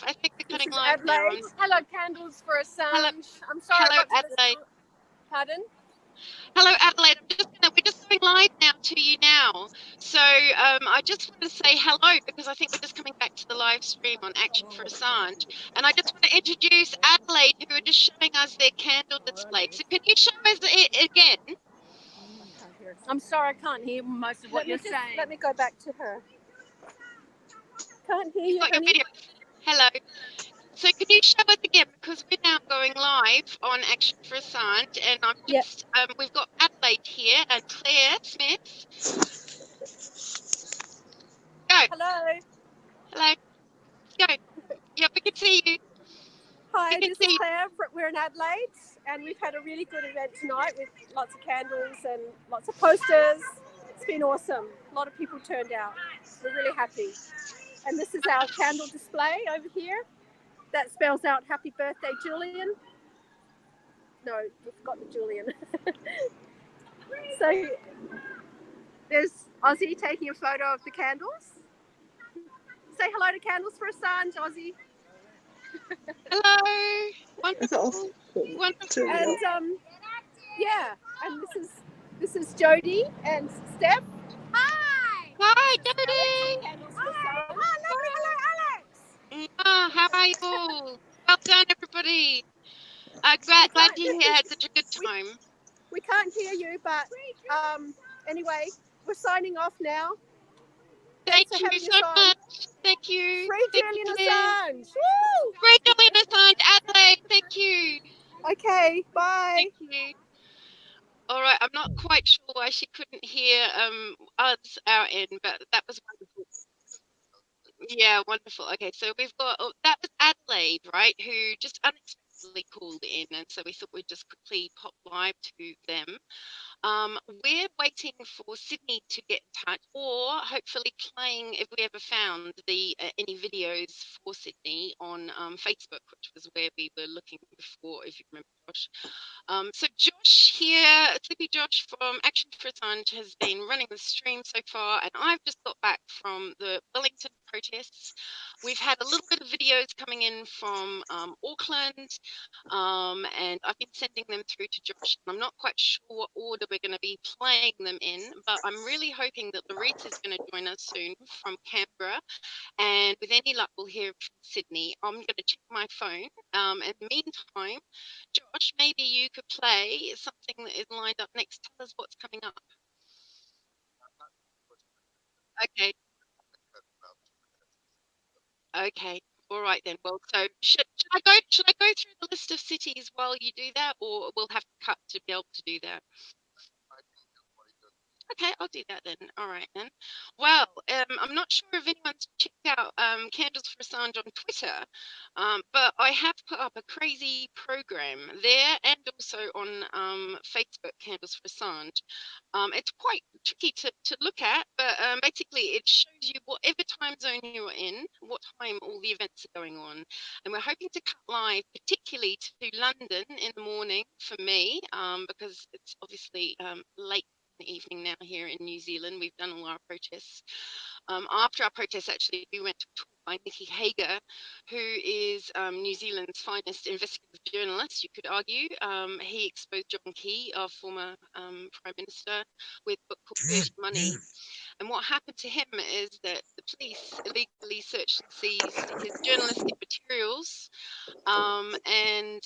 I think we're This cutting is live now. Adelaide. Hello, Candles for Hello, Assange. I'm sorry hello, I got to miss Adelaide. Pardon? Hello, Adelaide. We're just going live now to you now. So I just want to say hello because I think we're just coming back to the live stream on Action for Assange. And I just want to introduce Adelaide, who are just showing us their candle display. So can you show us it again? I'm sorry, I can't hear most of what you're saying. Let me go back to her. Can't hear You've you, got your honey. video. Hello. So can you show us again, because we're now going live on Action for Assange, and I'm just we've got Adelaide here and Claire Smith. Go. Hello. Hello. Go. Yeah, we can see you. Hi, this is Claire. We're in Adelaide, and we've had a really good event tonight with lots of candles and lots of posters. It's been awesome. A lot of people turned out. We're really happy. And this is our candle display over here. That spells out Happy Birthday, Julian. No, we forgot the Julian. So there's Ozzy taking a photo of the candles. Say hello to Candles for Assange, Ozzy. Hello. Wonderful. Wonderful. And yeah, and this is Jody and Steph. Hi. Hi, Jody. Hi. Hello, Alex. How are you all? Well done, everybody. Glad you had such a good time. We can't hear you, but anyway, we're signing off now. Thank you so much. Thank you. Free Julian Assange. Woo! Free Julian Assange, Adelaide. Thank you. Okay, bye. Thank you. All right, I'm not quite sure why she couldn't hear us our end, but that was wonderful. Yeah, wonderful. Okay, so we've got that was Adelaide, right? Who just unexpectedly called in, and so we thought we'd just quickly pop live to them. We're waiting for Sydney to get in touch, or hopefully playing, if we ever found the any videos for Sydney on Facebook, which was where we were looking before, if you remember, Josh. So Josh here, Sleepy Josh from Action for Assange has been running the stream so far, and I've just got back from the Wellington protests. We've had a little bit of videos coming in from Auckland, and I've been sending them through to Josh. I'm not quite sure what order we're going to be playing them in, but I'm really hoping that Larissa is going to join us soon from Canberra, and with any luck we'll hear from Sydney. I'm going to check my phone. In the meantime, Josh, maybe you could play something that is lined up next. Tell us what's coming up. Okay. Okay. All right then. Well, so should I go through the list of cities while you do that, or we'll have to cut to be able to do that? Okay, I'll do that then. All right then. Well, I'm not sure if anyone's checked out Candles for Assange on Twitter, but I have put up a crazy program there and also on Facebook, Candles for Assange. It's quite tricky to look at, but basically it shows you whatever time zone you're in, what time all the events are going on. And we're hoping to cut live, particularly to London in the morning for me, because it's obviously late the evening now here in New Zealand. We've done all our protests. After our protests, actually, we went to a talk by Nicky Hager, who is New Zealand's finest investigative journalist, you could argue. He exposed John Key, our former Prime Minister, with a book called Dirty Money. And what happened to him is that the police illegally searched and seized his journalistic materials, and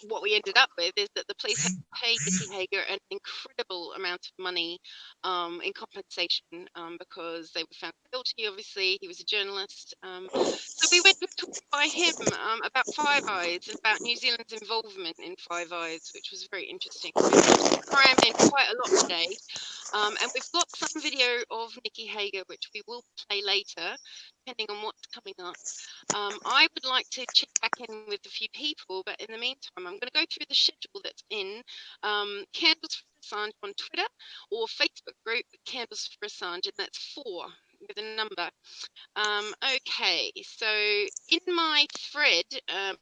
what we ended up with is that the police had to pay Nicky Hager an incredible amount of money in compensation because they were found guilty. Obviously, he was a journalist. So we went to a talk by him about Five Eyes and about New Zealand's involvement in Five Eyes, which was very interesting. So we've crammed in quite a lot today. And we've got some video of Nicky Hager, which we will play later, depending on what's coming up. I would like to check back in with a few people, but in the meantime, I'm going to go through the schedule that's in Candles for Assange on Twitter or Facebook group Candles for Assange, and that's 4 with a number. Okay, so in my thread,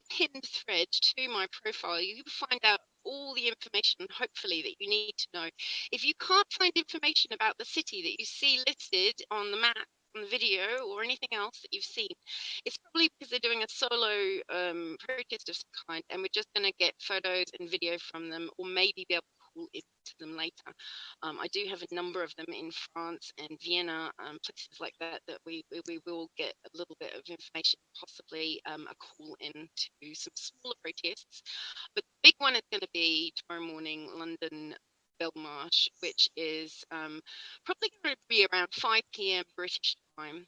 pinned thread to my profile, you can find out all the information, hopefully, that you need to know. If you can't find information about the city that you see listed on the map on the video or anything else that you've seen, it's probably because they're doing a solo protest of some kind, and we're just going to get photos and video from them, or maybe be able to call into them later. I do have a number of them in France and Vienna, places like that, that we will get a little bit of information, possibly a call in to some smaller protests. But the big one is going to be tomorrow morning, London Belmarsh, which is probably going to be around 5 p.m. British time.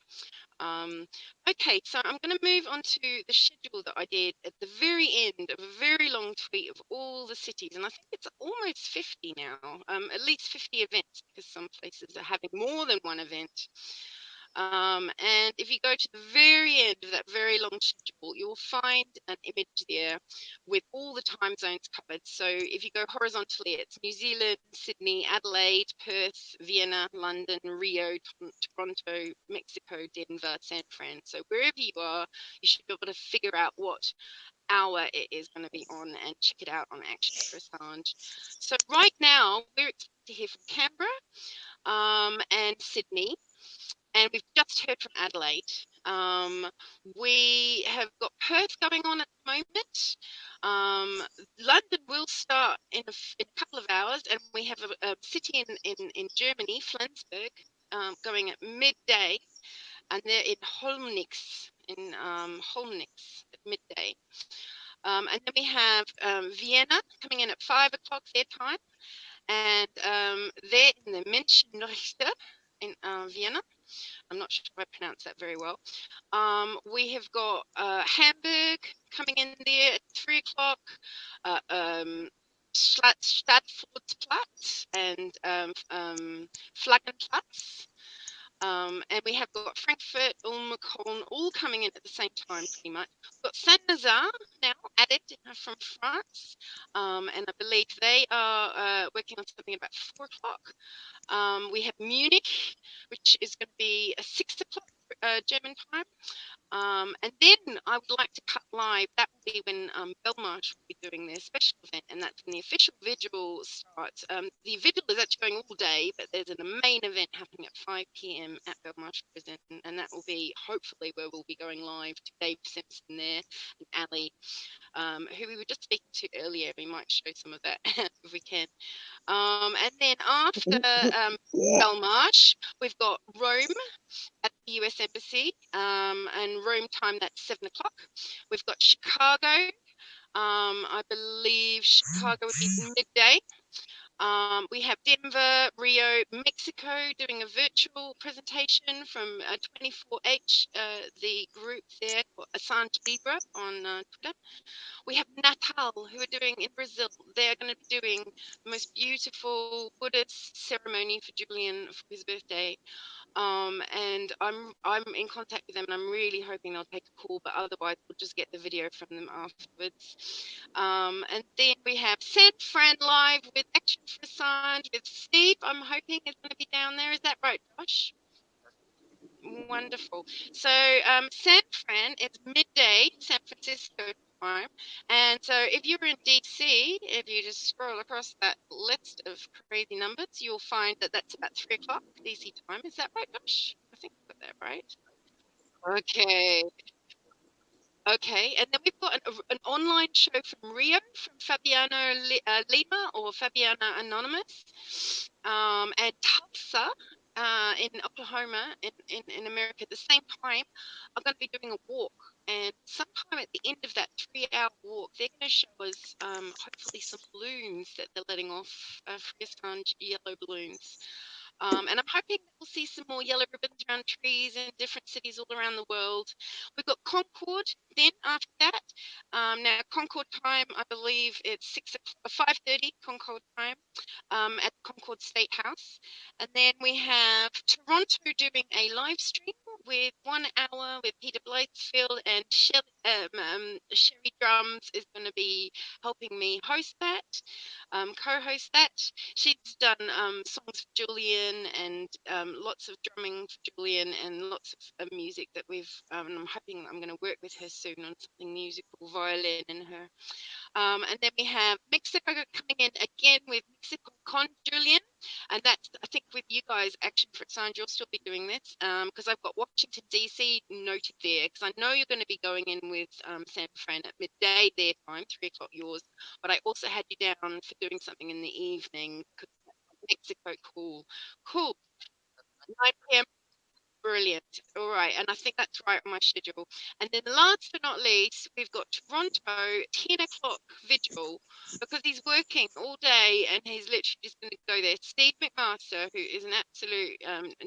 Okay, so I'm going to move on to the schedule that I did at the very end of a very long tweet of all the cities, and I think it's almost 50 now, at least 50 events, because some places are having more than one event. And if you go to the very end of that very long schedule, you'll find an image there with all the time zones covered. So if you go horizontally, it's New Zealand, Sydney, Adelaide, Perth, Vienna, London, Rio, Toronto, Mexico, Denver, San Fran. So wherever you are, you should be able to figure out what hour it is going to be on and check it out on Action for Assange. So right now, we're expected to hear from Canberra and Sydney. And we've just heard from Adelaide. We have got Perth going on at the moment. London will start in a couple of hours, and we have a city in Germany, Flensburg, going at midday, and they're in Holmnitz, at midday. And then we have Vienna coming in at 5 o'clock their time, and they're in the Menschenrechte in Vienna. I'm not sure if I pronounced that very well. We have got Hamburg coming in there at 3 o'clock, Stadtfortplatz and Flaggenplatz. And we have got Frankfurt, Ulm, Cologne, all coming in at the same time, pretty much. We've got Saint-Nazaire now added from France, and I believe they are working on something about 4 o'clock. We have Munich, which is going to be a 6 o'clock German time. And then I would like to cut live. That will be when Belmarsh will be doing their special event, and that's when the official vigil starts. The vigil is actually going all day, but there's a main event happening at 5 p.m. at Belmarsh Prison, and that will be hopefully where we'll be going live to Dave Simpson there and Ali, who we were just speaking to earlier. We might show some of that if we can. And then after Belmarsh, we've got Rome at the US Embassy, and Rome time, that's 7 o'clock. We've got Chicago. I believe Chicago would be midday. We have Denver, Rio, Mexico doing a virtual presentation from 24H, the group there, Assange Libre on Twitter. We have Natal, who are doing in Brazil. They're going to be doing the most beautiful Buddhist ceremony for Julian for his birthday. And I'm in contact with them, and I'm really hoping they'll take a call, but otherwise we'll just get the video from them afterwards. And then we have San Fran live with Action for Assange with Steve. I'm hoping is going to be down there. Is that right, Josh? Wonderful. So San Fran is midday San Francisco time, and so if you're in DC, if you just scroll across that list of crazy numbers, you'll find that that's about 3 o'clock DC time. Is that right, Josh? I think I got that right. Okay. Okay, and then we've got an online show from Rio, from Fabiano Lima, or Fabiana Anonymous, and Tulsa in Oklahoma, in America, at the same time, are going to be doing a walk. And sometime at the end of that 3-hour walk, they're going to show us hopefully some balloons that they're letting off, Free Assange yellow balloons. And I'm hoping we'll see some more yellow ribbons around trees in different cities all around the world. We've got Concord then after that. Now Concord time, I believe it's 5:30 Concord time at Concord State House. And then we have Toronto doing a live stream with 1 hour with Peter Blythefield, and Sherry Drums is going to be helping me host that, co-host that. She's done songs for Julian violin and lots of drumming for Julian and lots of music that and I'm hoping I'm going to work with her soon on something musical, violin in her. And then we have Mexico coming in again with Mexico Con Julian. And that's, I think, with you guys, Action for Science, you'll still be doing this because I've got Washington, D.C. noted there because I know you're going to be going in with San Fran at midday their time, 3 o'clock yours. But I also had you down for doing something in the evening. Mexico, cool. Cool. 9 p.m. Brilliant. All right. And I think that's right on my schedule. And then last but not least, we've got Toronto, 10 o'clock vigil, because he's working all day and he's literally just going to go there. Steve McMaster, who is an absolute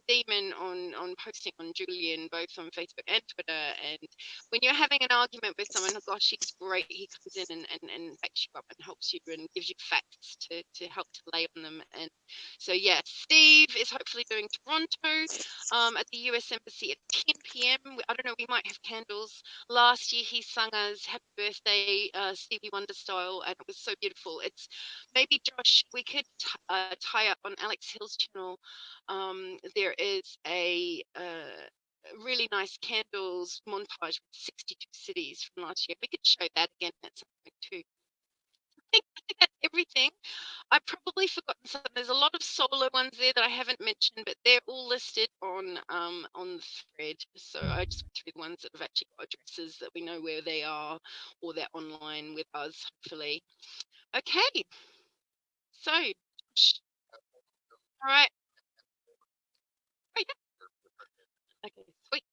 demon on posting on Julian, both on Facebook and Twitter. And when you're having an argument with someone, oh gosh, he's great. He comes in and backs you up and helps you and gives you facts to help to lay on them. And so, yeah, Steve is hopefully doing Toronto at the US Embassy at 10 p.m. I don't know, we might have candles. Last year he sung us Happy Birthday, Stevie Wonder style, and it was so beautiful. It's maybe, Josh, we could tie up on Alex Hill's channel. There is a really nice candles montage with 62 cities from last year. We could show that again at some point too. I think that's everything. I've probably forgotten some. There's a lot of solo ones there that I haven't mentioned, but they're all listed on the thread. So I just went through the ones that have actually got addresses that we know where they are, or they're online with us, hopefully. Okay. So, all right. Oh, yeah. Okay, sweet.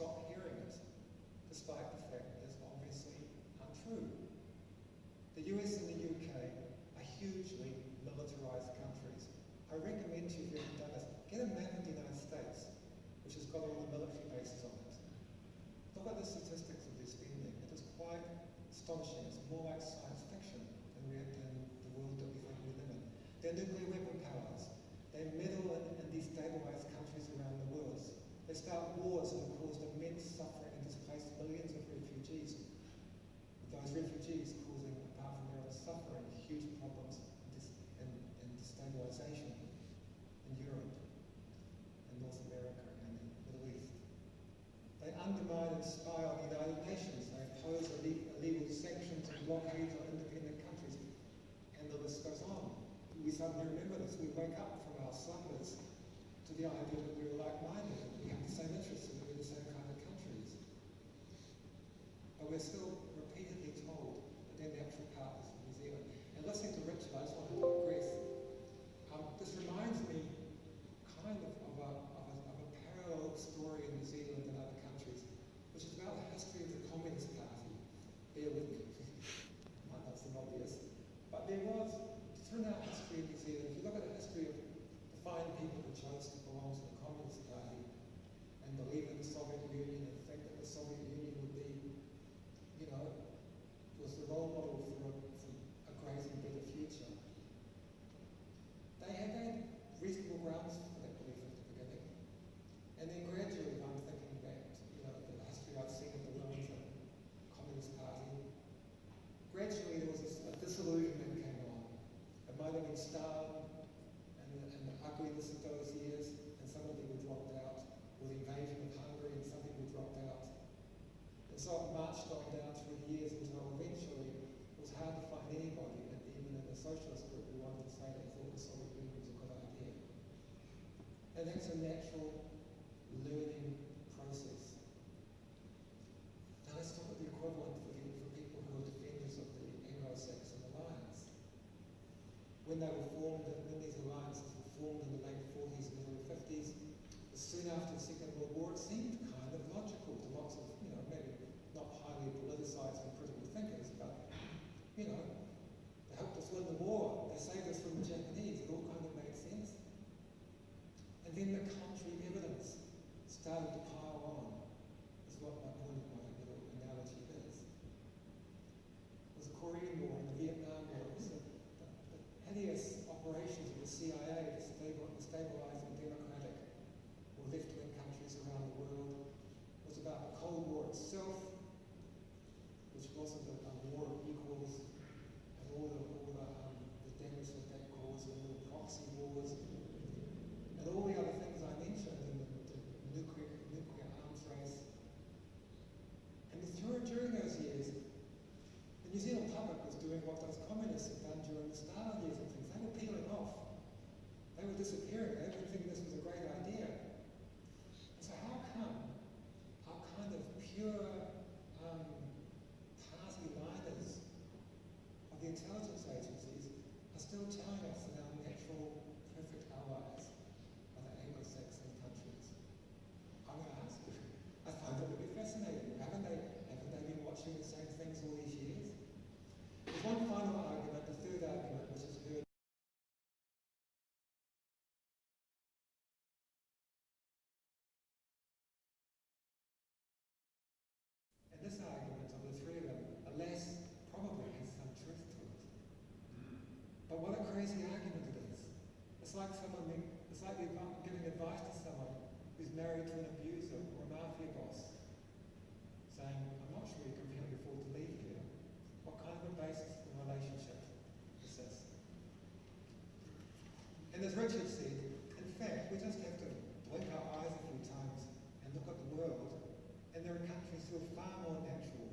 stop hearing it, despite the fact that it's obviously untrue. The US and the UK are hugely militarised countries. I recommend to you, if you haven't done this, get a map of the United States, which has got all the military bases on it. Look at the statistics of their spending. It is quite astonishing. It's more like science fiction than the world that we think we live in. They're nuclear weapon powers. They meddle in destabilised countries around the world. They start wars that have caused immense suffering and displaced millions of refugees. With those refugees causing, apart from their own suffering, huge problems and destabilisation in Europe, in North America, and the Middle East. They undermine and spy on the United Nations. They impose illegal sanctions and blockades on independent countries, and the list goes on. We suddenly remember this. We wake up from our slumbers to the idea that we're like-minded, that we have the same interests, and we're the same kind of countries. But we're still repeatedly told that they're natural partners of New Zealand. And listening to Richard, I just want to digress. This reminds me kind of a parallel story in New Zealand and other countries, which is about the history of the Communist Party. Bear with me. Might not seem obvious. But there was, through our history in New Zealand, if you look at the history of the fine people who chose to belong to the Communist Party and believe in the Soviet Union and think that the Soviet Union would be, was the role model for a great and better future. They had reasonable grounds for that belief at the beginning. And then gradually, I'm thinking back to the history I've seen of the Wellington Communist Party, gradually there was a disillusionment came on. It might have been Stalin and the ugliness of those years, and some of people dropped out, or the invasion of Hungary, and some people dropped out. And so it marched on down through the years until eventually it was hard to find anybody, and even in the socialist group, who wanted to say they thought the Soviet Union was a good idea. And that's a natural learning process. Now let's talk about the equivalent for people who are defenders of the Anglo-Saxon alliance. When they were formed, when these alliances were formed in the late 40s and early 50s, soon after the Second World War, it seemed kind of logical to lots of, maybe not highly politicized and critical thinkers, but, they helped us win the war, they saved us from the Japanese, it all kind of made sense. And then the country evidence started to pile on, is what my point of my little analogy is. It was the Korean War and the Vietnam War, it was the hideous operations of the CIA to stabilize the democratic or left-wing countries around the world. It was about the Cold War itself, which wasn't a war of equals, and all the damage that caused, and the proxy wars, and all the other things I mentioned, and the nuclear arms race. And during those years, the New Zealand public was doing what those communists had done during the Stalin years and things. They were peeling off. They were disappearing. They didn't think this was a great idea. And so how come our kind of pure party liners of the intelligence agencies are still telling us that our natural perfect allies are the Anglo-Saxon countries? I'm going to ask you. I find it really fascinating. Haven't they been watching the same things all these years? There's one final argument, the third argument, which is heard. And this argument of the three of them, alas, probably has some truth to it. But what a crazy argument it is. It's like giving advice to someone who's married to an abuser or a mafia boss, saying, I'm not sure you can really afford to leave here. What kind of a basis for the relationship is this? And as Richard said, in fact, we just have to blink our eyes a few times and look at the world, and there are countries who are far more natural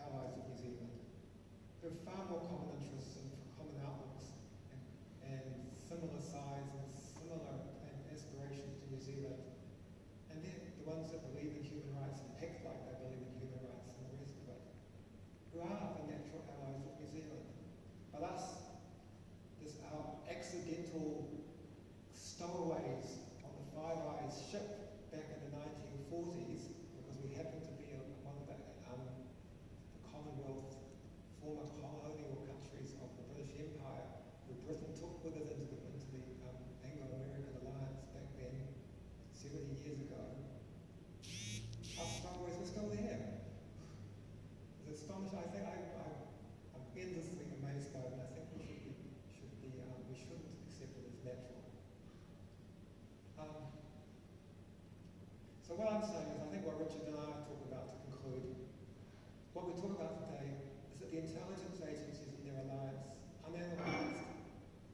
allies of New Zealand, who have far more common interests and common outlooks and similar size and similar aspirations to New Zealand. And they're the ones that believe in human rights and act like they believe in human rights and the rest of it, who are the natural allies of New Zealand. But us, our accidental stowaways on the Five Eyes ship back in the 1940s, because So what I'm saying is, I think what Richard and I are talking about to conclude, what we talk about today is that the intelligence agencies in their alliance, unanalyzed,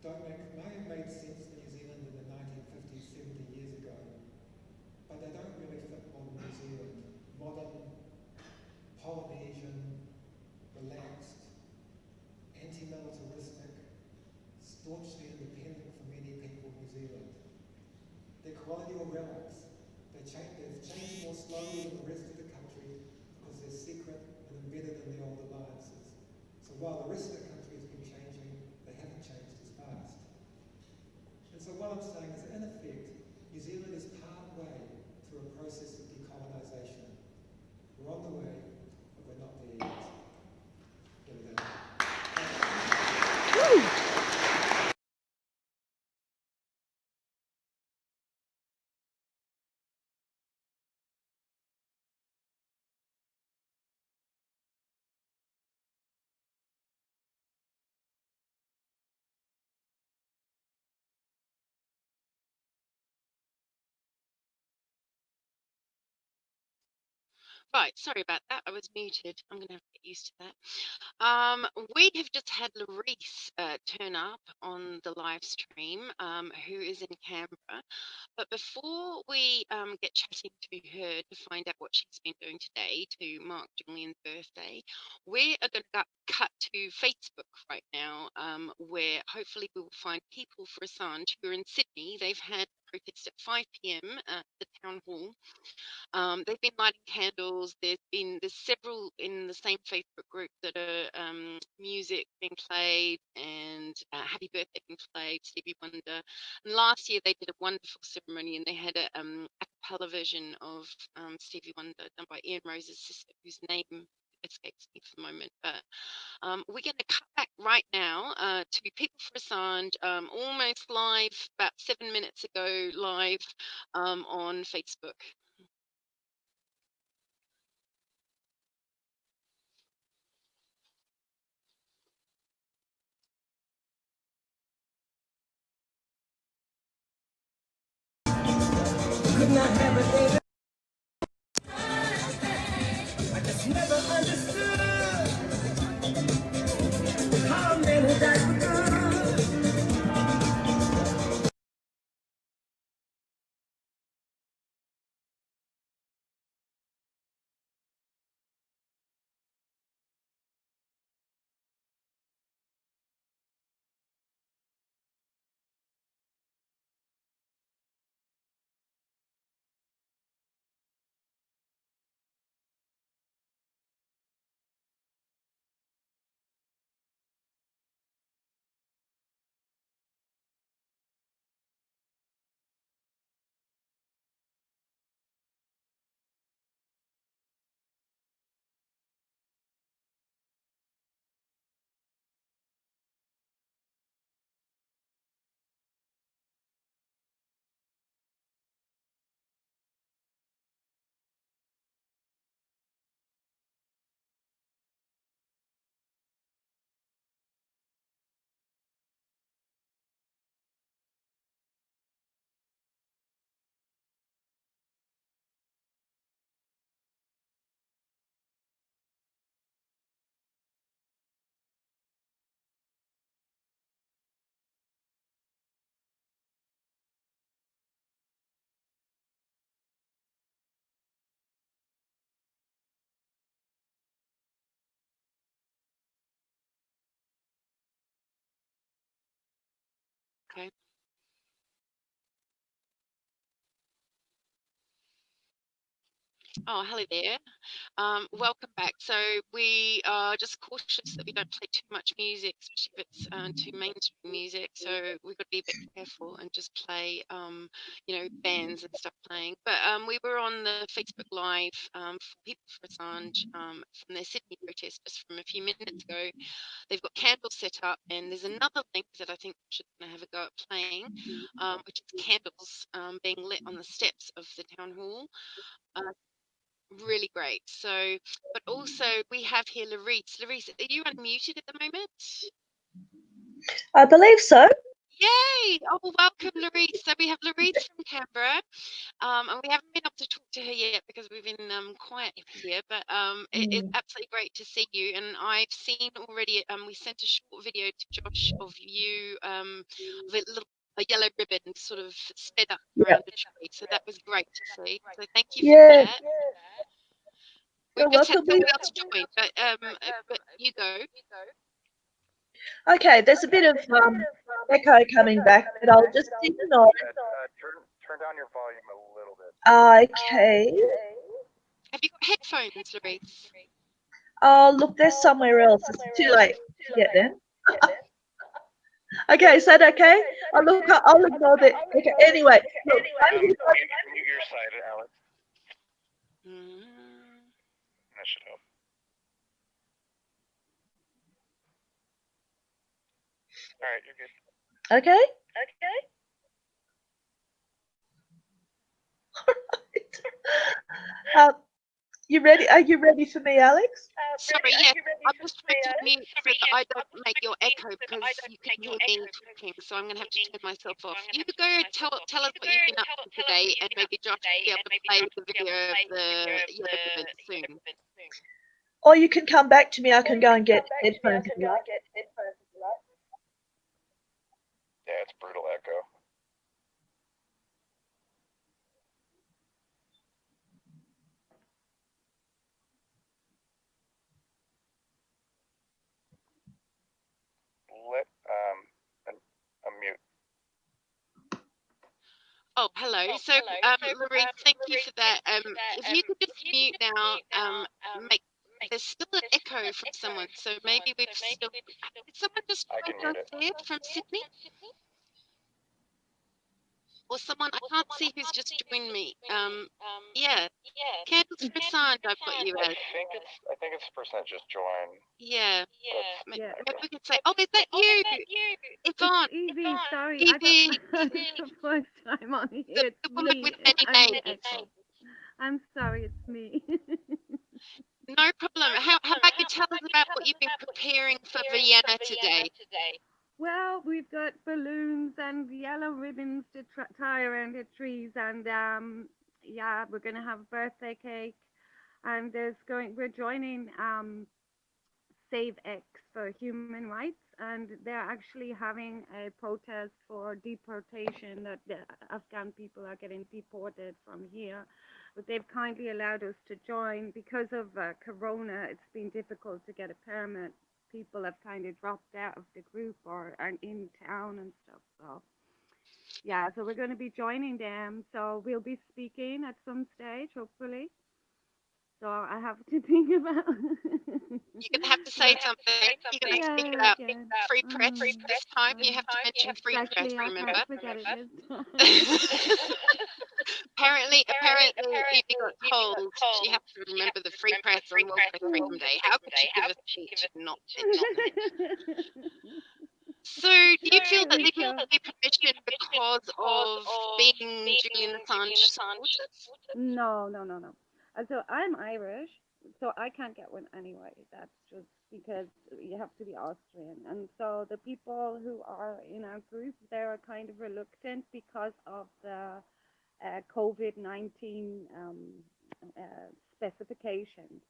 may have made sense for New Zealand in the 1950s, 70 years ago, but they don't really fit modern New Zealand. Modern, Polynesian, relaxed, anti-militaristic, staunchly independent for many people in New Zealand. They're colonial relics. They've changed more slowly than the rest of the country because they're secret and embedded in the old alliances. So while the rest of the country has been changing, they haven't changed as fast. And so what I'm saying is, in effect, New Zealand is part way through a process of decolonisation. We're on the way, but we're not there yet. There we go. Right, sorry about that. I was muted. I'm going to have to get used to that. We have just had Larice turn up on the live stream, who is in Canberra. But before we get chatting to her to find out what she's been doing today to mark Julian's birthday, we are going to cut to Facebook right now, where hopefully we will find people for Assange who are in Sydney. They've had a protest at 5 p.m. at the town hall. They've been lighting candles. There's several in the same Facebook group that are music being played and happy birthday being played, Stevie Wonder. And last year they did a wonderful ceremony and they had a cappella version of Stevie Wonder done by Ian Rose's sister, whose name escapes me for the moment. But we're going to cut back right now to People for Assange, almost live, about 7 minutes ago, live on Facebook. Could not have a day. I just never understood how men who died for good. Okay. Oh, hello there. Welcome back. So we are just cautious that we don't play too much music, especially if it's too mainstream music. So we've got to be a bit careful and just play, bands and stuff playing. But we were on the Facebook Live for People for Assange from their Sydney protest just from a few minutes ago. They've got candles set up, and there's another link that I think we should have a go at playing, which is candles being lit on the steps of the town hall. Really great. So, but also we have here Larice. Larice, are you unmuted at the moment? I believe so. Yay! Oh, welcome, Louise. So we have Louise from Canberra, and we haven't been able to talk to her yet because we've been quiet here. But it's absolutely great to see you. And I've seen already. We sent a short video to Josh of you, of a yellow ribbon sort of sped up Yeah. around the tree. So that was great to see. So thank you for Yeah. that. You're We've just had welcome. somebody else join, but you go. Okay, there's a bit of echo coming back, but I'll just ignore it. Turn down your volume a little bit. Okay. Have you got headphones, Louise? Oh, look, there's somewhere else. It's too late to get there. Okay, is that okay? I'll ignore the. Okay, anyway. Look, Mute your side, Alex. That should help. All right, you're good. Okay. You ready? Are you ready for me, Alex? Sorry, yes. I'm just trying to mute so that I don't make your echo because you can hear me talking. So I'm going to have to turn myself off. You could go and tell us what you've been up to today, and maybe Josh will be able to play the video of the yellow ribbon soon. Or you can come back to me. I can go and get headphones. If you like. Yeah, it's brutal echo. Let unmute. Oh, hello. So, Lorraine, thank you for that. If you could just mute now, there's still an echo from someone, so maybe we've still. Did someone just I can join mute it. downstairs from Sydney? Or someone, I can't see who's just joined me. Yeah, Candles for Sand, I've got you as. I think it's percent just join. Yeah. But Yeah. Maybe we could say, oh, is that you? Yvonne. Evie, sorry, Evie. it's the first time on here. The It's woman me. with many I'm names. Echo. I'm sorry, it's me. No problem. How about you tell us about what you've been preparing for Vienna today? Well, we've got balloons and yellow ribbons to tie around the trees, and yeah, we're gonna have a birthday cake, and we're joining Save X for human rights, and they're actually having a protest for deportation, that the Afghan people are getting deported from here. But they've kindly allowed us to join. Because of Corona, it's been difficult to get a permit. People have kind of dropped out of the group or are in town and stuff. So yeah, so we're going to be joining them. So we'll be speaking at some stage, hopefully. So I have to think about. You're going to have to say something. You're going to speak about free press this time. You have to mention free press, remember? I forget it this time. Apparently, Evie got told she has to remember the free press on World Press Freedom Day. How could she give a speech and not mention it? So, do you feel that they didn't give you permission because of being Julian Assange supporters? No. So I'm Irish, so I can't get one anyway. That's just because you have to be Austrian. And so the people who are in our group, they're kind of reluctant because of the COVID-19 specifications.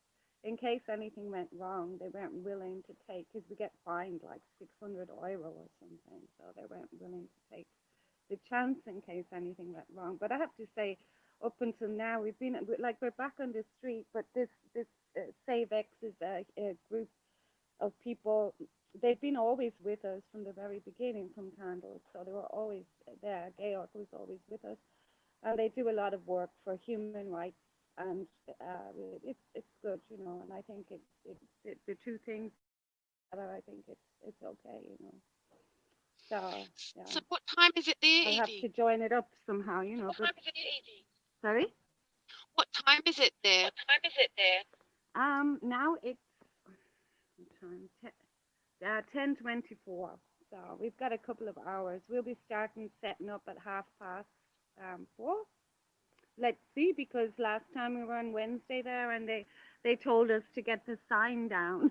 In case anything went wrong, they weren't willing to take, because we get fined like €600 or something, so they weren't willing to take the chance in case anything went wrong. But I have to say, up until now, we're back on the street, but this Save X is a group of people. They've been always with us from the very beginning from Candles, so they were always there. Georg was always with us, and they do a lot of work for human rights, and it's good, you know. And I think the two things together, I think it's okay, you know. So yeah. So, what time is it there, I'll have Evie? to join it up somehow, you know. But sorry. What time is it there? Now it's what time? 10:24. So we've got a couple of hours. We'll be setting up at 4:30. Let's see, because last time we were on Wednesday there, and they told us to get the sign down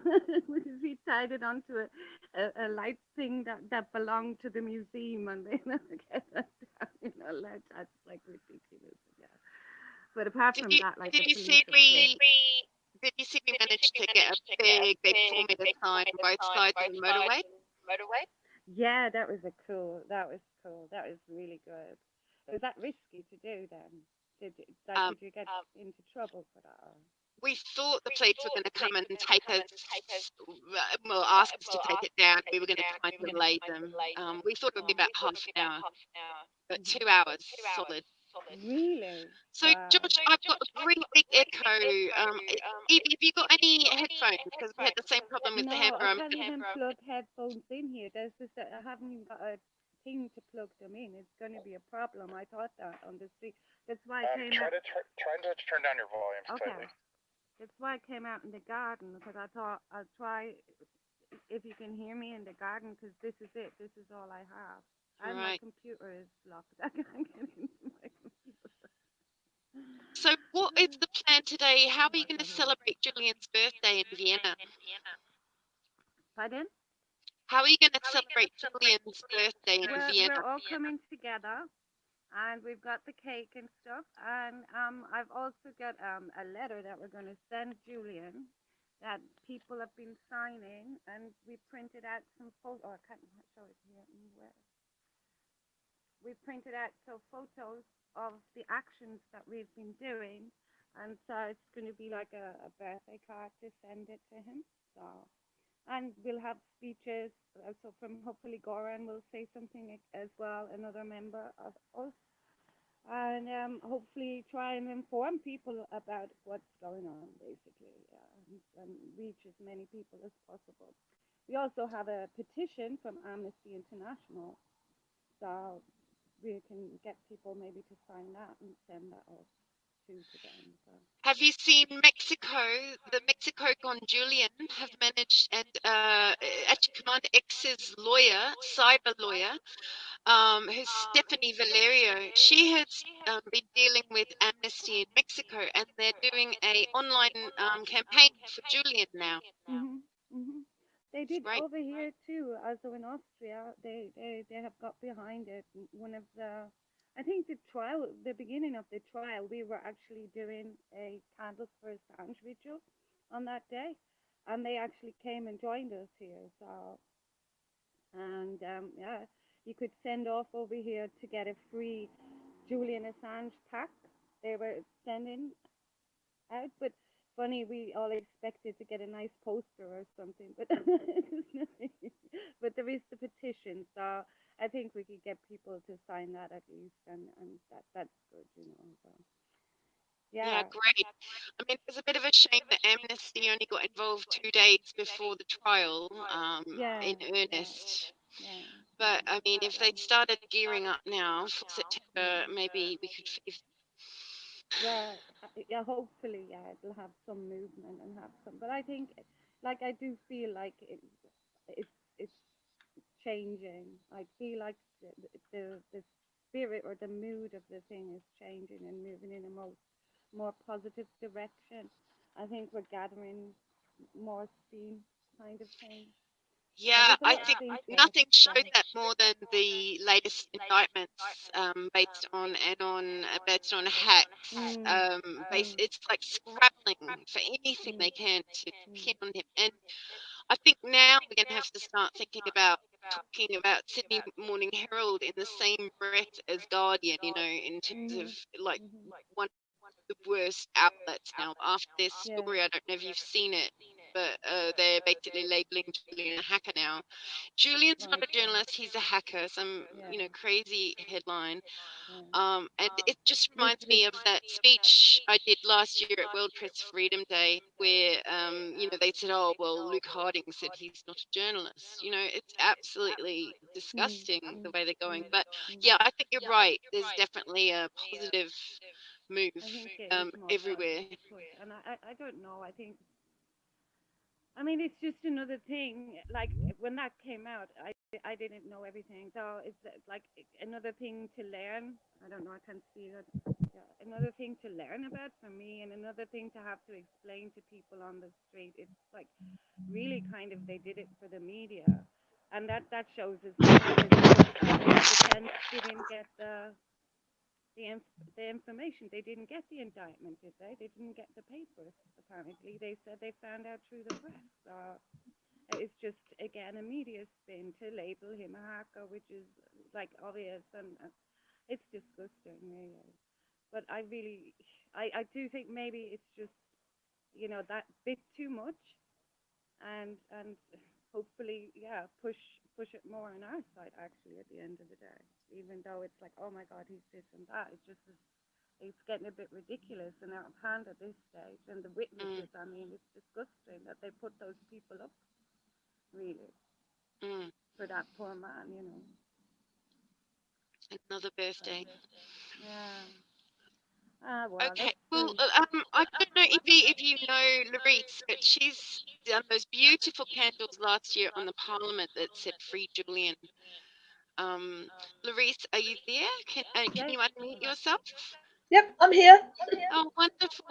because we tied it onto a light thing that belonged to the museum, and they never get that down. That's like ridiculous. Yeah. But apart Did from you that, like did the you police see are good. we managed to get a big 4 meter sign on both sides of the motorway? Yeah, that was cool. That was cool. That was really good. Was that risky to do then? Um, Did you get into trouble for that? Or? we thought the police were going to come and take us, well, ask us to take it down. We were going to try and delay them. We thought it would be about half an hour, but 2 hours solid. Really? So, Wow. Josh, I've got a pretty big echo. Evie, have you got any headphones? Because we had the same problem with the No, I Hammer. can't even plug headphones in here. There's just I haven't even got a thing to plug them in. It's going to be a problem. I thought that on the street. That's why I came Try out. to turn down your volume Okay. slightly. That's why I came out in the garden, because I thought I'll try if you can hear me in the garden, because this is it. This is all I have. And my Right. computer is locked. I can't get into my computer. So, what is the plan today? How are you going to celebrate Julian's birthday in Vienna? Pardon? How are you going to celebrate Julian's birthday in We're Vienna? all coming together, and we've got the cake and stuff. And I've also got a letter that we're going to send Julian that people have been signing, and we printed out some photos. Oh, I can't show it here. Where? We printed out some photos of the actions that we've been doing, and so it's going to be like a birthday card to send it to him. So, and we'll have speeches. So from hopefully Goran will say something as well, another member of us, and hopefully try and inform people about what's going on, basically, and reach as many people as possible. We also have a petition from Amnesty International, so we can get people maybe to sign that and send that off to them. So. Have you seen Mexico? The Mexico Con Julian have managed, and actually Commander X's lawyer, cyber lawyer, who's Stephanie Valerio. She has been dealing with Amnesty in Mexico, and they're doing a online campaign for Julian now. Mhm. Mhm. They It's did great. over here too. Also in Austria, they have got behind it. One of I think the beginning of the trial, we were actually doing a Candles for Assange vigil on that day, and they actually came and joined us here. So, and yeah, you could send off over here to get a free Julian Assange pack. They were sending out, but funny, we all expected to get a nice poster or something, but there's nothing. But there is the petition, so I think we could get people to sign that at least, and that's good. So Yeah, yeah. great. I mean, it's a bit of a shame that Amnesty only got involved 2 days before the trial, Yeah, in yeah, earnest. yeah, But I mean, if they'd started gearing up now for September, maybe we could. yeah, yeah. Hopefully, yeah, it'll have some movement and have some. But I think, like, I do feel like it's changing. I feel like the spirit or the mood of the thing is changing and moving in a more positive direction. I think we're gathering more steam, kind of thing. Yeah, There's a I lot of think things nothing showed done. that more than the latest indictments, based on hacks. It's like scrabbling for anything they can to pin on him. And I think now we're going to have to start thinking about talking about Sydney Morning Herald in the same breath as Guardian, in terms of like one of the worst outlets now. After this Yeah. story, I don't know if you've seen it, but they're basically labeling Julian a hacker now. Julian's not a journalist; he's a hacker. Some crazy headline. And it just reminds me of that speech I did last year at World Press Freedom Day, where they said, "Oh well, Luke Harding said he's not a journalist." It's absolutely disgusting the way they're going. But yeah, I think you're right. There's definitely a positive move I think it is more everywhere. positive push, and I don't know. I think I mean, it's just another thing. Like when that came out, I didn't know everything, so it's like another thing to learn. I don't know. I can't see that. Yeah, another thing to learn about for me, and another thing to have to explain to people on the street. It's like really kind of they did it for the media, and that shows as well that the defense didn't get the information. They didn't get the indictment, did they? They didn't get the papers. Apparently, they said they found out through the press. It's just again a media spin to label him a hacker, which is like obvious, and it's disgusting, really. But I do think maybe it's just that bit too much, and hopefully, yeah, push it more on our side. Actually, at the end of the day, even though it's like, oh my God, he's this and that, it's getting a bit ridiculous and out of hand at this stage. And the witnesses, I mean, it's disgusting that they put those people up, really, for that poor man, Another birthday. Yeah. Well, Okay. Well, I don't know if you know Larice, but she's done those beautiful candles last year on the Parliament that said "Free Julian." Larice, are you there? Can you unmute yourself? Yep, I'm here. Oh, wonderful.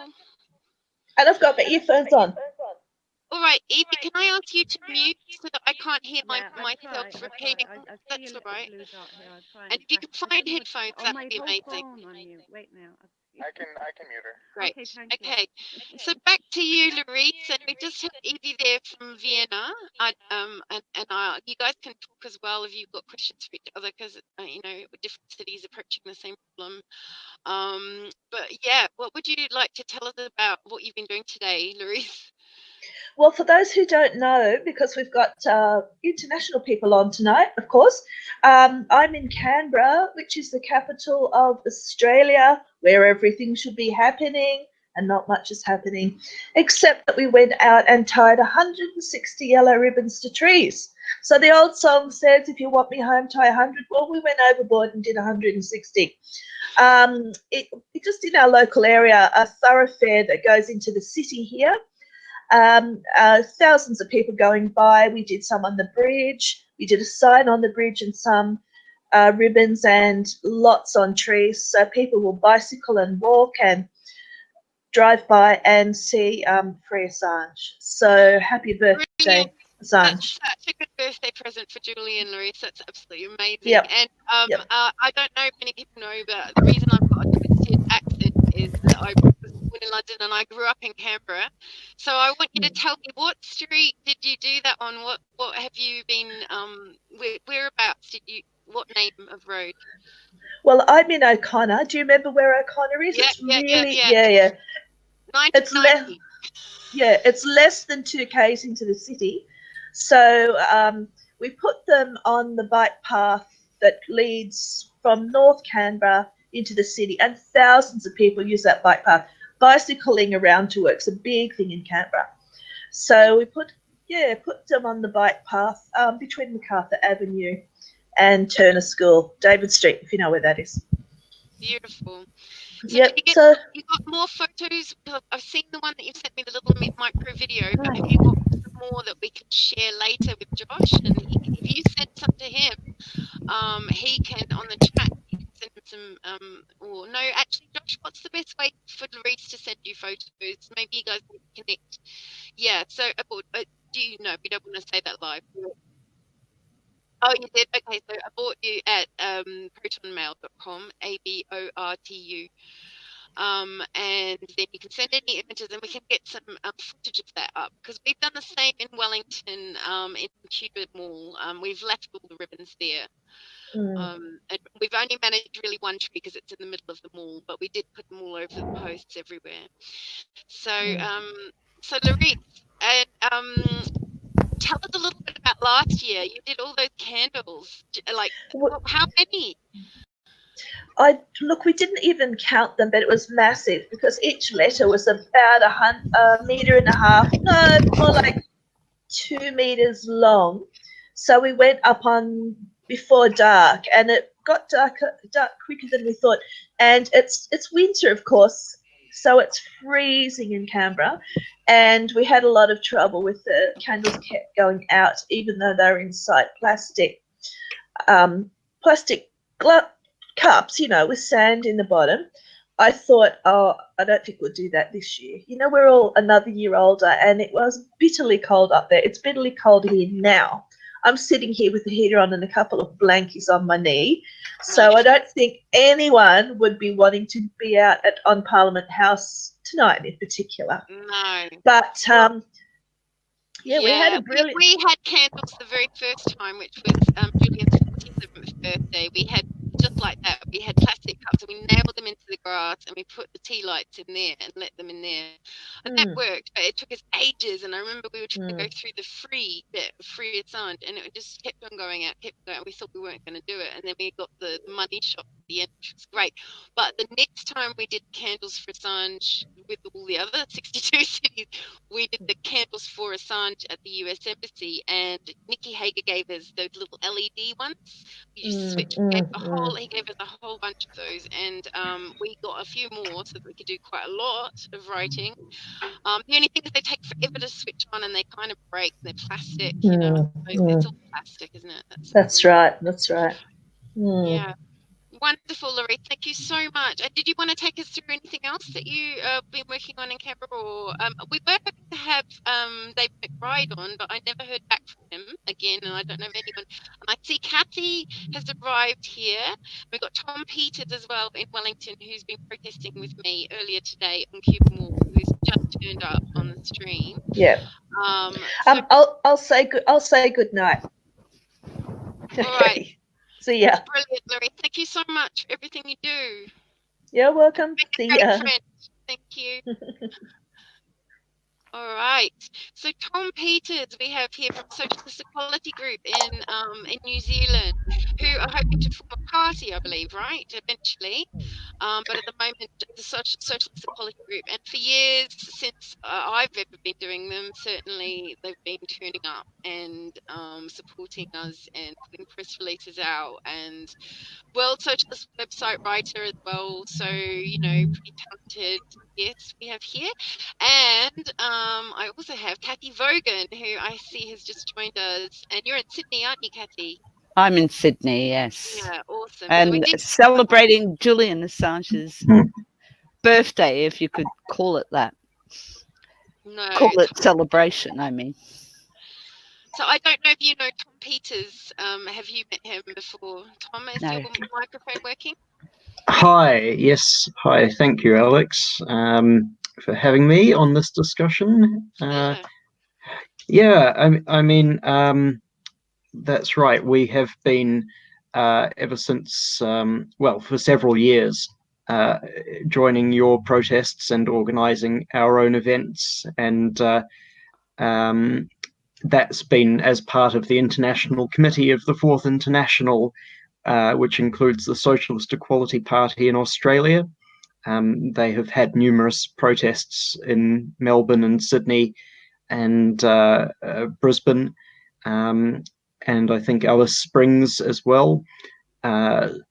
And I've got my earphones on. All right, Evie, can I ask you to mute so that I can't hear myself I repeating? see That's a all right. blue dot here. I'll try And if you can find headphones, that would be amazing. On you. Wait now. I can mute her. Great. Okay, thank you. Okay. So back to you, Larice, and we just had Evie there from Vienna. You guys can talk as well if you've got questions for each other, because different cities approaching the same problem. But yeah, what would you like to tell us about what you've been doing today, Larice? Well, for those who don't know, because we've got international people on tonight, of course, I'm in Canberra, which is the capital of Australia, where everything should be happening, and not much is happening, except that we went out and tied 160 yellow ribbons to trees. So the old song says, if you want me home, tie 100. Well, we went overboard and did 160. Just in our local area, a thoroughfare that goes into the city here. Thousands of people going by. We did some on the bridge. We did a sign on the bridge and some ribbons, and lots on trees. So people will bicycle and walk and drive by and see Free Assange. So happy birthday, Brilliant. Assange. That's such a good birthday present for Julie and Larice. That's absolutely amazing. Yep. And Yep. I don't know if many people know, but the reason I've got a twisted accent is that I was born in London and I grew up in Canberra. So I want you to tell me, what street did you do that on? What have you been? Whereabouts did you? What name of road? Well, I'm in O'Connor. Do you remember where O'Connor is? Yeah, It's yeah. yeah. 1990. It's less than 2 k's into the city. So we put them on the bike path that leads from North Canberra into the city, and thousands of people use that bike path. Bicycling around to work's a big thing in Canberra. So we put them on the bike path between MacArthur Avenue and Turner School, David Street, if you know where that is. Beautiful. So Yep. you got more photos? I've seen the one that you sent me, the little micro video, but have you got some more that we can share later with Josh? And if you send some to him, he can, on the chat, you can send him some, or no, actually, Josh, what's the best way for Larice to send you photos? Maybe you guys can connect. Yeah, so do you know? We don't want to say that live. Oh, you did? Okay, so I bought you at protonmail.com, ABORTU. And then you can send any images and we can get some footage of that up, because we've done the same in Wellington, in Cuba Mall. We've left all the ribbons there. And we've only managed really one tree because it's in the middle of the mall, but we did put them all over the posts everywhere. So, so Larice, and tell us a little bit about last year. You did all those candles. Like, how many? We didn't even count them, but it was massive because each letter was about a metre and a half, no, more like 2 meters long. So we went up on before dark, and it got dark quicker than we thought. And it's winter, of course, so it's freezing in Canberra, and we had a lot of trouble with the candles kept going out, even though they're inside plastic cups, with sand in the bottom. I thought, oh, I don't think we'll do that this year. We're all another year older, and it was bitterly cold up there. It's bitterly cold here now. I'm sitting here with the heater on and a couple of blankies on my knee. So I don't think anyone would be wanting to be out on Parliament House tonight in particular. No. But, we had a brilliant... We had candles the very first time, which was Julian's 47th birthday. We had, just like that, we had plastic cups and we nailed them into the grass and we put the tea lights in there and let them in there. And that worked, but it took us ages. And I remember we were trying to go through the free Assange, and it just kept on going out, kept going. We thought we weren't going to do it. And then we got the money shot at the end, which was great. But the next time we did candles for Assange with all the other 62 cities, we did the candles for Assange at the US Embassy, and Nikki Hager gave us those little LED ones. We used to switch. He gave us a whole bunch of those, and we got a few more so that we could do quite a lot of writing. The only thing is they take forever to switch on, and they kind of break. They're plastic, It's all plastic, isn't it? That's right. Yeah. Wonderful, Laurie. Thank you so much. Did you want to take us through anything else that you've been working on in Canberra? Or we were hoping to have David McBride on, but I never heard back from him again, and I don't know of anyone. And I see Kathy has arrived here. We've got Tom Peters as well in Wellington, who's been protesting with me earlier today on Cuban Wall, who's just turned up on the stream. Yeah. I'll say good night. All right. See ya. Brilliant, Laurie. Thank you so much for everything you do. You're welcome. See ya. Thank you. All right. So Tom Peters, we have here from Socialist Equality Group in New Zealand, who are hoping to form a party, I believe, right? Eventually. But at the moment, the Socialist Equality Group, and for years since I've ever been doing them, certainly they've been turning up and supporting us and putting press releases out, and World Socialist website writer as well. So, pretty talented guests we have here. And I also have Kathy Vogan, who I see has just joined us. And you're in Sydney, aren't you, Kathy? I'm in Sydney, yes. Yeah, awesome. And celebrating Julian Assange's birthday, if you could call it that. No. Call it celebration, I mean. So I don't know if you know Tom Peters. Have you met him before? Tom, is your microphone working? Hi, yes. Hi, thank you, Alex, for having me on this discussion. I mean, that's right. We have been, ever since, for several years, joining your protests and organising our own events. And that's been as part of the International Committee of the Fourth International, which includes the Socialist Equality Party in Australia. They have had numerous protests in Melbourne and Sydney and Brisbane, and I think Alice Springs as well. And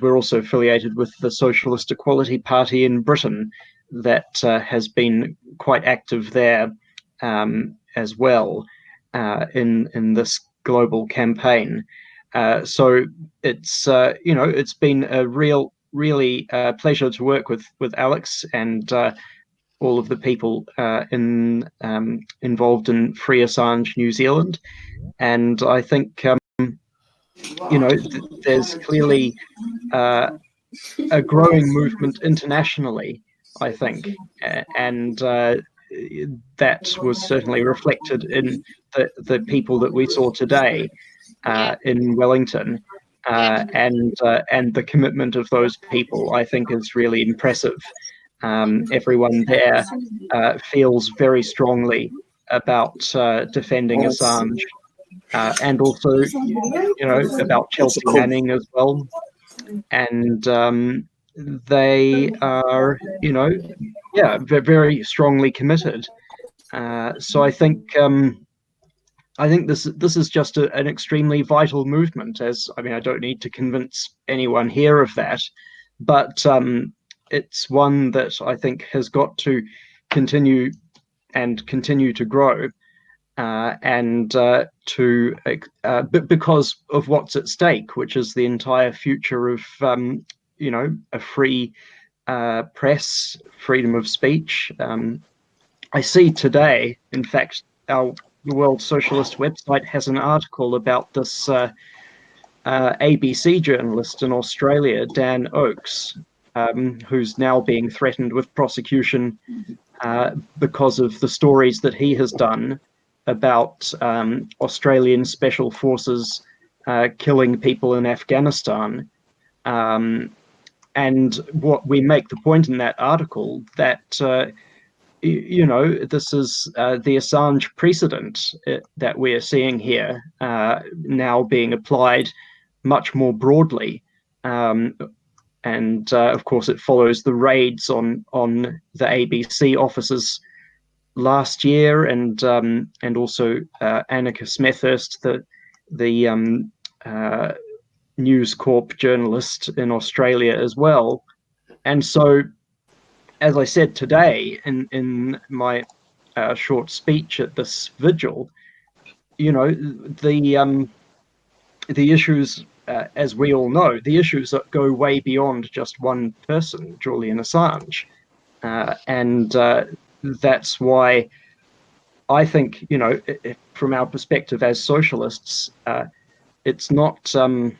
we're also affiliated with the Socialist Equality Party in Britain, that has been quite active there as well in this global campaign. So it's it's been a really pleasure to work with Alex and all of the people involved in Free Assange New Zealand. And I think there's clearly a growing movement internationally, I think, and that was certainly reflected in the people that we saw today in Wellington, and the commitment of those people, I think, is really impressive. Everyone there feels very strongly about defending Assange, and also, about Chelsea Manning as well. And they are, very strongly committed. So I think this is just an extremely vital movement. I don't need to convince anyone here of that, but it's one that I think has got to continue to grow, because of what's at stake, which is the entire future of a free press, freedom of speech. I see today, in fact, the World Socialist website has an article about this ABC journalist in Australia, Dan Oakes, who's now being threatened with prosecution because of the stories that he has done about Australian special forces killing people in Afghanistan. And what we make the point in that article that this is the Assange precedent that we are seeing here now being applied much more broadly. And of course, it follows the raids on the ABC offices last year, and also Annika Smethurst, the News Corp journalist in Australia as well. And so, as I said today in my short speech at this vigil, the issues, as we all know, the issues that go way beyond just one person, Julian Assange, and that's why I think, from our perspective as socialists, it's not a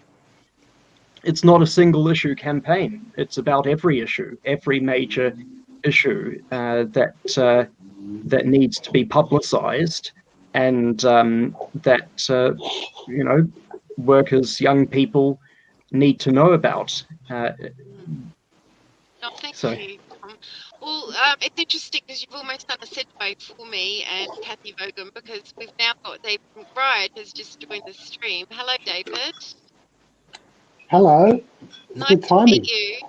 single issue campaign. It's about every issue, every major issue that needs to be publicized, and that workers, young people need to know about. Thank you. Well, it's interesting because you've almost done a segue for me and Kathy Vogan, because we've now got David McBride has just joined the stream. Hello, David. Hello. Nice Good to timing. meet you.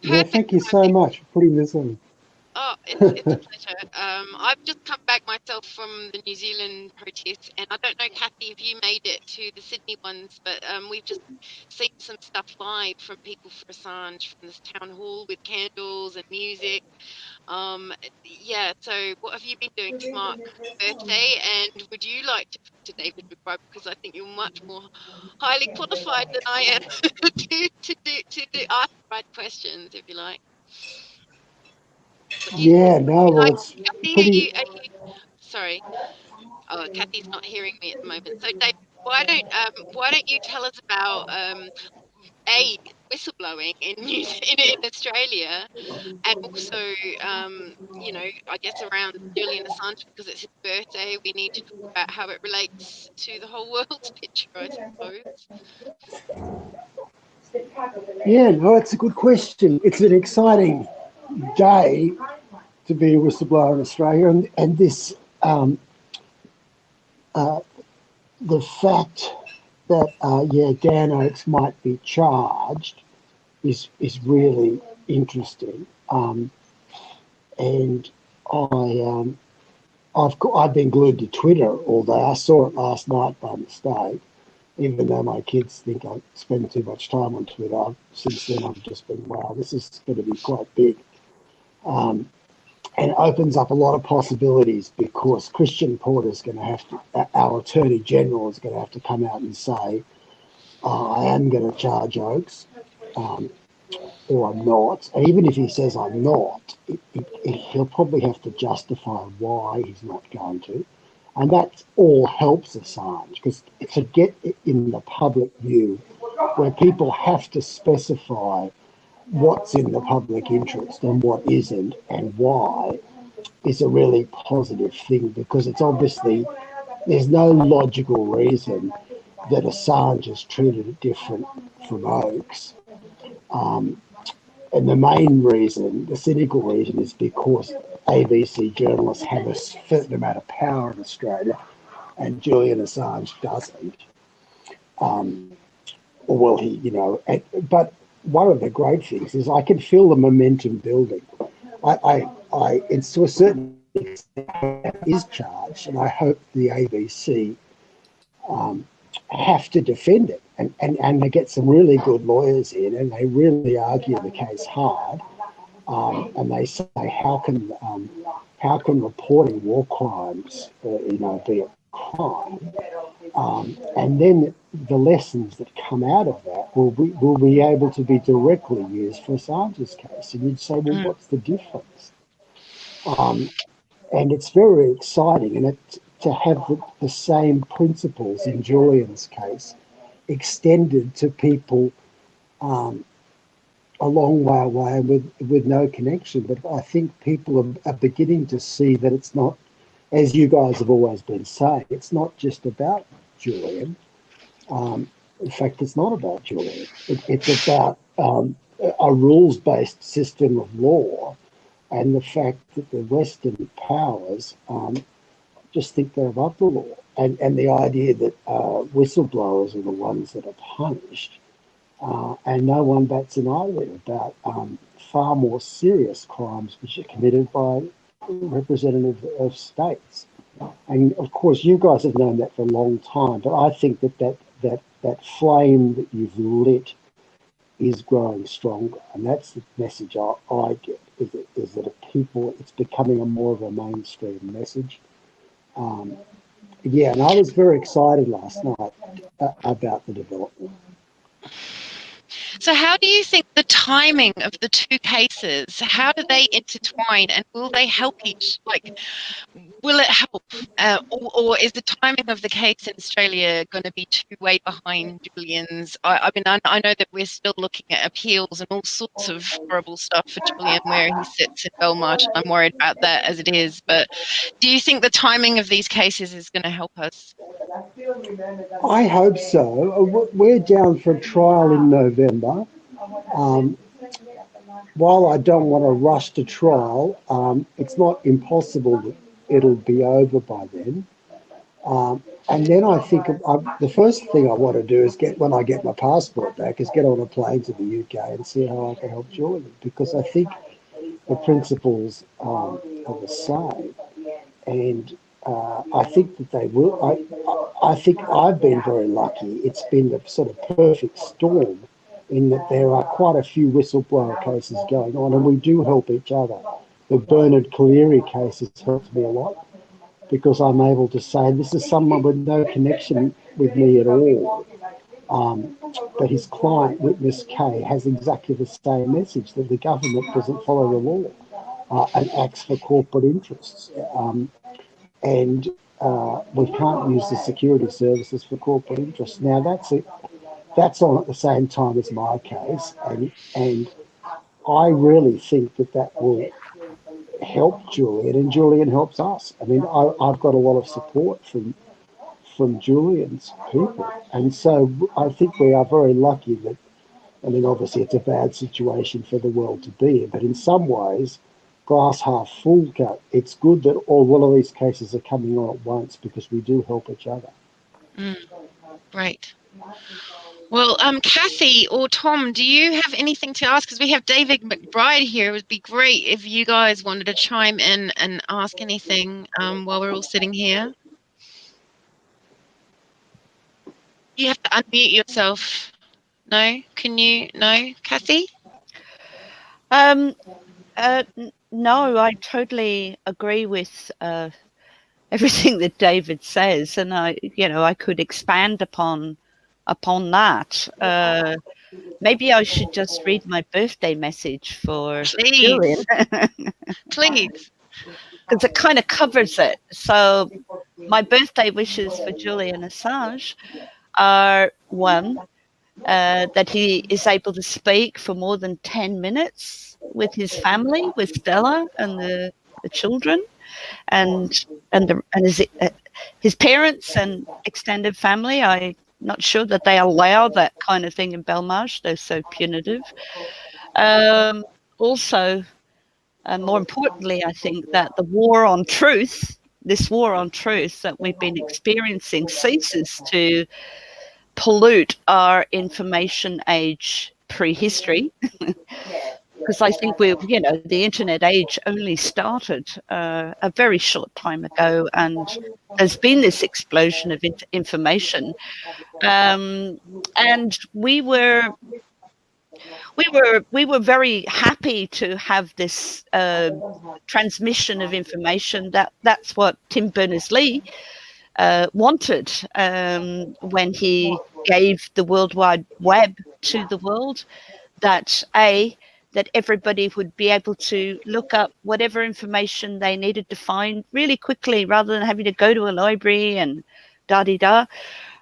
Yeah, thank you so much for putting this on. Oh, it's a pleasure. I've just come back myself from the New Zealand protests, and I don't know, Kathy, if you made it to the Sydney ones, but we've just seen some stuff live from People for Assange from this town hall with candles and music. Yeah, so what have you been doing to mark birthday, and would you like to talk to David McBride, because I think you're much more highly qualified than I am to ask the right questions, if you like. Yeah, no, well, it's Kathy, pretty. are you, sorry. Oh, Kathy's not hearing me at the moment. So, Dave, why don't you tell us about whistleblowing in Australia, and also I guess around Julian Assange, because it's his birthday. We need to talk about how it relates to the whole world's picture, I suppose. Yeah, no, it's a good question. It's an exciting day to be a whistleblower in Australia, and this the fact that Dan Oakes might be charged is really interesting. And I've been glued to Twitter all day. I saw it last night by mistake, even though my kids think I spend too much time on Twitter. Since then, I've just been, wow, this is going to be quite big. And opens up a lot of possibilities, because Christian Porter's going to have to, our Attorney General is going to have to come out and say, I am going to charge Oakes, or I'm not. And even if he says I'm not, he'll probably have to justify why he's not going to. And that all helps Assange, because to get it in the public view, where people have to specify what's in the public interest and what isn't and why, is a really positive thing, because it's obviously, there's no logical reason that Assange is treated different from Oakes. And the main reason, the cynical reason, is because ABC journalists have a certain amount of power in Australia and Julian Assange doesn't. But one of the great things is I can feel the momentum building. It's to a certain extent is charged, and I hope the ABC have to defend it and they get some really good lawyers in, and they really argue the case hard. And they say, how can reporting war crimes, be a crime? And then the lessons that come out of that will be able to be directly used for Assange's case. And you'd say, well, what's the difference? And it's very exciting, and to have the same principles in Julian's case extended to people a long way away with no connection. But I think people are beginning to see that it's not, as you guys have always been saying, it's not just about Julian. In fact, it's not about Julian. It's about a rules-based system of law, and the fact that the Western powers just think they're above the law. And the idea that whistleblowers are the ones that are punished, and no one bats an eyelid about far more serious crimes which are committed by representatives of states. And of course, you guys have known that for a long time, but I think that flame that you've lit is growing stronger, and that's the message I get. Is that it's becoming more of a mainstream message. And I was very excited last night about the development. So how do you think the timing of the two cases, how do they intertwine, and will they help will it help? Or is the timing of the case in Australia going to be too way behind Julian's? I mean, I know that we're still looking at appeals and all sorts of horrible stuff for Julian where he sits in Belmarsh. I'm worried about that as it is. But do you think the timing of these cases is going to help us? I hope so. We're down for a trial in November. While I don't want to rush to trial, it's not impossible that it'll be over by then. And then I think the first thing I want to do is when I get my passport back, is get on a plane to the UK and see how I can help Julian, because I think the principles are the same. And I think that they will. I think I've been very lucky. It's been the sort of perfect storm in that there are quite a few whistleblower cases going on, and we do help each other. The Bernard Cleary case has helped me a lot, because I'm able to say this is someone with no connection with me at all. But his client, witness K, has exactly the same message, that the government doesn't follow the law and acts for corporate interests. And we can't use the security services for corporate interests. Now, that's on at the same time as my case, and I really think that will help Julian, and Julian helps us. I mean, I've got a lot of support from Julian's people, and so I think we are very lucky that, I mean, obviously it's a bad situation for the world to be in, but in some ways, glass half full, it's good that all of these cases are coming on at once, because we do help each other. Right. Well, Kathy or Tom, do you have anything to ask? Because we have David McBride here. It would be great if you guys wanted to chime in and ask anything while we're all sitting here. You have to unmute yourself. No? Can you? No? Kathy? No, I totally agree with everything that David says, and I could expand upon that. Maybe I should just read my birthday message for Julian. Please. Because it kind of covers it. So my birthday wishes for Julian Assange are, one, that he is able to speak for more than 10 minutes with his family, with Stella and the children, and his parents and extended family. I'm not sure that they allow that kind of thing in Belmarsh. They're so punitive. Also, more importantly, I think that this war on truth that we've been experiencing ceases to pollute our information age prehistory. Because I think the internet age only started a very short time ago, and there's been this explosion of information. And we were very happy to have this transmission of information. That's what Tim Berners-Lee wanted when he gave the World Wide Web to the world, that everybody would be able to look up whatever information they needed to find really quickly, rather than having to go to a library and da-di-da.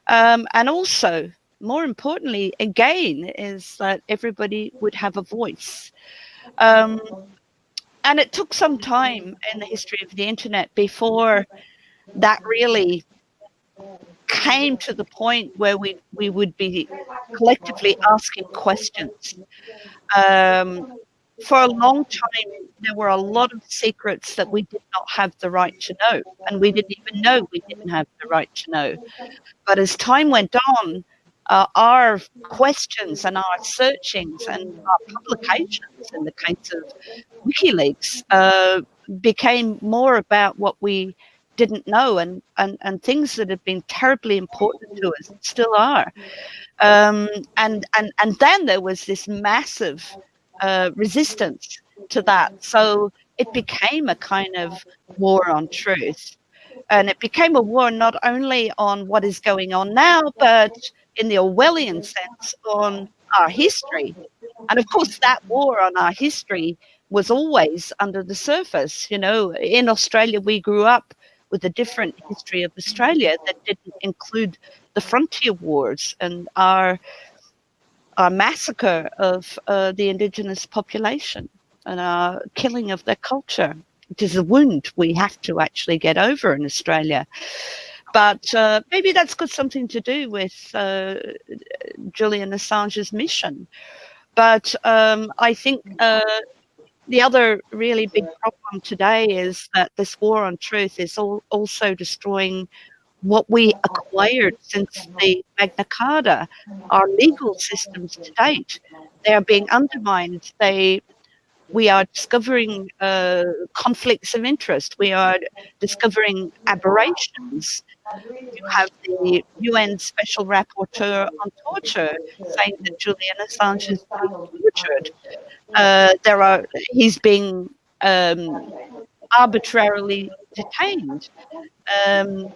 And also, more importantly, again, is that everybody would have a voice. And it took some time in the history of the internet before that really came to the point where we would be collectively asking questions. For a long time, there were a lot of secrets that we did not have the right to know, and we didn't even know we didn't have the right to know. But as time went on, our questions and our searchings and our publications, in the case of WikiLeaks, became more about what we didn't know, and things that have been terribly important to us still are. And then there was this massive resistance to that. So it became a kind of war on truth. And it became a war not only on what is going on now, but in the Orwellian sense on our history. And of course, that war on our history was always under the surface. You know, in Australia, we grew up with a different history of Australia that didn't include the frontier wars and our massacre of the Indigenous population and our killing of their culture. It is a wound we have to actually get over in Australia. But maybe that's got something to do with Julian Assange's mission. But I think the other really big problem today is that this war on truth is also destroying what we acquired since the Magna Carta, our legal systems to date. They are being undermined. We are discovering conflicts of interest. We are discovering aberrations. You have the UN Special Rapporteur on Torture saying that Julian Assange is being tortured. He's being arbitrarily detained.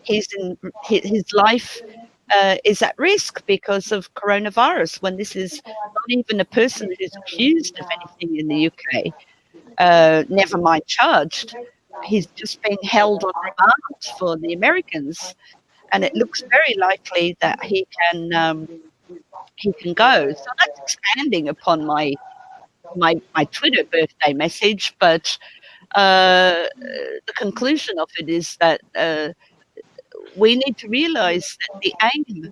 His life is at risk because of coronavirus, when this is not even a person who's accused of anything in the UK, never mind charged. He's just being held on remand for the Americans, and it looks very likely that he can go. So that's expanding upon my Twitter birthday message, but the conclusion of it is that we need to realize that the aim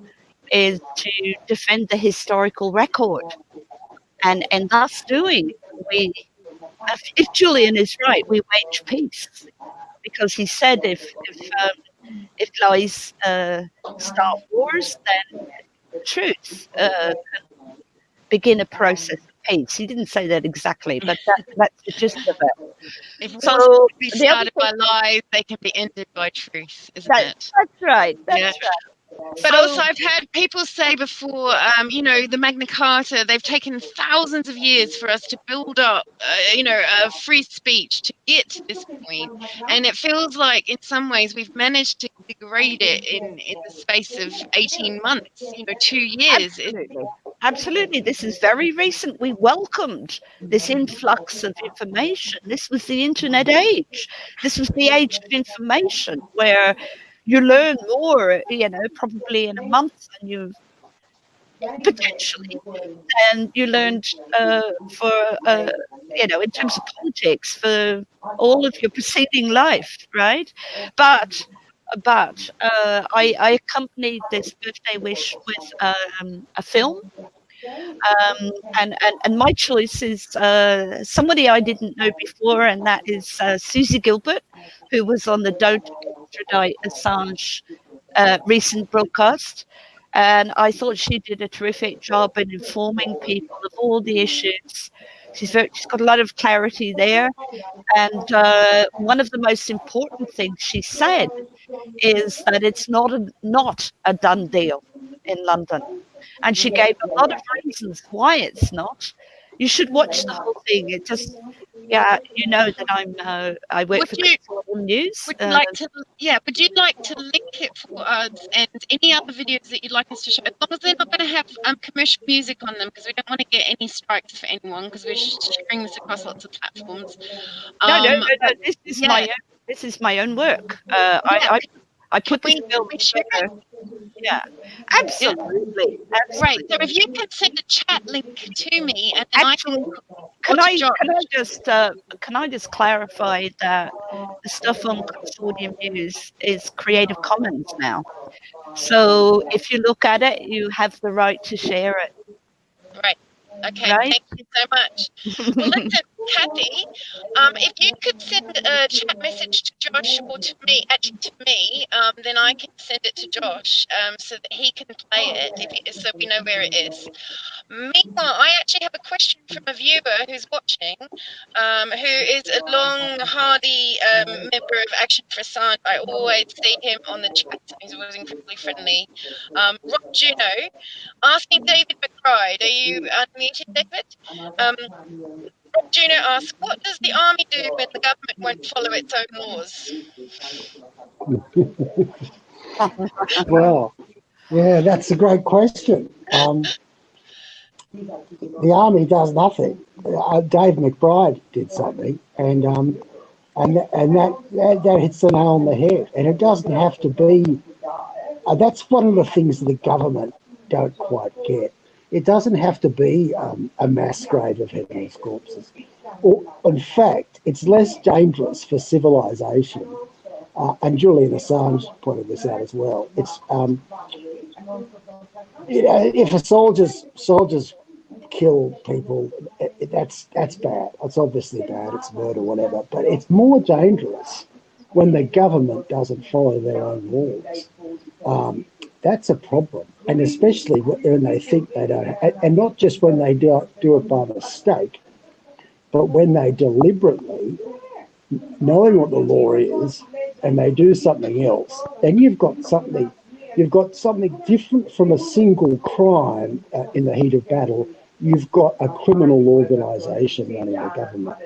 is to defend the historical record, and thus doing, if Julian is right, we wage peace, because he said if lies start wars, then truth can begin a process of peace. He didn't say that exactly, but that's the gist of it. If wars So can be started by lies, they can be ended by truth, isn't it? That's right. That's right. But also, I've heard people say before, the Magna Carta, they've taken thousands of years for us to build up, free speech to get to this point. And it feels like in some ways we've managed to degrade it in the space of 18 months, 2 years. Absolutely. This is very recent. We welcomed this influx of information. This was the internet age. This was the age of information where you learn more, probably in a month than you potentially than you learned in terms of politics for all of your preceding life, right? But I accompanied this birthday wish with a film. And my choice is somebody I didn't know before, and that is Susie Gilbert, who was on the Don't Extradite Assange recent broadcast. And I thought she did a terrific job in informing people of all the issues. She's got a lot of clarity there. And one of the most important things she said is that it's not a done deal. in London. And she gave a lot of reasons why it's not. You should watch the whole thing. It just, yeah, you know that I work for Consortium News. Would you like to? Yeah. Would you like to link it for us and any other videos that you'd like us to show? As long as they're not going to have commercial music on them, because we don't want to get any strikes for anyone, because we're sharing this across lots of platforms. No. This is this is my own work. I put this film together. Yeah, absolutely. Right. So if you could send a chat link to me, and then can I just clarify that the stuff on Consortium News is Creative Commons now. So if you look at it, you have the right to share it. Right. Okay. Right? Thank you so much. Well, listen, Kathy, if you could send a chat message to Josh or to me, then I can send it to Josh so that he can play it, so we know where it is. Meanwhile, I actually have a question from a viewer who's watching, who is a long, hardy member of Action for Assange. I always see him on the chat. He's always incredibly friendly. Rob Juno, asking David McBride, are you unmuted, David? Rob Juno asks, what does the army do when the government won't follow its own laws? Well, yeah, that's a great question. The army does nothing. Dave McBride did something, and that hits the nail on the head. And it doesn't have to be. That's one of the things that the government don't quite get. It doesn't have to be a mass grave of headless corpses. Or, in fact, it's less dangerous for civilization. And Julian Assange pointed this out as well. It's if a soldiers kill people, that's bad. It's obviously bad. It's murder, whatever. But it's more dangerous when the government doesn't follow their own laws. That's a problem, and especially when they think they don't, and not just when they do it by mistake, but when they deliberately, knowing what the law is, and they do something else, then you've got something different from a single crime in the heat of battle. You've got a criminal organisation running the government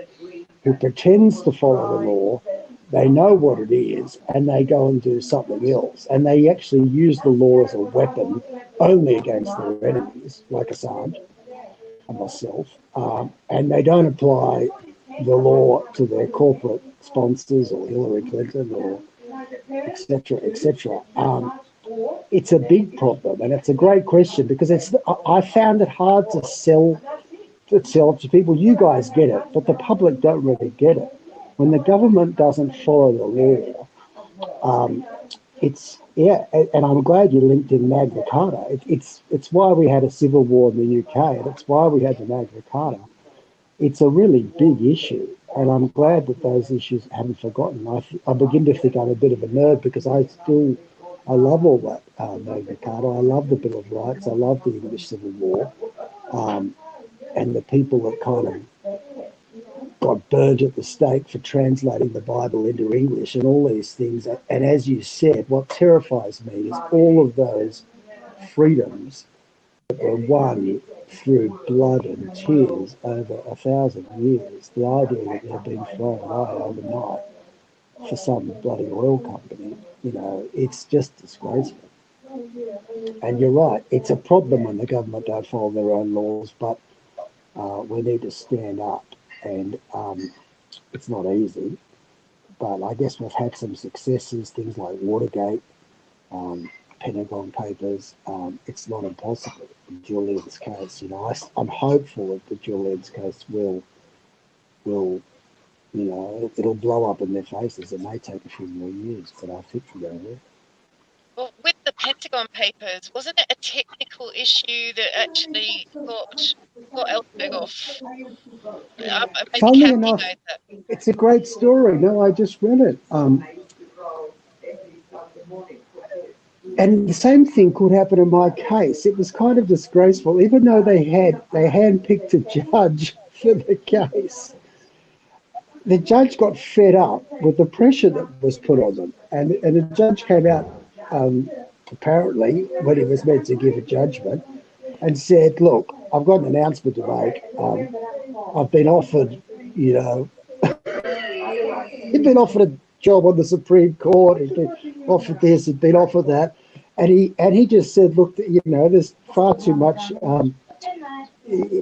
who pretends to follow the law. They know what it is, and they go and do something else. And they actually use the law as a weapon only against their enemies, like Assange and myself. And they don't apply the law to their corporate sponsors or Hillary Clinton or et cetera, et cetera. It's a big problem, and it's a great question because I found it hard to sell to people. You guys get it, but the public don't really get it. When the government doesn't follow the law, and I'm glad you linked in Magna Carta. It's why we had a civil war in the UK, and it's why we had the Magna Carta. It's a really big issue, and I'm glad that those issues haven't forgotten. I begin to think I'm a bit of a nerd because I love all that Magna Carta. I love the Bill of Rights. I love the English Civil War, and the people that kind of got burnt at the stake for translating the Bible into English and all these things. And as you said, what terrifies me is all of those freedoms that were won through blood and tears over 1,000 years. The idea that they're being thrown away overnight for some bloody oil company, it's just disgraceful. And you're right, it's a problem when the government don't follow their own laws, but we need to stand up. And it's not easy, but I guess we've had some successes, things like Watergate, Pentagon Papers. It's not impossible. In Julian's case, I'm hopeful that the Julian's case will, it'll blow up in their faces. It may take a few more years, but I think we're going to. Well, with the Pentagon Papers, wasn't it a technical issue that actually got Ellsberg off? Funnily enough, it's a great story. No, I just read it. And the same thing could happen in my case. It was kind of disgraceful, even though they handpicked a judge for the case. The judge got fed up with the pressure that was put on them, and the judge came out apparently, when he was meant to give a judgment, and said, "Look, I've got an announcement to make. I've been offered, you know, he'd been offered a job on the Supreme Court. He'd been offered this. He'd been offered that, and he just said, look, you know, there's far too much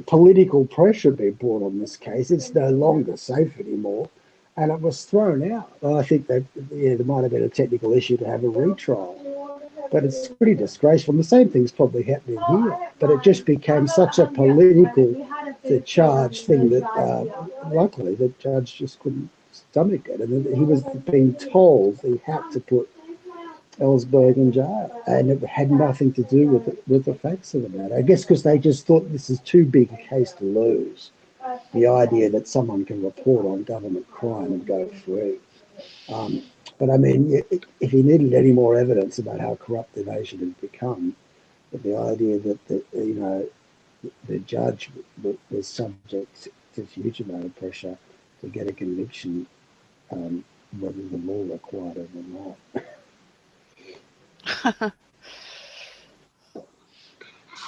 political pressure being brought on this case. It's no longer safe anymore." And it was thrown out. And I think that there might have been a technical issue to have a retrial. But it's pretty disgraceful. And the same thing's probably happening here. But it just became such a political charged thing that luckily the judge just couldn't stomach it. And he was being told he had to put Ellsberg in jail. And it had nothing to do with the facts of the matter. I guess because they just thought this is too big a case to lose. The idea that someone can report on government crime and go free. But I mean, if he needed any more evidence about how corrupt the nation had become, the idea that the judge was subject to huge amount of pressure to get a conviction, whether the law required it or not.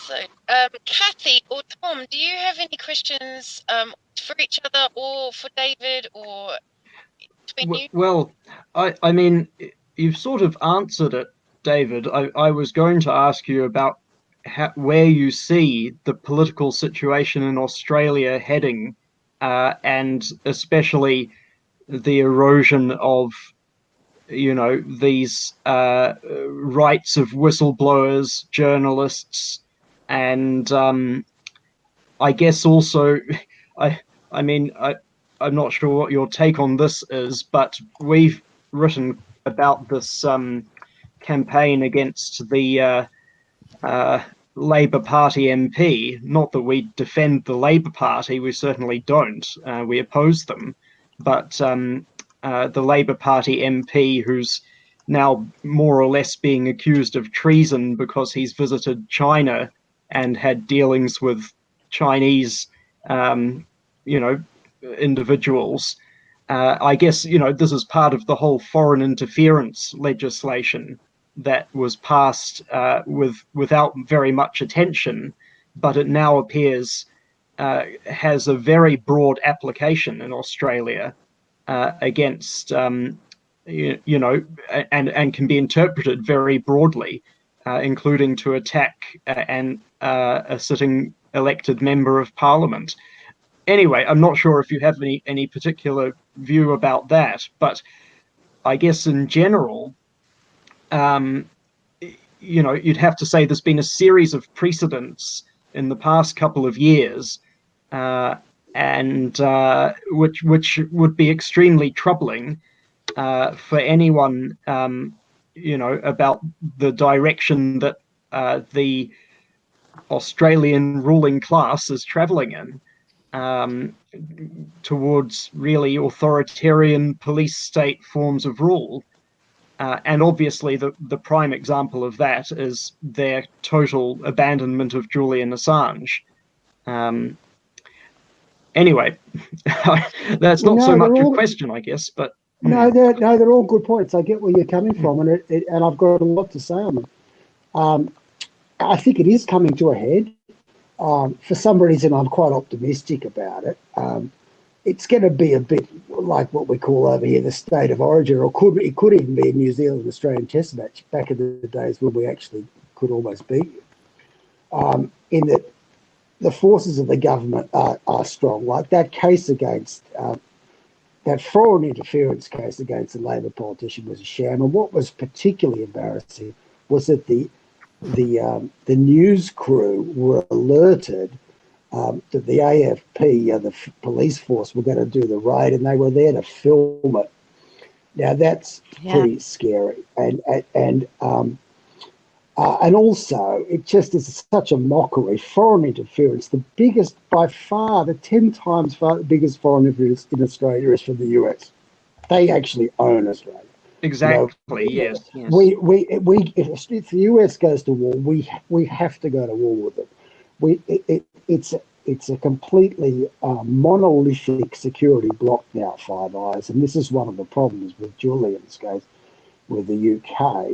So, Kathy or Tom, do you have any questions for each other or for David or between you? Well, I mean, you've sort of answered it, David. I was going to ask you about where you see the political situation in Australia heading, and especially the erosion of, you know, these rights of whistleblowers, journalists, and I guess also, I'm not sure what your take on this is, but we've written about this campaign against the Labour Party MP. Not that we defend the Labour Party, we certainly don't. We oppose them. But the Labour Party MP, who's now more or less being accused of treason because he's visited China and had dealings with Chinese, individuals. I guess, this is part of the whole foreign interference legislation that was passed without very much attention, but it now appears has a very broad application in Australia against, and can be interpreted very broadly, including to attack a sitting elected member of parliament. Anyway, I'm not sure if you have any particular view about that, but I guess in general, you'd have to say there's been a series of precedents in the past couple of years, and which would be extremely troubling for anyone, about the direction that the Australian ruling class is travelling in. Towards really authoritarian police state forms of rule. And obviously the prime example of that is their total abandonment of Julian Assange. Anyway, that's not so much a question, I guess, but... No, they're all good points. I get where you're coming from, and I've got a lot to say on them. I think it is coming to a head. For some reason, I'm quite optimistic about it. It's going to be a bit like what we call over here the state of origin, or it could even be a New Zealand Australian Test match back in the days when we actually could almost beat you. In that the forces of the government are strong. Like that case against that foreign interference case against a Labor politician was a sham. And what was particularly embarrassing was that the news crew were alerted that the AFP, the police force, were going to do the raid, and they were there to film it. Now that's pretty scary, and also it just is such a mockery. Foreign interference, the biggest by far, the 10 times biggest foreign interference in Australia is from the US. They actually own Australia. Exactly. Yes. We if the US goes to war, we have to go to war with them. It's a completely monolithic security bloc now, Five Eyes, and this is one of the problems with Julian's case with the UK.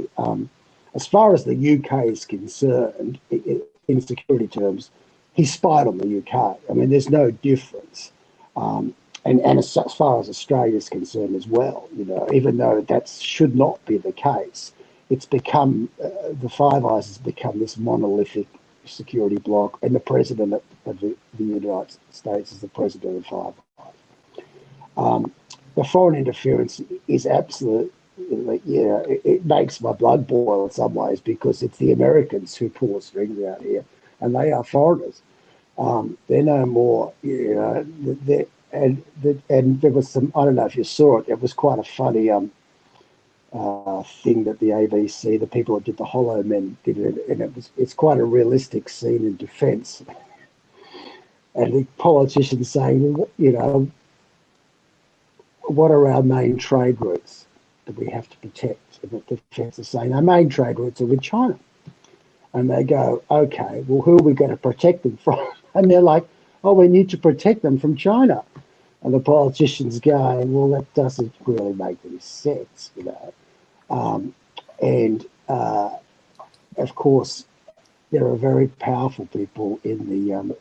As far as the UK is concerned, in security terms, he spied on the UK. I mean, there's no difference. And as far as Australia is concerned as well, you know, even though that should not be the case, it's become, the Five Eyes has become this monolithic security bloc, and the president of the United States is the president of Five Eyes. The foreign interference is absolute. It makes my blood boil in some ways, because it's the Americans who pull the strings out here, and they are foreigners. They're no more, you know. And there was some, I don't know if you saw it. It was quite a funny thing that the ABC, the people that did the Hollow Men, did it, and it's quite a realistic scene in defence. And the politicians saying, well, you know, what are our main trade routes that we have to protect? And the defence is saying our main trade routes are with China. And they go, okay, well, who are we going to protect them from? And they're like, oh, we need to protect them from China. And the politicians going, well, that doesn't really make any sense, you know. Of course, there are very powerful people in the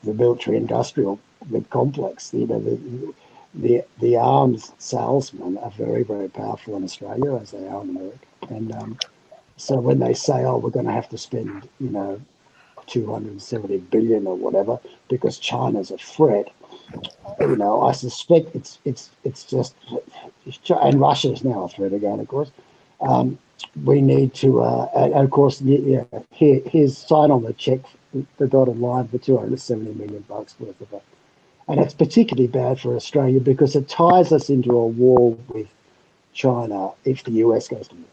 military-industrial complex. You know, the arms salesmen are very, very powerful in Australia, as they are in America. And so when they say, oh, we're going to have to spend, you know, 270 billion or whatever because China's a threat, you know, I suspect it's just, and Russia is now a threat again, of course. We need to, and of course, yeah, here's sign on the check, the dotted line for 270 million bucks worth of it. And it's particularly bad for Australia because it ties us into a war with China if the US goes to war,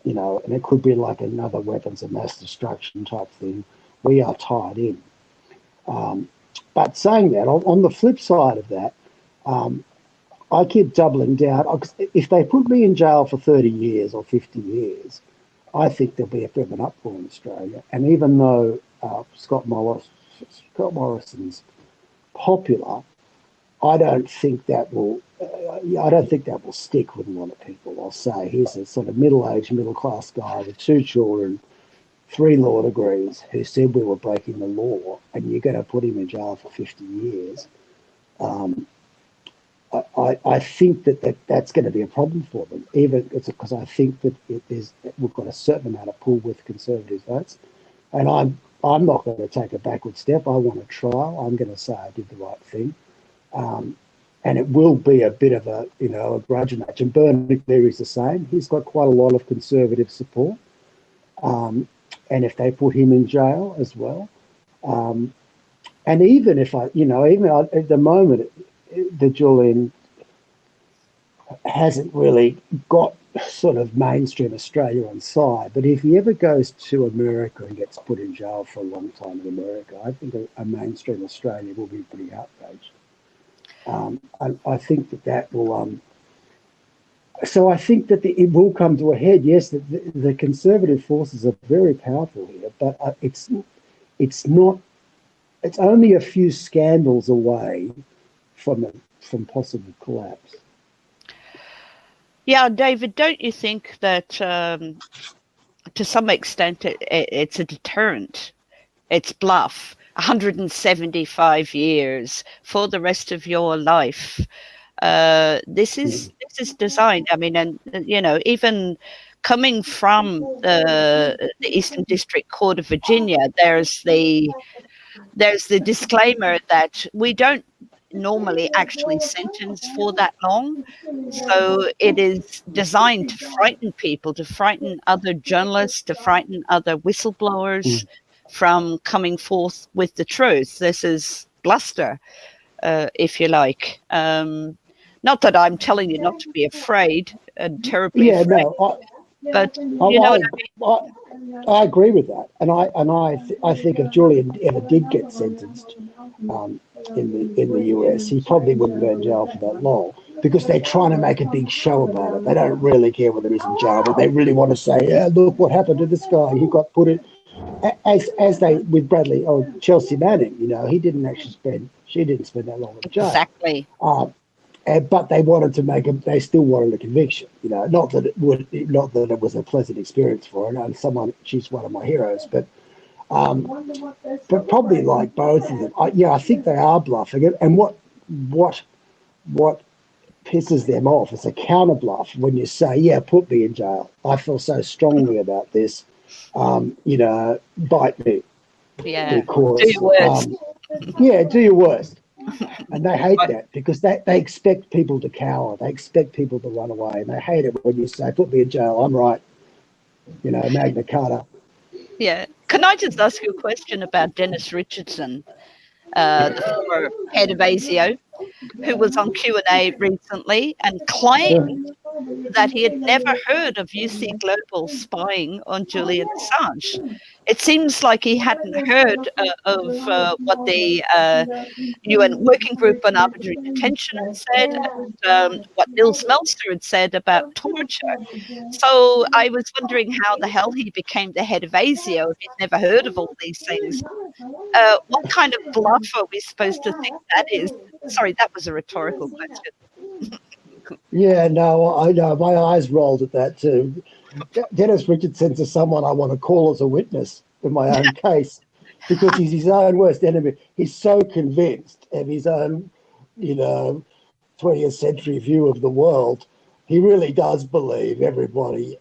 you know, and it could be like another weapons of mass destruction type thing. We are tied in. But saying that, on the flip side of that, I keep doubling down. If they put me in jail for 30 years or 50 years, I think there'll be a bit of an uproar in Australia. And even though Scott Morrison's popular, I don't think that will stick with a lot of people. I'll say he's a sort of middle-aged, middle-class guy with 2 children, 3 law degrees, who said we were breaking the law, and you're going to put him in jail for 50 years. I think that's going to be a problem for them, even it's because I think that we've got a certain amount of pull with Conservative votes, and I'm not going to take a backward step. I want a trial. I'm going to say I did the right thing, and it will be a bit of a grudge match. And Bernard Cleary's the same. He's got quite a lot of Conservative support. And if they put him in jail as well, and even if at the moment, the Julian hasn't really got sort of mainstream Australia on side, but if he ever goes to America and gets put in jail for a long time in America, I think a mainstream Australia will be pretty outraged. I think that will. So I think that it will come to a head. Yes, the Conservative forces are very powerful here, but it's not. It's only a few scandals away from possible collapse. Yeah, David, don't you think that to some extent it's a deterrent? It's bluff. 175 years for the rest of your life. This is designed. I mean, and even coming from the Eastern District Court of Virginia, there's the disclaimer that we don't normally actually sentence for that long. So it is designed to frighten people, to frighten other journalists, to frighten other whistleblowers from coming forth with the truth. This is bluster, if you like. Not that I'm telling you not to be afraid and terribly afraid, but you know what I mean? I agree with that, and I think if Julian ever did get sentenced in the US, he probably wouldn't go in jail for that long, because they're trying to make a big show about it. They don't really care whether he's in jail, but they really want to say, yeah, look what happened to this guy. He got put in, as they with Bradley or Chelsea Manning. She didn't spend that long in jail. Exactly. but they wanted to make him. They still wanted a conviction. You know, not that it was a pleasant experience for her. And she's one of my heroes, but probably like both of them. I think they are bluffing it. And what pisses them off is a counter bluff when you say, "Yeah, put me in jail. I feel so strongly about this. Bite me." Yeah. Because, do your worst. Do your worst. And they hate that because they expect people to cower. They expect people to run away. And they hate it when you say, "Put me in jail. I'm right." Magna Carta. Yeah. Can I just ask you a question about Dennis Richardson, the former head of ASIO, who was on Q&A recently and claimed that he had never heard of UC Global spying on Julian Assange. It seems like he hadn't heard of what the UN Working Group on Arbitrary Detention had said, and what Nils Melzer had said about torture. So I was wondering how the hell he became the head of ASIO if he'd never heard of all these things. What kind of bluff are we supposed to think that is? Sorry, that was a rhetorical question. Yeah, no, I know. My eyes rolled at that too. Dennis Richardson is someone I want to call as a witness in my own case because he's his own worst enemy. He's so convinced of his own, 20th century view of the world. He really does believe everybody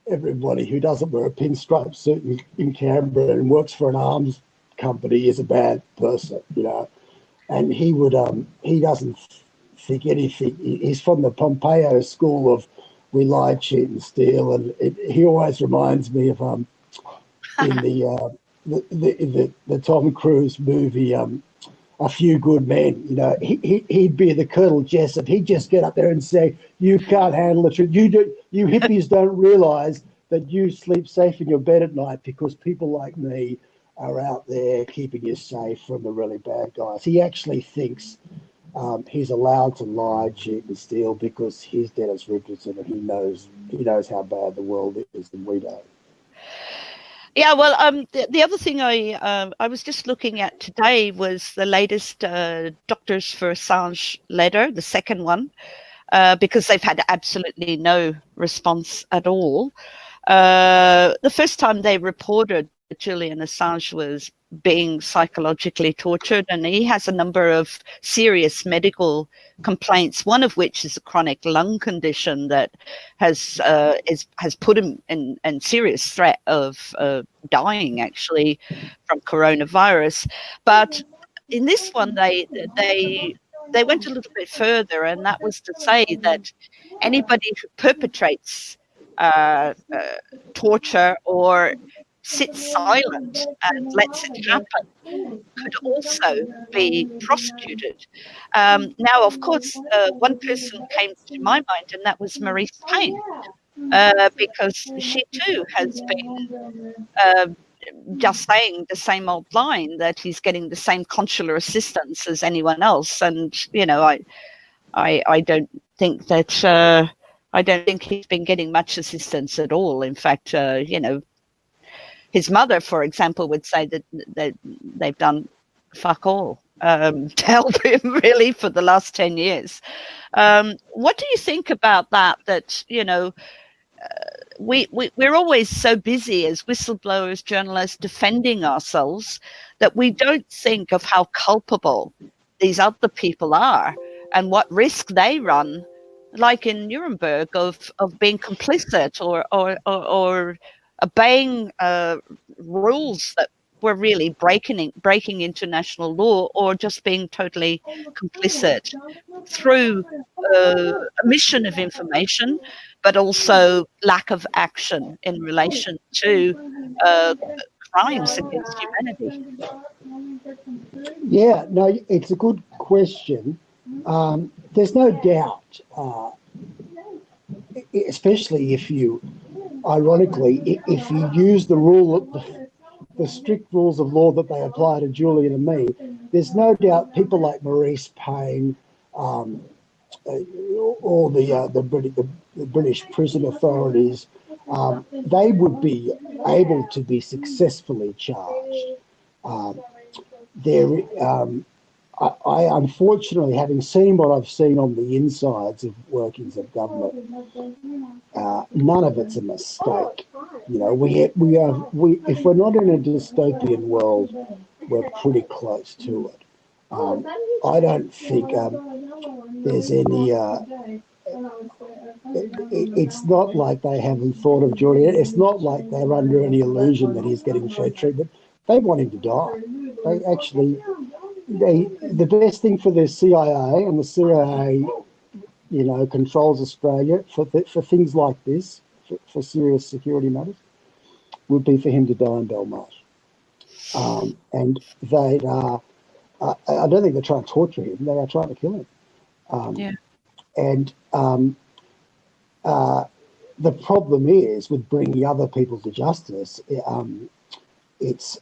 who doesn't wear a pinstripe suit in Canberra and works for an arms company is a bad person, And he doesn't think anything. He's from the Pompeo school of we lie, cheat, and steal, and he always reminds me of in the Tom Cruise movie A Few Good Men. He'd be the Colonel Jessup. He'd just get up there and say, "You can't handle the truth. You hippies don't realise that you sleep safe in your bed at night because people like me are out there keeping you safe from the really bad guys." He actually thinks he's allowed to lie, cheat, and steal because he's Dennis Richardson and he knows how bad the world is and we don't. Yeah, well, the other thing I was just looking at today was the latest Doctors for Assange letter, the second one, because they've had absolutely no response at all. The first time they reported that Julian Assange was being psychologically tortured, and he has a number of serious medical complaints, one of which is a chronic lung condition that has put him in serious threat of dying actually from coronavirus. But in this one they went a little bit further, and that was to say that anybody who perpetrates torture or sits silent and lets it happen could also be prosecuted. Now, of course, one person came to my mind, and that was Maurice Payne, because she too has been just saying the same old line that he's getting the same consular assistance as anyone else. And, I don't think that I don't think he's been getting much assistance at all. In fact, his mother, for example, would say that they've done fuck all to help him really for the last 10 years. What do you think about that? That, we're always so busy as whistleblowers, journalists, defending ourselves that we don't think of how culpable these other people are and what risk they run, like in Nuremberg, of being complicit or obeying rules that were really breaking international law, or just being totally complicit through omission of information, but also lack of action in relation to crimes against humanity. Yeah, no, it's a good question. There's no doubt, especially if you, ironically, if you use the strict rules of law that they apply to Julian and me, there's no doubt people like Maurice Payne, or the British prison authorities, they would be able to be successfully charged. I unfortunately, having seen what I've seen on the insides of workings of government, none of it's a mistake. You know, we if we're not in a dystopian world, we're pretty close to it. I don't think there's any. It's not like they haven't thought of Julian. It's not like they're under any illusion that he's getting fair treatment. They want him to die. They actually. The best thing for the CIA, and the CIA, you know, controls Australia for things like this, for serious security matters, would be for him to die in Belmarsh. And they are, I don't think they're trying to torture him, they are trying to kill him. And the problem is with bringing other people to justice, it's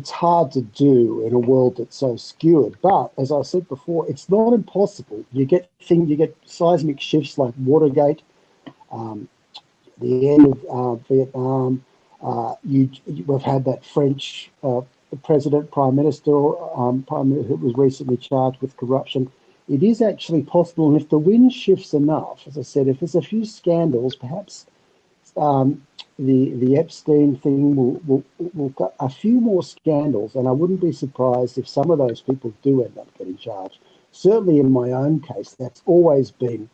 hard to do in a world that's so skewed. But as I said before, it's not impossible. You get seismic shifts like Watergate, the end of Vietnam. We've had that French Prime Minister who was recently charged with corruption. It is actually possible, and if the wind shifts enough, as I said, if there's a few scandals, perhaps the Epstein thing will got a few more scandals, and I wouldn't be surprised if some of those people do end up getting charged. Certainly in my own case, that's always been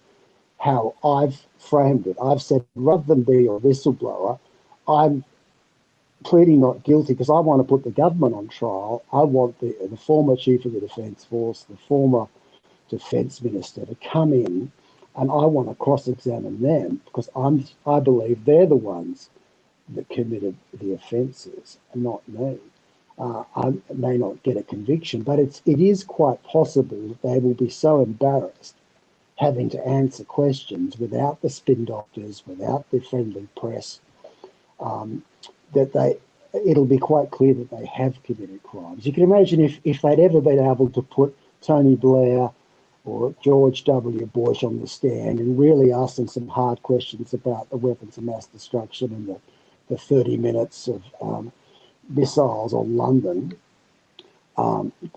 how I've framed it. I've said, rather than be a whistleblower, I'm pleading not guilty because I want to put the government on trial. I want the former Chief of the Defence Force, the former Defence Minister to come in, and I want to cross-examine them because I believe they're the ones that committed the offences, and not me. I may not get a conviction, but it is quite possible that they will be so embarrassed having to answer questions without the spin doctors, without the friendly press, that it'll be quite clear that they have committed crimes. You can imagine if they'd ever been able to put Tony Blair or George W. Bush on the stand and really ask them some hard questions about the weapons of mass destruction and the 30 minutes of missiles on London,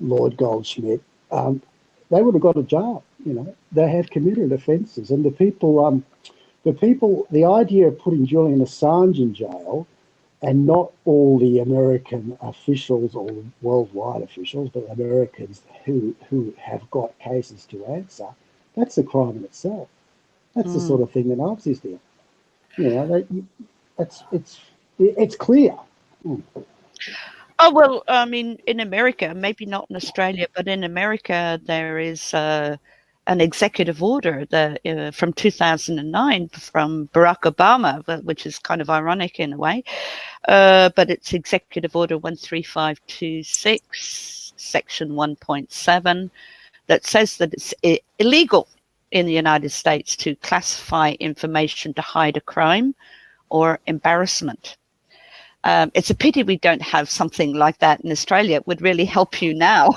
Lord Goldschmidt, they would have got a job. You know, they have committed offences, and the idea of putting Julian Assange in jail and not all the American officials or worldwide officials, but Americans who have got cases to answer, that's a crime in itself. That's the sort of thing that Nazis did. You know, it's clear. Oh, well, I mean, in America, maybe not in Australia, but in America, there is an executive order that from 2009 from Barack Obama, which is kind of ironic in a way, but it's Executive Order 13526, Section 1.7, that says that it's illegal in the United States to classify information to hide a crime or embarrassment. It's a pity we don't have something like that in Australia. It would really help you now,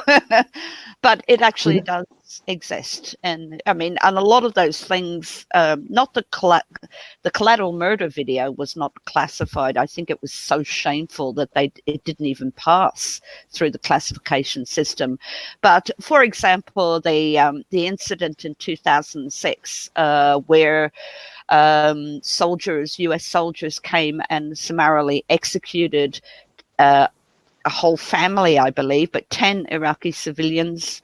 but it actually does exist. And I mean, and a lot of those things, not the collateral murder video was not classified. I think it was so shameful that it didn't even pass through the classification system. But for example, the incident in 2006 where US soldiers came and summarily executed a whole family, I believe, but 10 Iraqi civilians,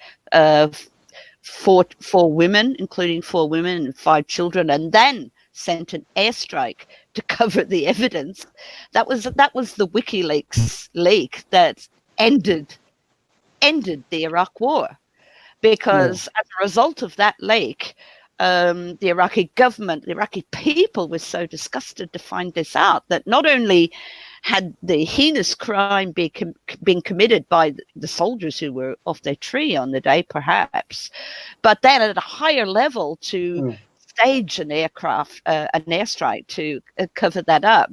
four women, including 4 women and 5 children, and then sent an airstrike to cover the evidence. That was the WikiLeaks leak that ended the Iraq War, because as a result of that leak, the Iraqi government, the Iraqi people were so disgusted to find this out that not only had the heinous crime been committed by the soldiers who were off their tree on the day, perhaps, but then at a higher level to stage an airstrike to cover that up,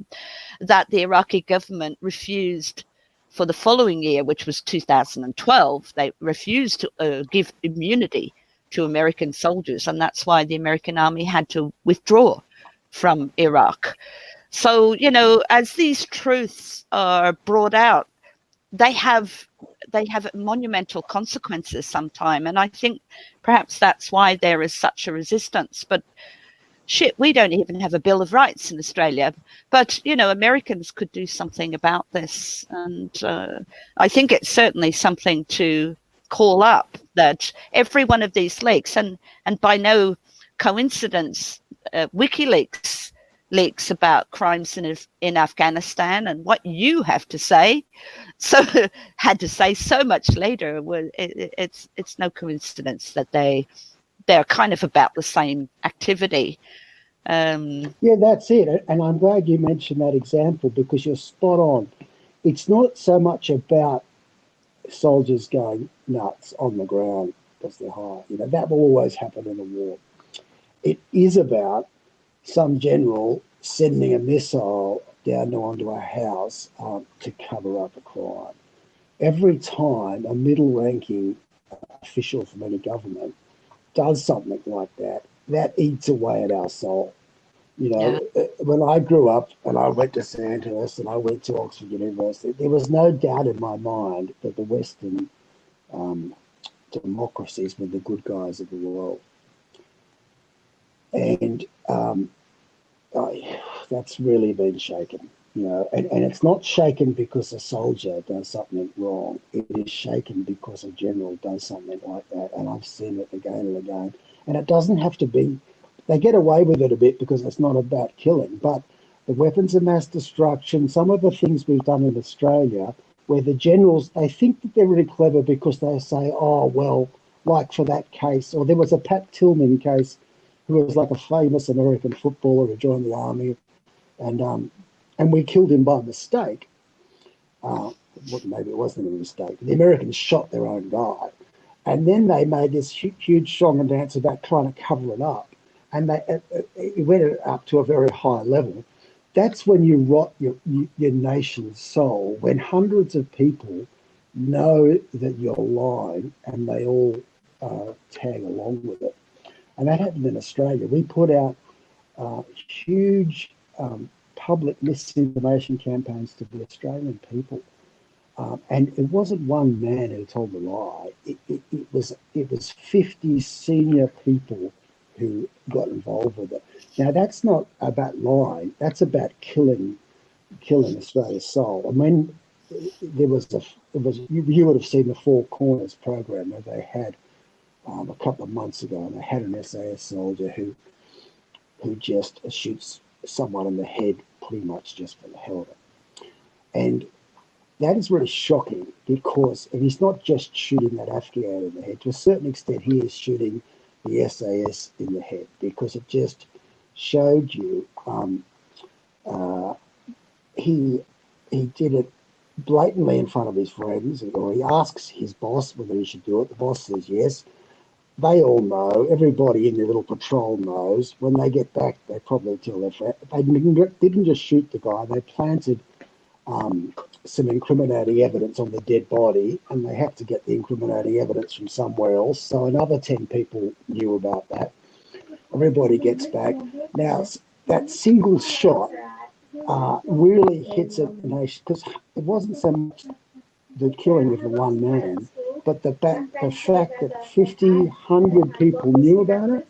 that the Iraqi government refused for the following year, which was 2012, they refused to give immunity to American soldiers, and that's why the American army had to withdraw from Iraq. So, you know, as these truths are brought out, they have they have monumental consequences sometime. And I think perhaps that's why there is such a resistance. But shit, we don't even have a Bill of Rights in Australia. But, you know, Americans could do something about this. And I think it's certainly something to call up, that every one of these leaks, and by no coincidence, WikiLeaks leaks about crimes in Afghanistan and what you have to say, so had to say so much later. It's no coincidence that they're kind of about the same activity. Yeah, that's it. And I'm glad you mentioned that example, because you're spot on. It's not so much about soldiers going nuts on the ground because they're high. You know, that will always happen in a war. It is about some general sending a missile down onto a house to cover up a crime. Every time a middle-ranking official from any government does something like that, that eats away at our soul. You know, when I grew up and I went to Sandhurst and I went to Oxford University, there was no doubt in my mind that the Western democracies were the good guys of the world. And that's really been shaken, you know, and it's not shaken because a soldier does something wrong. It is shaken because a general does something like that. And I've seen it again and again. And it doesn't have to be, they get away with it a bit because it's not about killing, but the weapons of mass destruction, some of the things we've done in Australia, where the generals, they think that they're really clever because they say, oh, well, like for that case, or there was a Pat Tillman case, who was like a famous American footballer who joined the army, and we killed him by mistake. Maybe it wasn't a mistake. The Americans shot their own guy, and then they made this huge song and dance about trying to cover it up, and it went up to a very high level. That's when you rot your nation's soul, when hundreds of people know that you're lying and they all tag along with it. And that happened in Australia. We put out huge public misinformation campaigns to the Australian people. And it wasn't one man who told the lie. It was 50 senior people who got involved with it. Now, that's not about lying. That's about killing Australia's soul. I mean, you would have seen the Four Corners program that they had a couple of months ago, and they had an SAS soldier who just shoots someone in the head pretty much just for the hell of it. And that is really shocking, because he's not just shooting that Afghan in the head. To a certain extent, he is shooting the SAS in the head, because it just showed you he did it blatantly in front of his friends, or he asks his boss whether he should do it. The boss says yes. They all know, everybody in their little patrol knows. When they get back, they probably tell their friend. They didn't just shoot the guy, they planted some incriminating evidence on the dead body, and they had to get the incriminating evidence from somewhere else. So another 10 people knew about that. Everybody gets back. Now, that single shot really hits a nation, because it wasn't so much the killing of the one man, but the fact that 50, 100 people knew about it.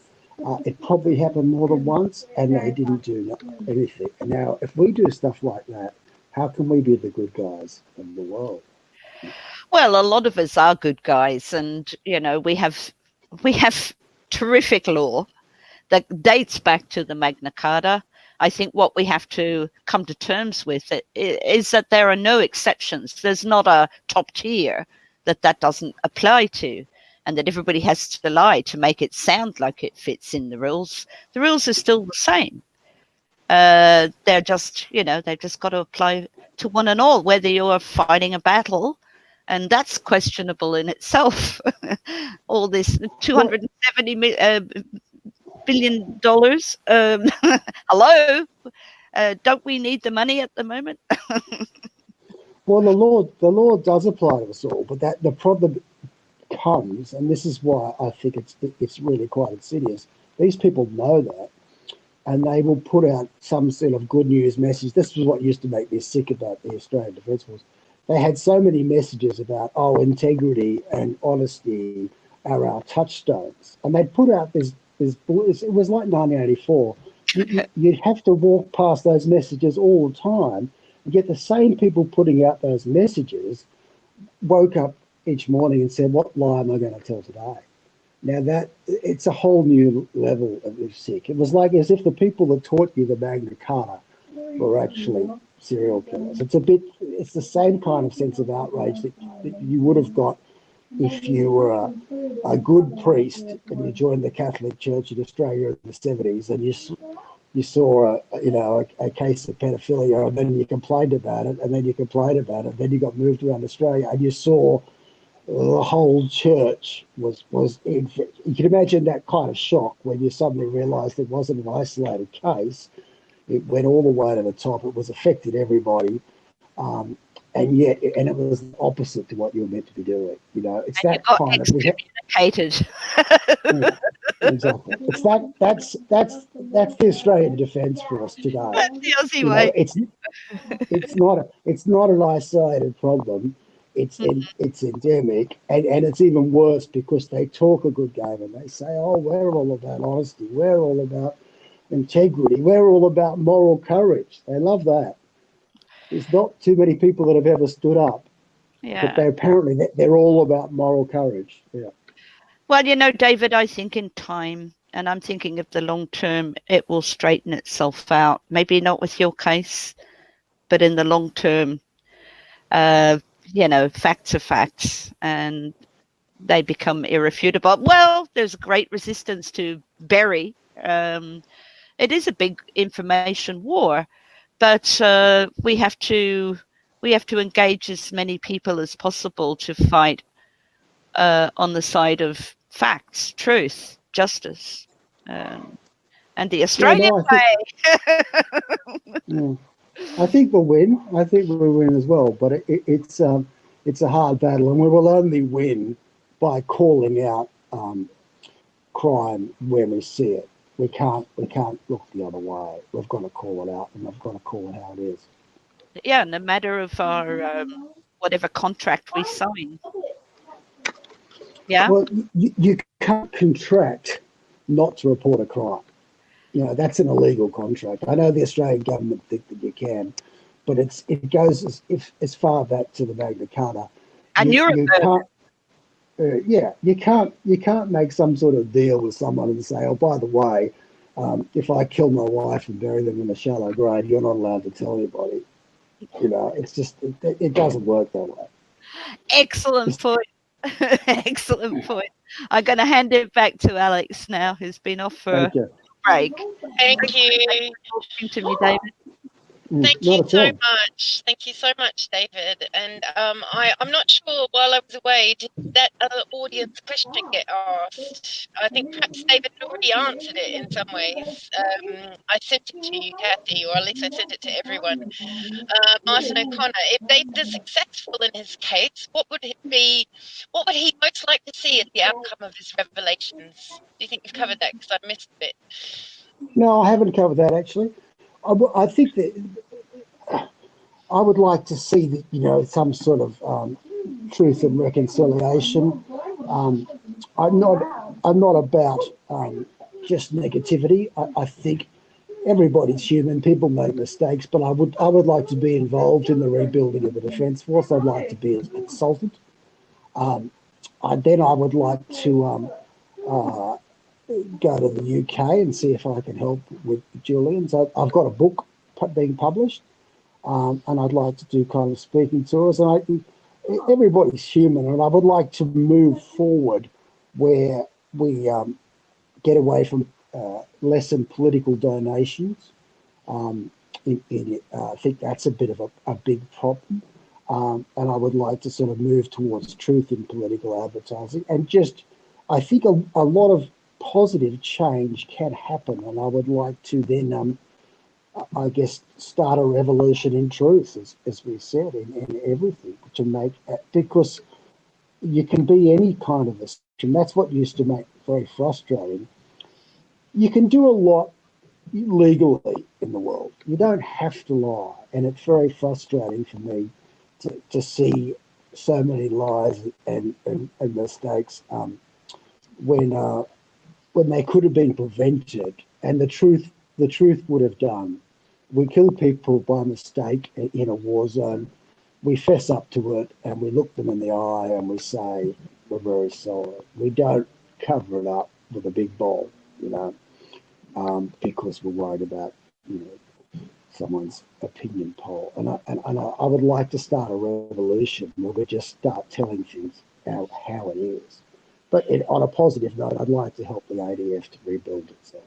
It probably happened more than once, and they didn't do anything. Now, if we do stuff like that, how can we be the good guys of the world? Well, a lot of us are good guys, and you know, we have terrific law that dates back to the Magna Carta. I think what we have to come to terms with is that there are no exceptions. There's not a top tier that doesn't apply to, and that everybody has to lie to make it sound like it fits in the rules. The rules are still the same. They're just, you know, they've just got to apply to one and all, whether you're fighting a battle, and that's questionable in itself. All this $270 billion. Hello, don't we need the money at the moment? Well, the law does apply to us all, but that the problem comes, and this is why I think it's really quite insidious. These people know that, and they will put out some sort of good news message. This was what used to make me sick about the Australian Defence Force. they had so many messages about, integrity and honesty are our touchstones. And they'd put out this it was like 1984. You'd have to walk past those messages all the time, and yet the same people putting out those messages woke up each morning and said, what lie am I going to tell today? Now it's a whole new level of sick. It was like as if the people that taught you the Magna Carta were actually serial killers. It's the same kind of sense of outrage that you would have got if you were a good priest and you joined the Catholic Church in Australia in the 70s and you saw a case of pedophilia, and then you complained about it, and then you complained about it, then you got moved around Australia and you saw the whole church was in. You can imagine that kind of shock when you suddenly realised it wasn't an isolated case. It went all the way to the top. It was affected everybody, and it was opposite to what you were meant to be doing. It's And that you got kind of excommunicated. Yeah, exactly. It's that's the Australian Defence Force today. That's the Aussie way. It's not an isolated problem. It's endemic, and it's even worse because they talk a good game and they say, we're all about honesty, we're all about integrity, we're all about moral courage. They love that. There's not too many people that have ever stood up, but they're all about moral courage. Yeah. Well, David, I think in time, and I'm thinking of the long term, it will straighten itself out. Maybe not with your case, but in the long term, facts are facts and they become irrefutable. Well, there's a great resistance to bury. It is a big information war, but we have to engage as many people as possible to fight on the side of facts, truth, justice, and the Australian way. I think we'll win. I think we'll win as well. But it's a hard battle, and we will only win by calling out crime when we see it. We can't look the other way. We've got to call it out, and we've got to call it how it is. Yeah, no matter of our whatever contract we sign. Yeah. Well, you can't contract not to report a crime. That's an illegal contract. I know the Australian government think that you can, but it goes as far back to the Magna Carta. And you can't make some sort of deal with someone and say, by the way, if I kill my wife and bury them in a shallow grave, you're not allowed to tell anybody. It's just it doesn't work that way. Excellent point. Excellent point. I'm going to hand it back to Alex now, who's been off for a break. Thank you. Talking to me, David. Thank you so much. Thank you so much, David. And I'm not sure while I was away, did that other audience question get asked? I think perhaps David already answered it in some ways. I sent it to you, Kathy, or at least I sent it to everyone. Martin O'Connor, if David is successful in his case, what would he most like to see as the outcome of his revelations? Do you think you've covered that? Because I missed a bit. No, I haven't covered that actually. I think that I would like to see that some sort of truth and reconciliation. I'm not about just negativity. I think everybody's human. People make mistakes, but I would like to be involved in the rebuilding of the Defence Force. I'd like to be a consultant. I would like to go to the UK and see if I can help with Julian. So I've got a book being published, and I'd like to do kind of speaking tours. And everybody's human, and I would like to move forward where we get away from lessen political donations. I think that's a bit of a big problem. And I would like to sort of move towards truth in political advertising. And I think a lot of positive change can happen, and I would like to then, I guess, start a revolution in truth, as we said, in everything, to make, because you can be any kind of a, and that's what used to make very frustrating. You can do a lot legally in the world. You don't have to lie, and it's very frustrating for me to see so many lies and mistakes when they could have been prevented, and the truth would have done. We kill people by mistake in a war zone. We fess up to it and we look them in the eye and we say we're very sorry. We don't cover it up with a big bowl, because we're worried about someone's opinion poll. And I would like to start a revolution where we just start telling things how it is. But on a positive note, I'd like to help the ADF to rebuild itself.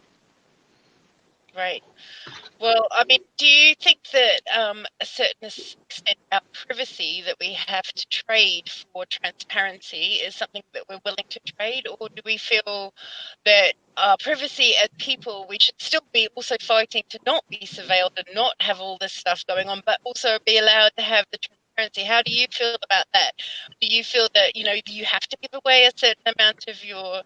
Right. Well, I mean, do you think that a certain extent our privacy that we have to trade for transparency is something that we're willing to trade, or do we feel that our privacy as people, we should still be also fighting to not be surveilled and not have all this stuff going on, but also be allowed to have the transparency? How do you feel about that? Do you feel that, you have to give away a certain amount of your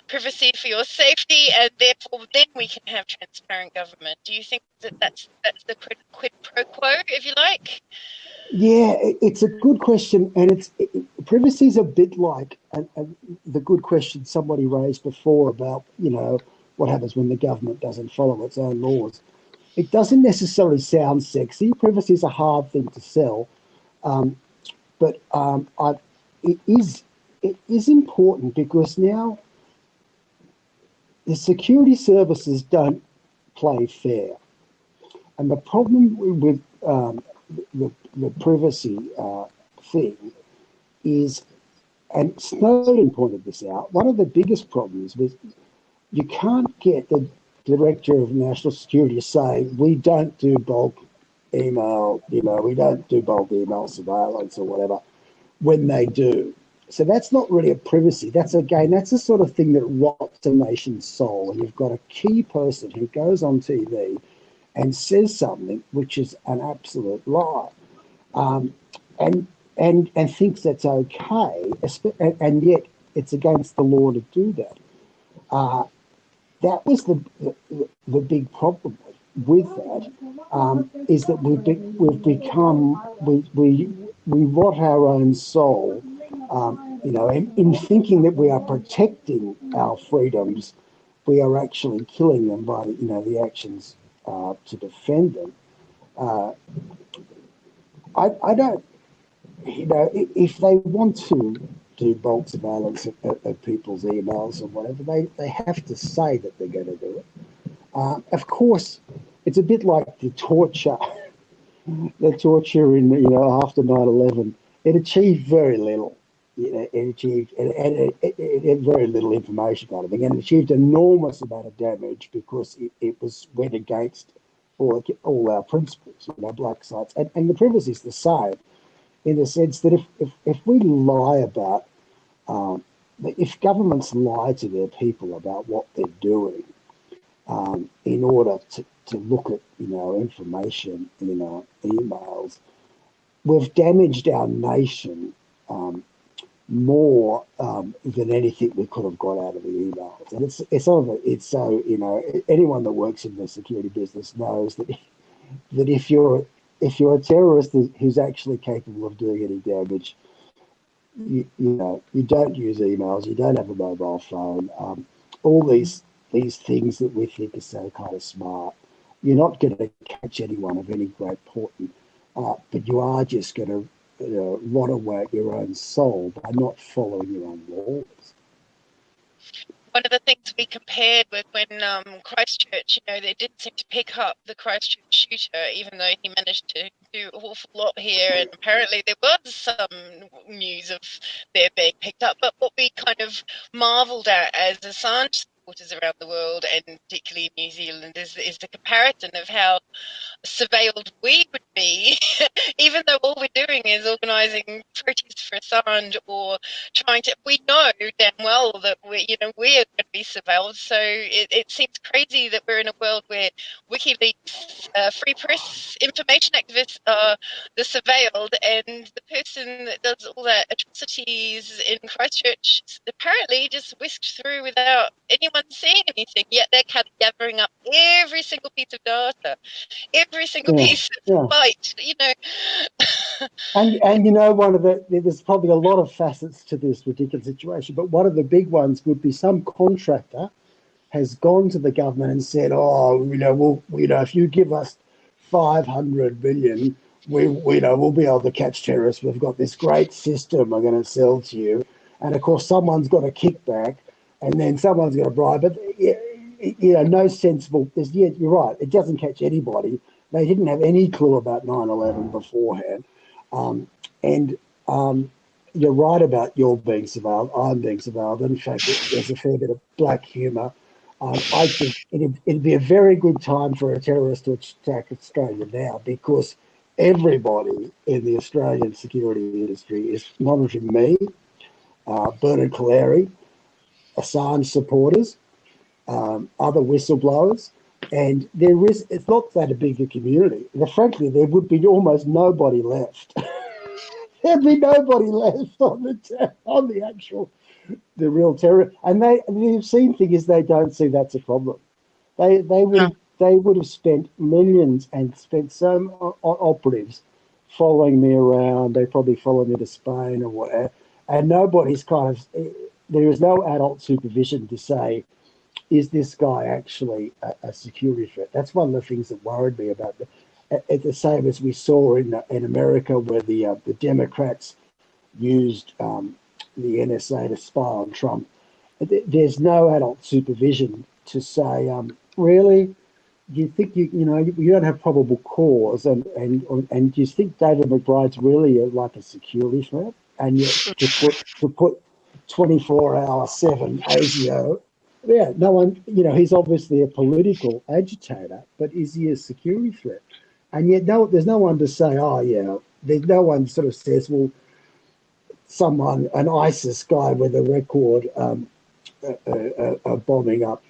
privacy for your safety, and therefore then we can have transparent government? Do you think that that's the quid pro quo, if you like? Yeah, it's a good question, and privacy is a bit like the good question somebody raised before about what happens when the government doesn't follow its own laws. It doesn't necessarily sound sexy. Privacy is a hard thing to sell, but it is important because now the security services don't play fair, and the problem with the privacy thing is, and Snowden pointed this out, one of the biggest problems was you can't get the Director of National Security to say, we don't do bulk email, we don't do bulk email surveillance or whatever, when they do. So that's not really a privacy. That's the sort of thing that rots a nation's soul. And you've got a key person who goes on TV and says something which is an absolute lie, and thinks that's okay, and yet it's against the law to do that. That was the big problem with that, is that we've become we rot our own soul, in thinking that we are protecting our freedoms. We are actually killing them by the actions to defend them. I don't, if they want to do bulk surveillance of people's emails or whatever, they have to say that they're going to do it. Of course, it's a bit like the torture in after 9/11. It achieved very little. It achieved and it had very little information kind of thing, and it achieved enormous amount of damage because it went against all our principles, black sites, and the privacy is the same, in the sense that if we lie about, if governments lie to their people about what they're doing, in order to look at information in our emails, we've damaged our nation more than anything we could have got out of the emails. And it's so anyone that works in the security business knows that if you're a terrorist who's actually capable of doing any damage, you don't use emails, you don't have a mobile phone, all these things that we think are so kind of smart. You're not going to catch anyone of any great importance, but you are just going to rot away at your own soul by not following your own laws. One of the things we compared with when Christchurch, they didn't seem to pick up the Christchurch shooter, even though he managed to do an awful lot here, and apparently there was some news of there being picked up. But what we kind of marvelled at as Assange supporters around the world, and particularly New Zealand, is the comparison of how surveilled we would be, even though all we're doing is organising protests for Assange or trying to. We know damn well that we're going to be surveilled. So it seems crazy that we're in a world where WikiLeaks, free press, information activists are the surveilled, and the person that does all that atrocities in Christchurch apparently just whisked through without anyone one's seeing anything, yet they're gathering up every single piece of data, every single piece of byte, you know. And you know, there's probably a lot of facets to this ridiculous situation, but one of the big ones would be some contractor has gone to the government and said, oh, if you give us 500 million, we'll be able to catch terrorists. We've got this great system we're going to sell to you. And of course, someone's got a kickback and then someone's got a bribe. But, no sensible, you're right, it doesn't catch anybody. They didn't have any clue about 9/11 beforehand. You're right about you're being surveilled, I'm being surveilled. In fact, there's a fair bit of black humour. I think it'd be a very good time for a terrorist to attack Australia now, because everybody in the Australian security industry is monitoring me, Bernard Collaery, Assange supporters, other whistleblowers, and it's not that a big a community. Frankly, there would be almost nobody left. There'd be nobody left on the real terror. And the obscene thing is they don't see that's a problem. They would have spent millions and spent some operatives following me around. They probably followed me to Spain or whatever. And nobody's there is no adult supervision to say, is this guy actually a security threat? That's one of the things that worried me about the same as we saw in America, where the Democrats used the NSA to spy on Trump. There's no adult supervision to say, really, do you think you don't have probable cause, and do you think David McBride's really like a security threat? And yet to put 24/7 ASIO. Yeah, no one, he's obviously a political agitator, but is he a security threat? And yet there's no one to say, there's no one sort of says, well, an ISIS guy with a record bombing up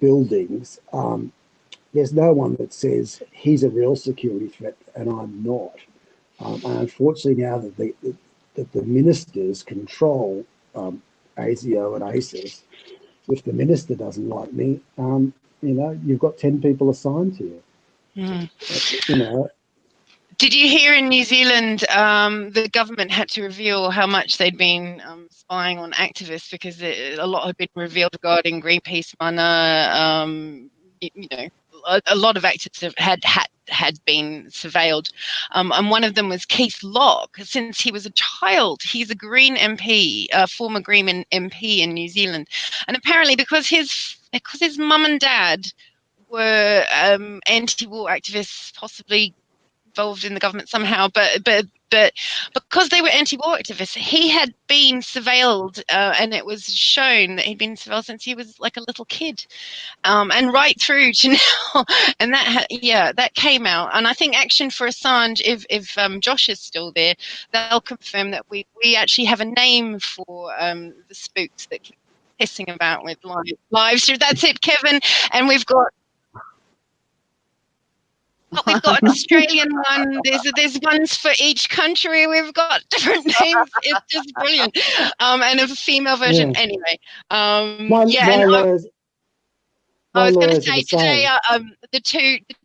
buildings, there's no one that says he's a real security threat and I'm not. And unfortunately now that the ministers control ASIO and ISIS, if the minister doesn't like me, you've got 10 people assigned to you. Did you hear in New Zealand the government had to reveal how much they'd been spying on activists, because a lot had been revealed regarding Greenpeace, Mana, a lot of activists had been surveilled, and one of them was Keith Locke. Since he was a child, he's a Green MP, a former Green MP in New Zealand, and apparently because his mum and dad were anti-war activists, possibly involved in the government somehow, but because they were anti-war activists, he had been surveilled, and it was shown that he'd been surveilled since he was like a little kid, and right through to now. And that came out. And I think Action for Assange, if Josh is still there, they'll confirm that we actually have a name for the spooks that keep pissing about with lives. That's it, Kevin. And we've got an Australian one. There's ones for each country. We've got different names. It's just brilliant. And a female version. Yeah. Anyway. I was going to say today, the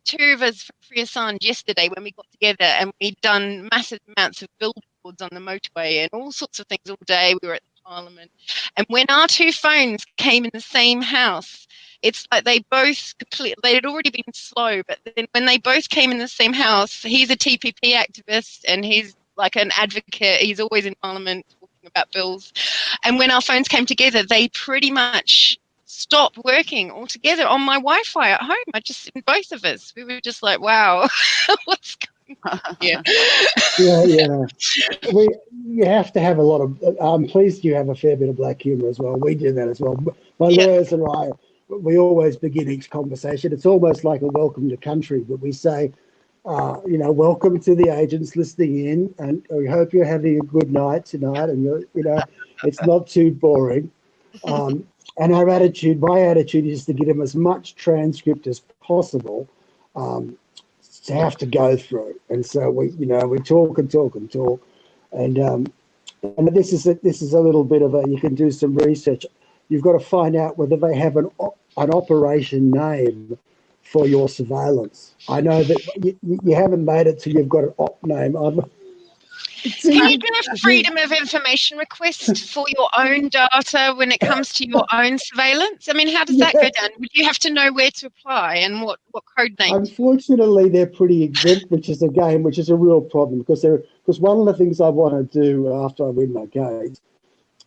two of us from Free Assange yesterday, when we got together and we'd done massive amounts of billboards on the motorway and all sorts of things all day. We were at the Parliament, and when our two phones came in the same house, it's like they had already been slow, but then when they both came in the same house, he's a TPP activist and he's like an advocate. He's always in Parliament talking about bills. And when our phones came together, they pretty much stopped working altogether on my Wi-Fi at home. Both of us, we were just like, wow, what's going on here? Yeah. You have to have a lot of, I'm pleased you have a fair bit of black humour as well. We do that as well. My lawyers and I, we always begin each conversation. It's almost like a welcome to country, but we say, welcome to the agents listening in, and we hope you're having a good night tonight, and it's not too boring. And my attitude is to give them as much transcript as possible to have to go through. And so we talk and talk and talk, and this is a little bit of you can do some research. you've got to find out whether they have an operation name for your surveillance. I know that you haven't made it till you've got an op name. Can you do a freedom of information request for your own data when it comes to your own surveillance? I mean, how does that go down? Would you have to know where to apply and what code name? Unfortunately, they're pretty exempt, which is a real problem because one of the things I want to do after I win my case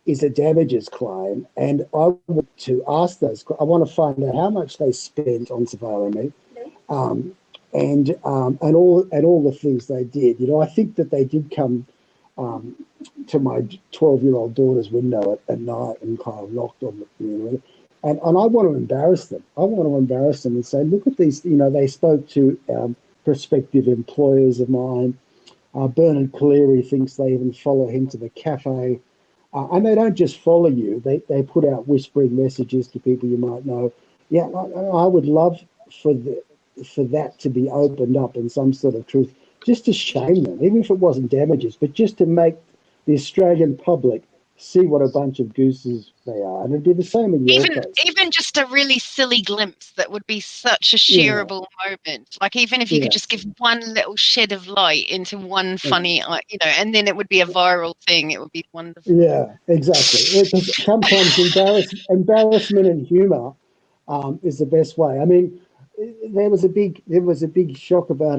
is a damages claim, and I want to ask those. I want to find out how much they spent on surveilling me, and all the things they did. You know, I think that they did come to my 12-year-old daughter's window at night and kind of knocked on the, you know, and I want to embarrass them. I want to embarrass them and say, look at these. You know, they spoke to prospective employers of mine. Bernard Cleary thinks they even follow him to the cafe. And they don't just follow you, they put out whispering messages to people you might know. Yeah, I would love for that to be opened up in some sort of truth, just to shame them, even if it wasn't damages, but just to make the Australian public see what a bunch of gooses they are. And it'd be the same in your case. Even just a really silly glimpse that would be such a shareable moment. Like even if you could just give one little shed of light into one funny, you know, and then it would be a viral thing. It would be wonderful. Yeah, exactly. Because sometimes embarrassment and humour is the best way. I mean, there was a big shock about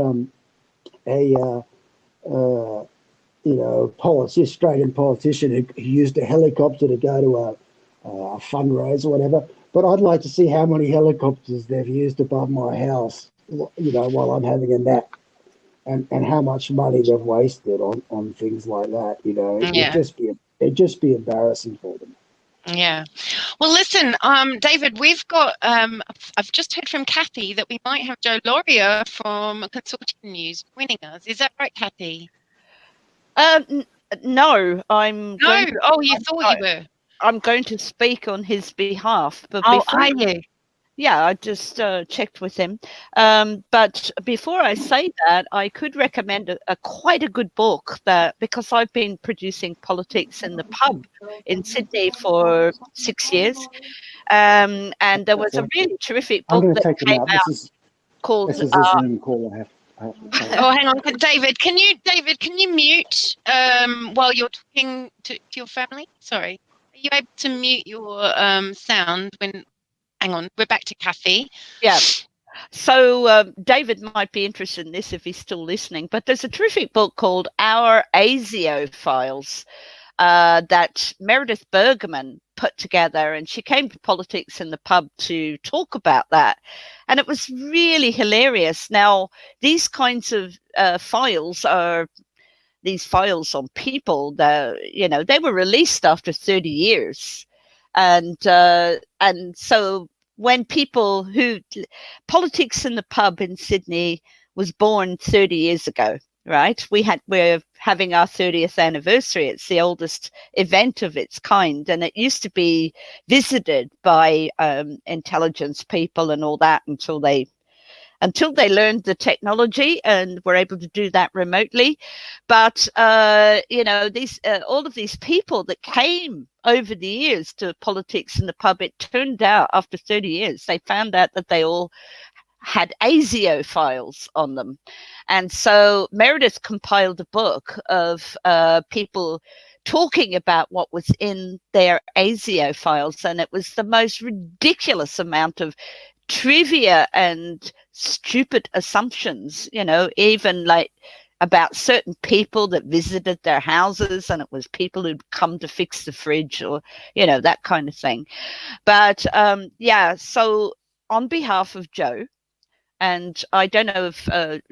Australian politician who used a helicopter to go to a fundraiser or whatever. But I'd like to see how many helicopters they've used above my house, you know, while I'm having a nap, and how much money they've wasted on things like that. You know, it'd just be embarrassing for them. Yeah. Well, listen, David, we've got, I've just heard from Kathy that we might have Joe Laurier from Consortium News joining us. Is that right, Kathy? No, I'm. No. You thought you were. I'm going to speak on his behalf. But are you? Yeah, I just checked with him. But before I say that, I could recommend quite a good book because I've been producing politics in the pub in Sydney for 6 years. And there was a really terrific book that came out called. This is a Zoom call I have. Hang on, David. Can you mute while you're talking to your family? Sorry, are you able to mute your sound when? Hang on, we're back to Kathy. Yeah. So David might be interested in this if he's still listening. But there's a terrific book called Our ASIO Files that Meredith Bergerman put together, and she came to Politics in the Pub to talk about that, and it was really hilarious. Now, these kinds of files are these files on people that, you know, they were released after 30 years, and so when people who Politics in the Pub in Sydney was born 30 years ago. Right, we're having our 30th anniversary. It's the oldest event of its kind, and it used to be visited by intelligence people and all that until they learned the technology and were able to do that remotely. But you know, these all of these people that came over the years to Politics in the Pub, it turned out after 30 years they found out that they all had ASIO files on them. And so Meredith compiled a book of people talking about what was in their ASIO files, and it was the most ridiculous amount of trivia and stupid assumptions, you know, even like about certain people that visited their houses, and it was people who'd come to fix the fridge or, you know, that kind of thing. But so on behalf of Joe, and I don't know if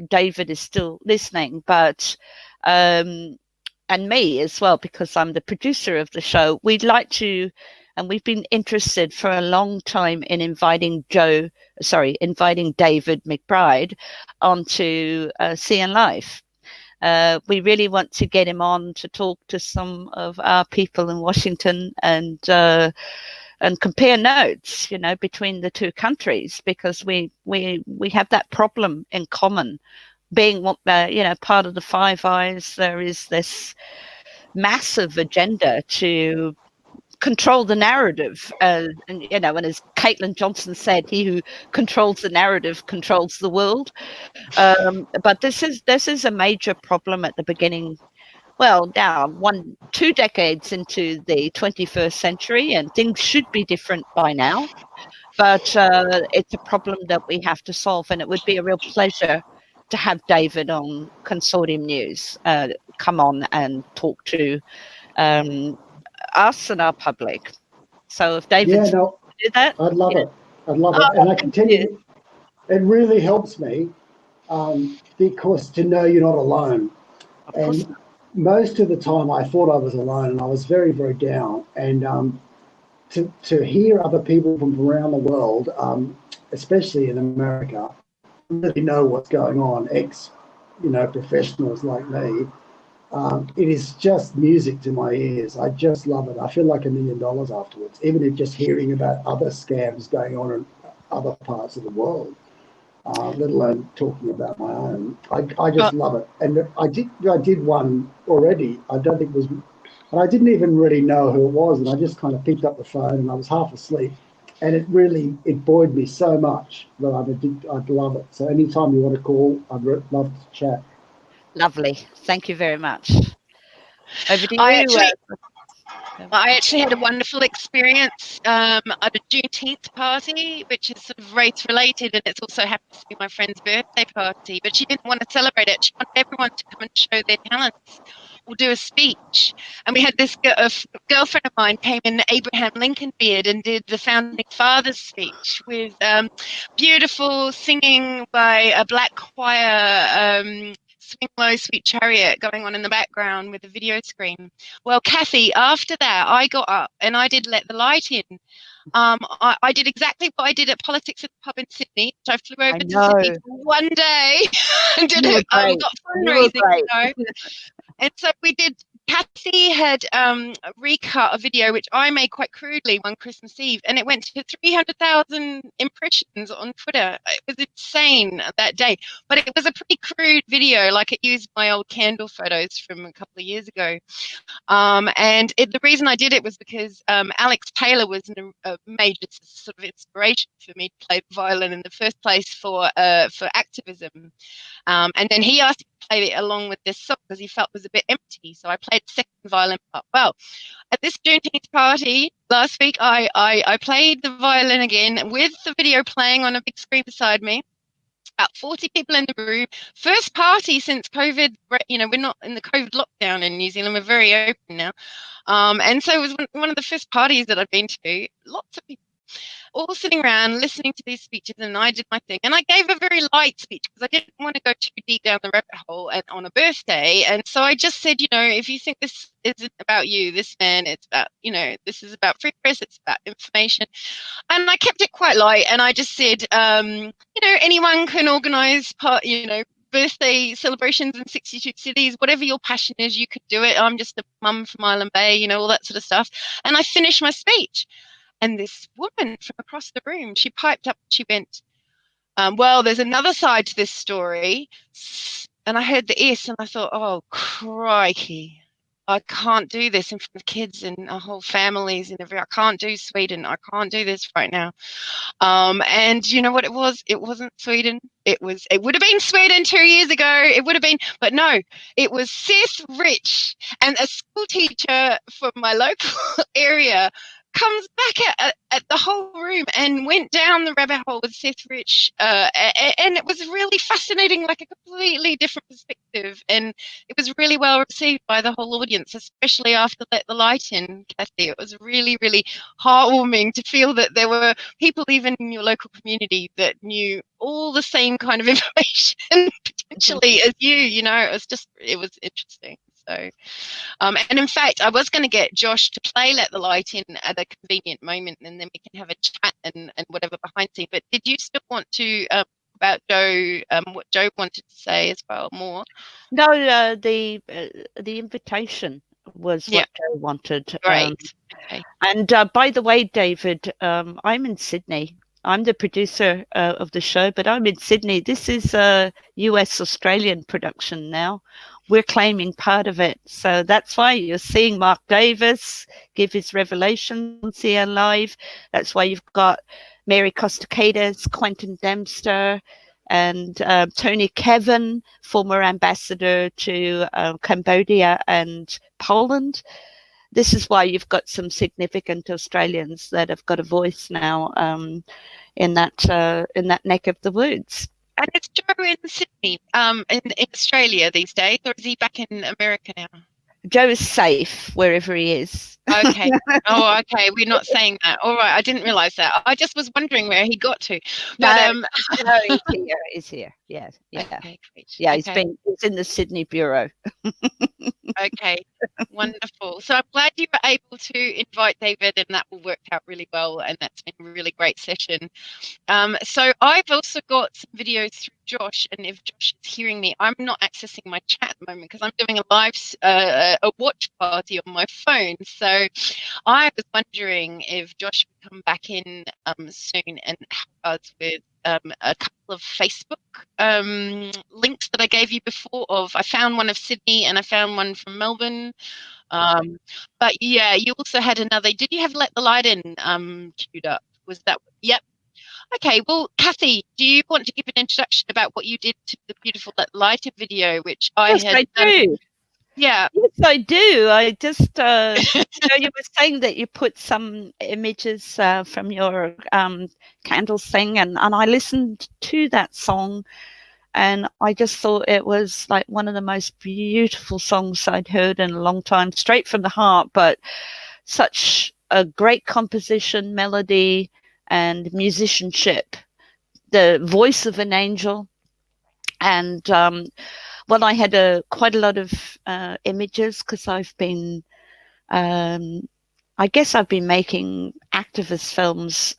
David is still listening, but and me as well, because I'm the producer of the show, we'd like to, and we've been interested for a long time in inviting David McBride onto CN Live. We really want to get him on to talk to some of our people in Washington and compare notes, you know, between the two countries, because we have that problem in common. Being part of the Five Eyes, there is this massive agenda to control the narrative, and you know, and as Caitlin Johnson said, he who controls the narrative controls the world. But this is a major problem at the beginning. Well, now 2 decades into the 21st century, and things should be different by now. But it's a problem that we have to solve, and it would be a real pleasure to have David on Consortium News come on and talk to us and our public. So if David do that, I'd love it. I'd love it, and I can tell you, it really helps me because to know you're not alone. And most of the time, I thought I was alone, and I was very, very down. And to hear other people from around the world, especially in America, really know what's going on, professionals like me, it is just music to my ears. I just love it. I feel like $1 million afterwards, even if just hearing about other scams going on in other parts of the world, let alone talking about my own. I just love it. And I did one already. I don't think it was, and I didn't even really know who it was, and I just kind of picked up the phone and I was half asleep. And it buoyed me so much that I'd love it. So anytime you want to call, I'd love to chat. Lovely. Thank you very much. Over to you. I actually had a wonderful experience at a Juneteenth party, which is sort of race related, and it's also happens to be my friend's birthday party. But she didn't want to celebrate it. She wanted everyone to come and show their talents or do a speech. And we had this girlfriend of mine came in Abraham Lincoln beard and did the Founding Fathers speech with beautiful singing by a black choir. Swing Low, Sweet Chariot going on in the background with a video screen. Well, Kathy, after that, I got up and I did Let the Light In. I did exactly what I did at Politics at the Pub in Sydney. So I flew over to Sydney for one day and did it. Got fundraising, And so we did. Kathy had recut a video which I made quite crudely one Christmas Eve, and it went to 300,000 impressions on Twitter. It was insane that day, but it was a pretty crude video. Like, it used my old candle photos from a couple of years ago. And the reason I did it was because Alex Taylor was a major sort of inspiration for me to play the violin in the first place for activism. And then he asked me to play it along with this song because he felt it was a bit empty. So I played the second violin part. Well, at this Juneteenth party last week, I played the violin again with the video playing on a big screen beside me. About 40 people in the room. First party since COVID. You know, we're not in the COVID lockdown in New Zealand. We're very open now. And so it was one of the first parties that I've been to. Lots of people all sitting around listening to these speeches, and I did my thing. And I gave a very light speech because I didn't want to go too deep down the rabbit hole on a birthday. And so I just said, you know, if you think this isn't about you, this man, it's about, you know, this is about free press, it's about information. And I kept it quite light, and I just said, you know, anyone can organise birthday celebrations in 62 cities, whatever your passion is, you could do it. I'm just a mum from Island Bay, you know, all that sort of stuff. And I finished my speech. And this woman from across the room, she piped up, she went, well, there's another side to this story. And I heard the S and I thought, oh, crikey, I can't do this in front of kids and our whole families and everything. I can't do Sweden. I can't do this right now. And you know what it was? It wasn't Sweden. It would have been Sweden 2 years ago. It would have been, but no, it was Seth Rich, and a school teacher from my local area comes back at the whole room and went down the rabbit hole with Seth Rich, and it was really fascinating, like a completely different perspective, and it was really well received by the whole audience, especially after Let the Light In, Kathy. It was really, really heartwarming to feel that there were people even in your local community that knew all the same kind of information potentially as you know. It was interesting. So, and in fact, I was going to get Josh to play Let the Light In at a convenient moment, and then we can have a chat and whatever behind the scene. But did you still want to about Joe, what Joe wanted to say as well more? No, the invitation was what Joe wanted. Right. Okay. And by the way, David, I'm in Sydney. I'm the producer of the show, but I'm in Sydney. This is a US-Australian production now. we're claiming part of it. So that's why you're seeing Mark Davis give his revelations here live. That's why you've got Mary Costacadis, Quentin Dempster, and Tony Kevin, former ambassador to Cambodia and Poland. This is why you've got some significant Australians that have got a voice now in that neck of the woods. And is Joe in Sydney, in Australia these days, or is he back in America now? Joe is safe wherever he is. Okay. Oh, okay. We're not saying that. All right. I didn't realise that. I just was wondering where he got to. But No, he's here. He's here. Yeah, yeah, okay, great. yeah. Okay. He's in the Sydney bureau. Okay, wonderful. So I'm glad you were able to invite David, and that all worked out really well, and that's been a really great session. So I've also got some videos through Josh, and if Josh is hearing me, I'm not accessing my chat at the moment because I'm doing a live a watch party on my phone. So I was wondering if Josh would come back in soon and help us with a couple of Facebook links that I gave you before. I found one of Sydney and I found one from Melbourne. But yeah, you also had another. Did you have Let the Light In queued up? Was that? Yep. Okay, well, Kathy, do you want to give an introduction about what you did to the beautiful Let the Light In video, which Yes, I do. Yeah. Yes, I do. I just, you were saying that you put some images from your candles thing, and I listened to that song, and I just thought it was like one of the most beautiful songs I'd heard in a long time, straight from the heart, but such a great composition, melody, and musicianship, the voice of an angel. And well, I had quite a lot of images because I've been, I guess I've been making activist films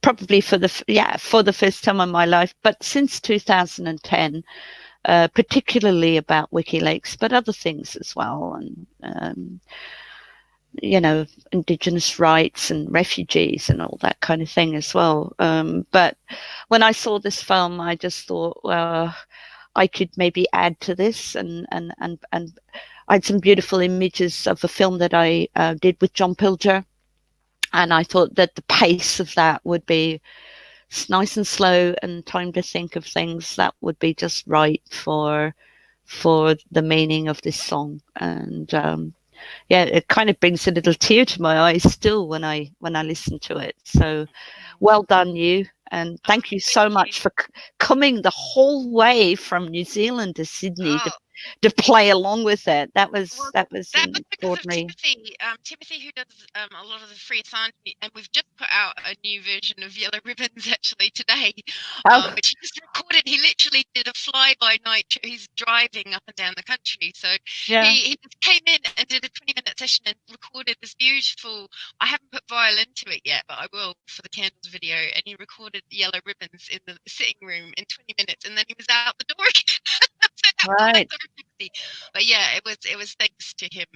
probably for the first time in my life, but since 2010, particularly about WikiLeaks, but other things as well, and Indigenous rights and refugees and all that kind of thing as well. But when I saw this film, I just thought, well, I could maybe add to this, and I had some beautiful images of a film that I did with John Pilger, and I thought that the pace of that would be nice and slow, and time to think of things that would be just right for the meaning of this song. And yeah, it kind of brings a little tear to my eyes still when I listen to it. So well done, you. And thank you so much for coming the whole way from New Zealand to Sydney to play along with it. That was extraordinary. Timothy, who does a lot of the Free Assange, and we've just put out a new version of Yellow Ribbons actually today, which he just recorded. He literally did a fly-by-night. He's driving up and down the country, so yeah. he just came in and did a 20-minute session and recorded this beautiful. I haven't put violin to it yet, but I will for the candles video. And he recorded the Yellow Ribbons in the sitting room in 20 minutes, and then he was out the door again. Right. But yeah, it was thanks to him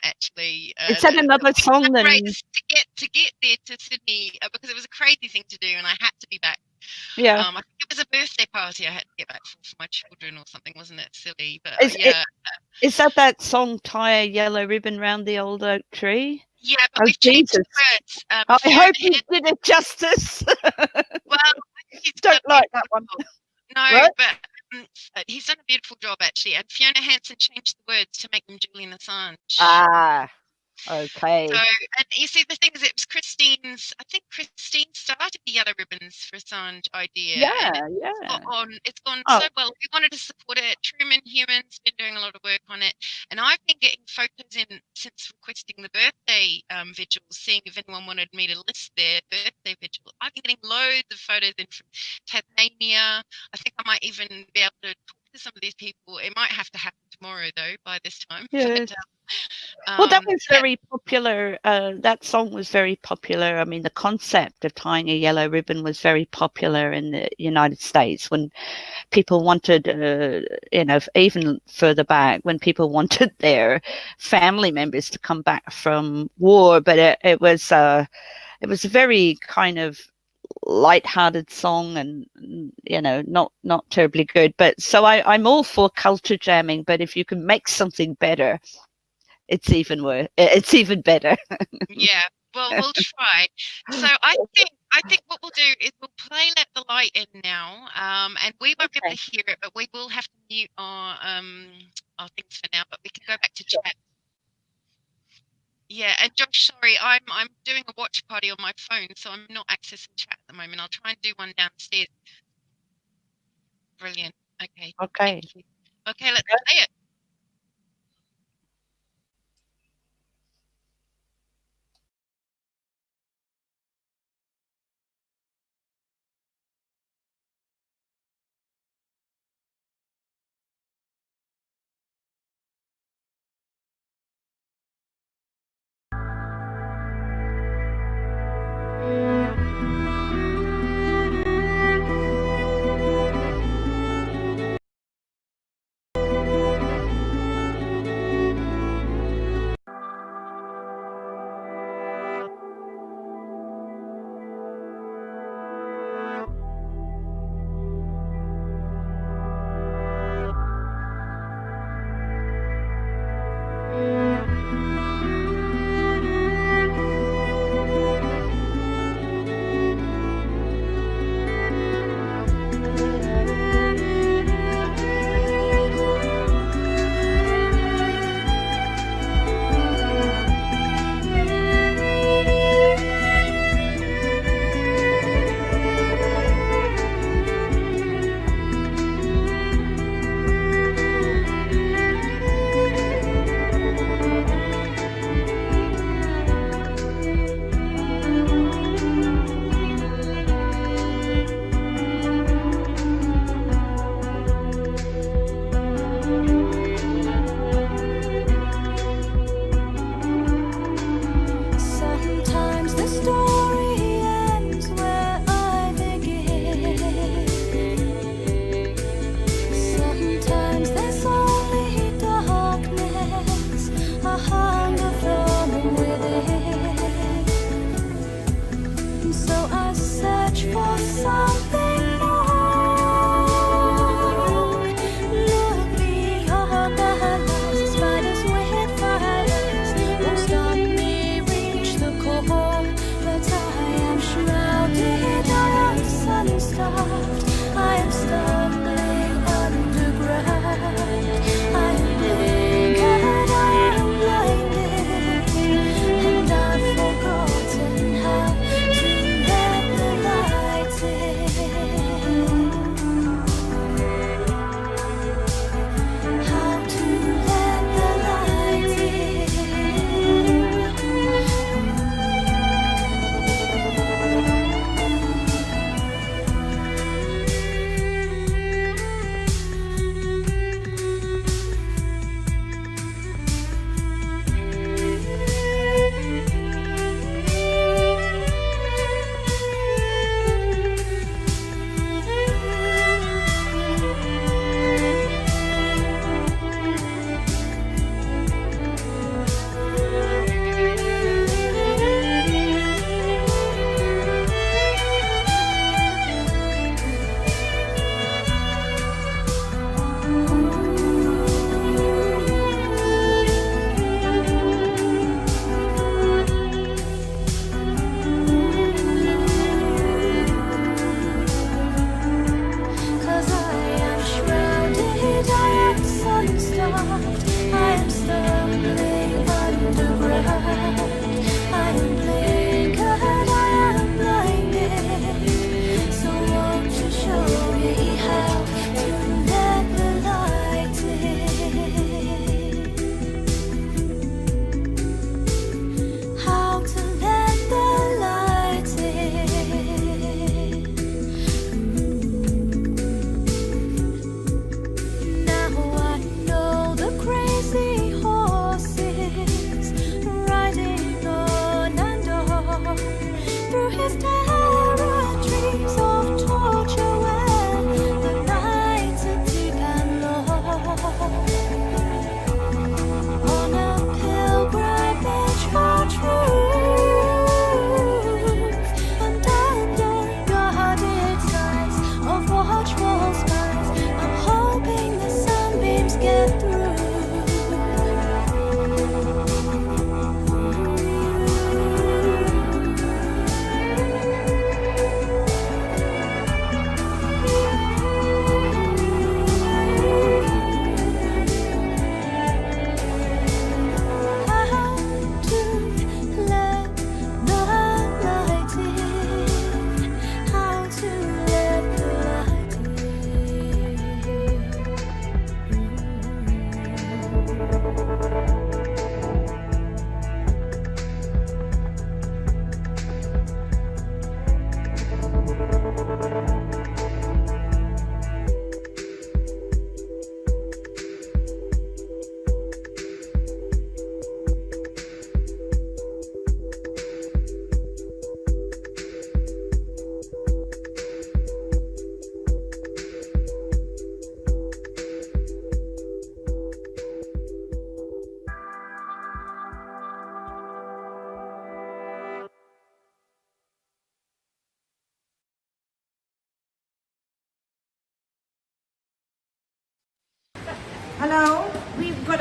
actually. Is that another song then? To get there to Sydney because it was a crazy thing to do, and I had to be back. Yeah. I think it was a birthday party I had to get back for my children or something, wasn't it? Silly, but is that song "Tie a Yellow Ribbon Round the Old Oak Tree"? Yeah, but we've changed the words. I hope you did it justice. Well, don't like that one. No, what? But. He's done a beautiful job actually, and Fiona Hansen changed the words to make them Julian Assange. Ah, okay. So, and you see, the thing is, it was Christine's. I think Christine started the Yellow Ribbons for Assange idea. Yeah, It's gone so well. We wanted to support it. Truman Human's been doing a lot of work on it, and I've been getting photos in since requesting the birthday vigils, seeing if anyone wanted me to list their birthday vigil. I've been getting loads of photos in from Tasmania. I think I might even be able to talk to some of these people. It might have to happen tomorrow, though, by this time. Yeah. Well, that was very popular. That song was very popular. I mean, the concept of tying a yellow ribbon was very popular in the United States when people wanted, even further back, when people wanted their family members to come back from war. But it was a very kind of light-hearted song, and not terribly good. But so I'm all for culture jamming, but if you can make something better, it's even worse. It's even better. Yeah. Well, we'll try. So I think what we'll do is we'll play "Let the Light In" now, and we won't be able to hear it, but we will have to mute our things for now. But we can go back to chat. Yeah, and Josh, sorry, I'm doing a watch party on my phone, so I'm not accessing chat at the moment. I'll try and do one downstairs. Brilliant. Okay. Okay. Okay, let's play it.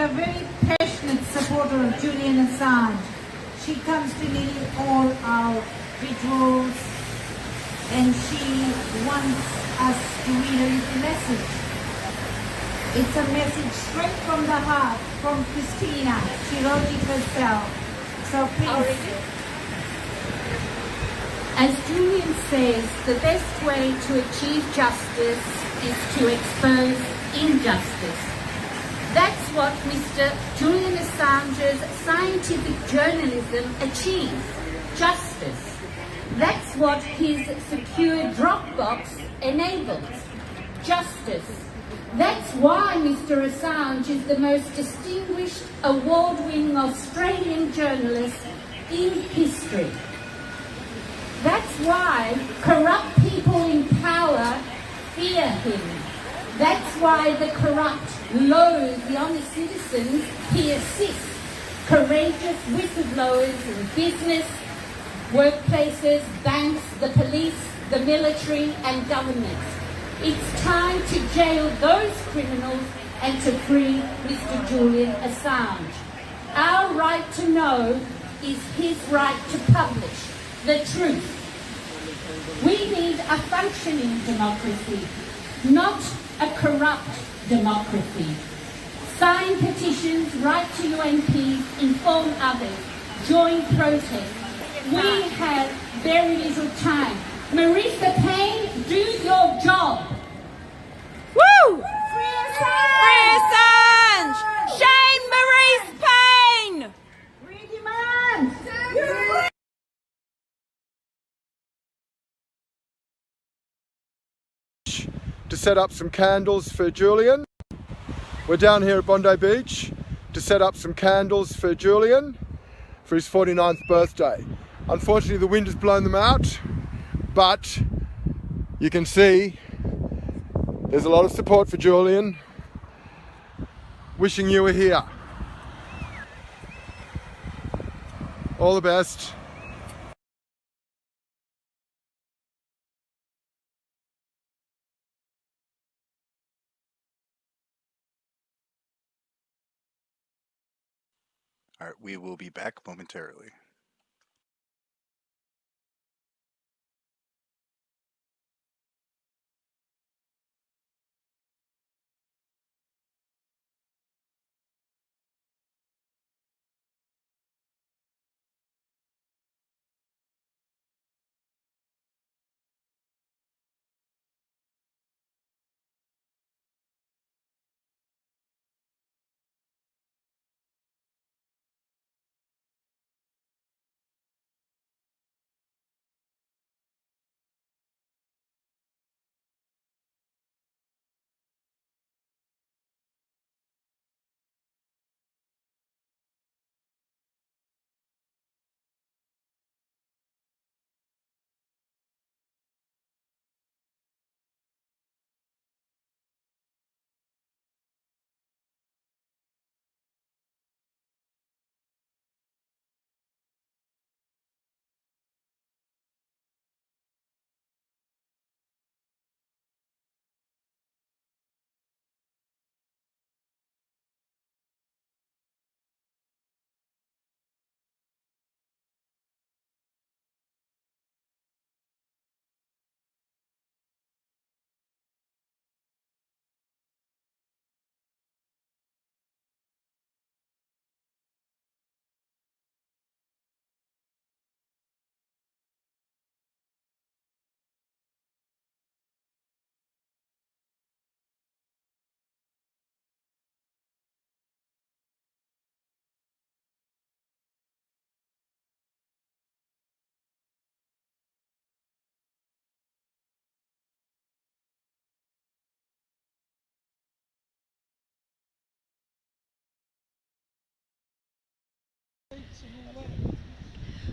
a very passionate supporter of Julian Assange. She comes to nearly all our rituals and she wants us to read a little message. It's a message straight from the heart, from Christina. She wrote it herself. So please. As Julian says, the best way to achieve justice is to expose injustice. That's what Mr. Julian Assange's scientific journalism achieved, justice. That's what his secure Dropbox enables, justice. That's why Mr. Assange is the most distinguished, award-winning Australian journalist in history. That's why corrupt people in power fear him. That's why the corrupt loathe the honest citizens he assists, courageous whistleblowers in business, workplaces, banks, the police, the military and governments. It's time to jail those criminals and to free Mr. Julian Assange. Our right to know is his right to publish the truth. We need a functioning democracy, not a corrupt democracy. Sign petitions, write to UNPs, inform others, join protests. We have very little time. Marisa Payne, do your job. Woo! Free Assange! Shame Maurice Payne! We demand! To set up some candles for Julian. We're down here at Bondi Beach to set up some candles for Julian for his 49th birthday. Unfortunately, the wind has blown them out, but you can see there's a lot of support for Julian. Wishing you were here. All the best. All right, we will be back momentarily.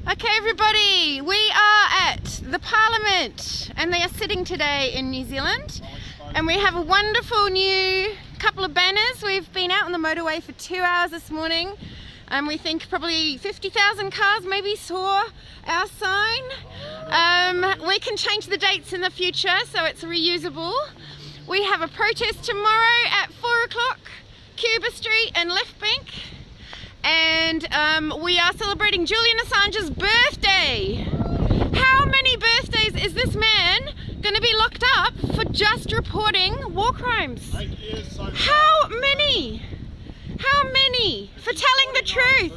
Okay, everybody, we are at the Parliament and they are sitting today in New Zealand, and we have a wonderful new couple of banners. We've been out on the motorway for 2 hours this morning, and we think probably 50,000 cars maybe saw our sign. We can change the dates in the future, so it's reusable. We have a protest tomorrow at 4 o'clock Cuba Street and Left Bank, and we are celebrating Julian Assange's birthday. How many birthdays is this man going to be locked up for just reporting war crimes? How many? How many for telling the truth?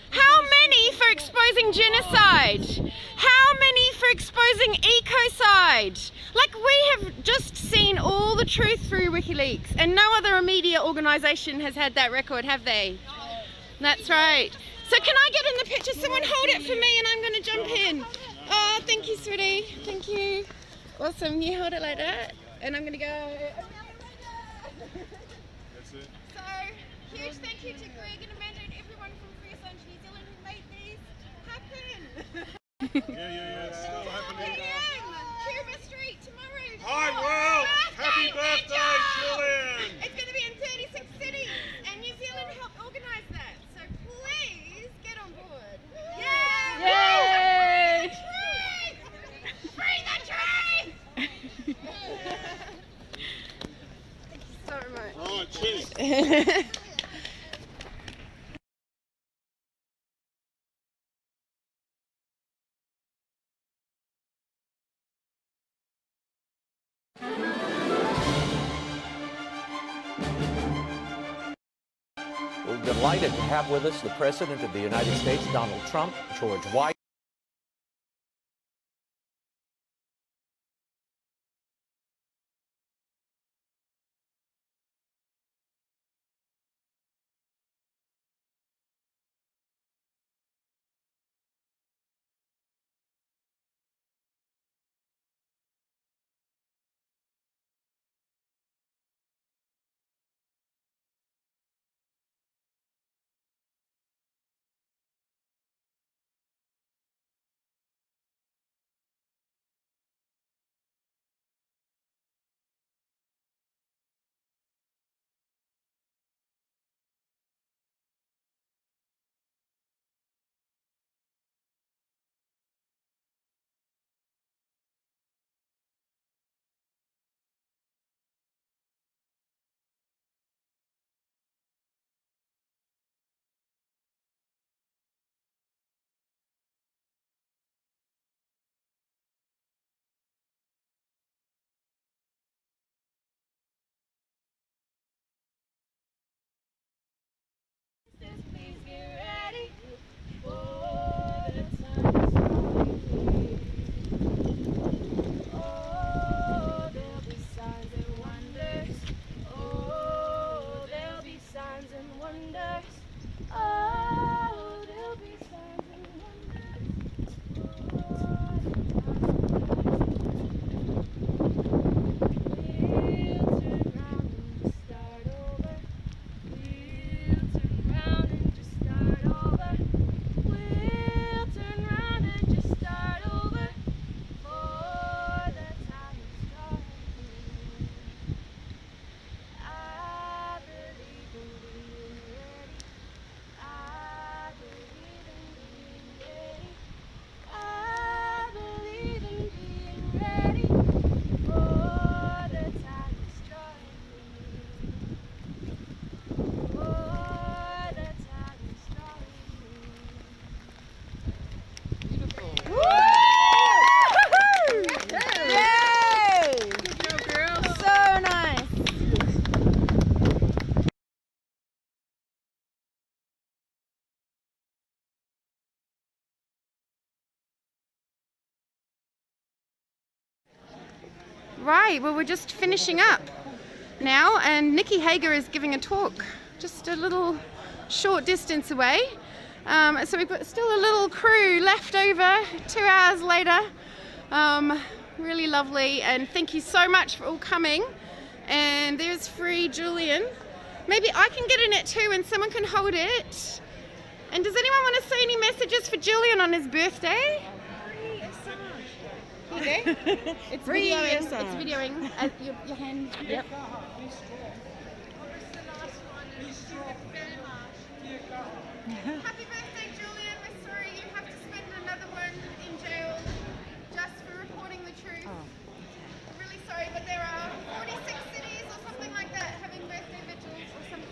How many for exposing genocide? How many for exposing ecocide? Like, we have just seen all the truth through WikiLeaks, and no other media organisation has had that record, have they? That's right. So can I get in the picture? Someone hold it for me and I'm going to jump in. Oh, thank you, sweetie. Thank you. Awesome. You hold it like that and I'm going to go. That's it. So, huge thank you to Greg and Amanda and everyone from Free Assange New Zealand who made these happen. Yeah. It's still happening. Cuba Street tomorrow. Hi, world. Happy birthday, Julian. It's going to be in 36 cities and New Zealand helped organise that. So please get on board. Yeah! Yay! Free the tree! Thank you so much. Oh, cheers. We're delighted to have with us the President of the United States, Donald Trump, George White. Please get ready for the time. Oh, there'll be signs and wonders. Oh, there'll be signs and wonders. Oh, there'll be signs and Right, well, we're just finishing up now, and Nikki Hager is giving a talk just a little short distance away. So we've got still a little crew left over 2 hours later. Really lovely, and thank you so much for all coming. And there's Free Julian. Maybe I can get in it too and someone can hold it. And does anyone want to say any messages for Julian on his birthday? Here you go. It's Free videoing. Assange. It's videoing. Your hand. Yep. Happy birthday, Julian. We're sorry you have to spend another one in jail just for reporting the truth. I'm really sorry, but there are 46 cities or something like that having birthday vigils or something.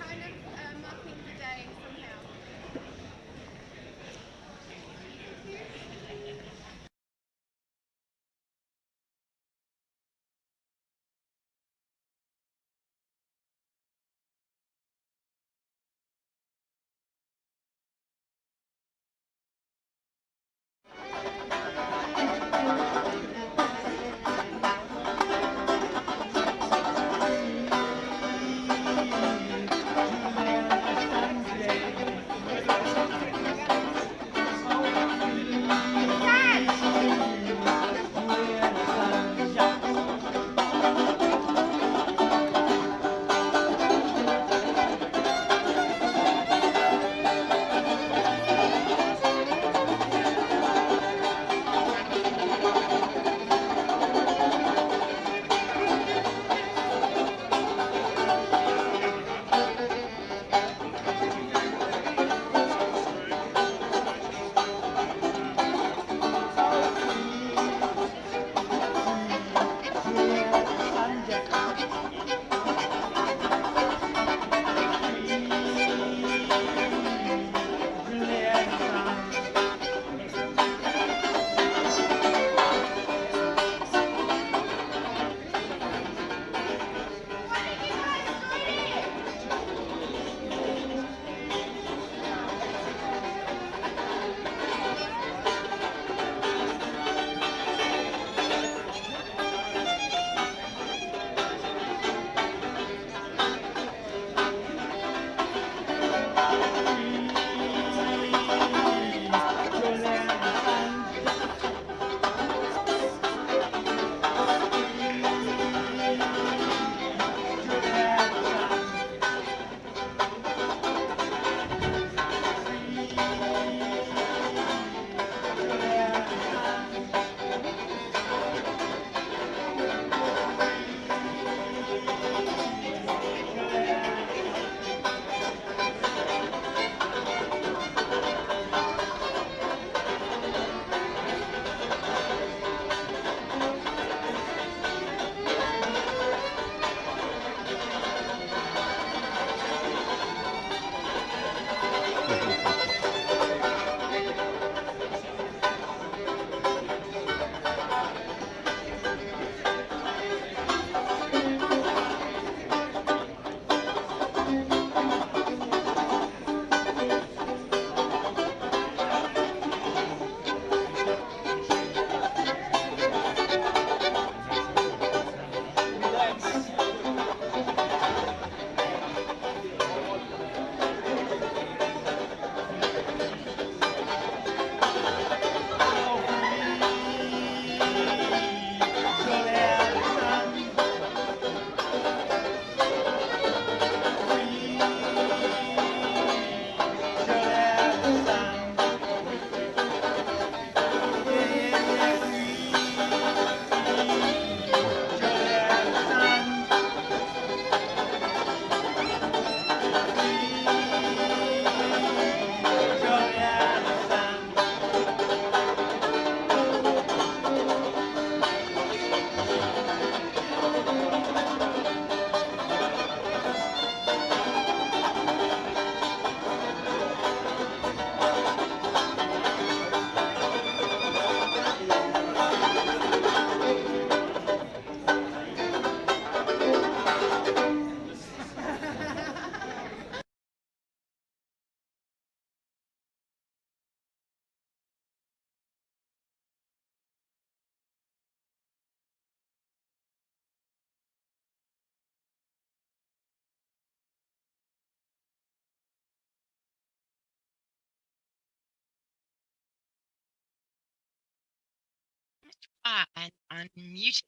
And unmuted.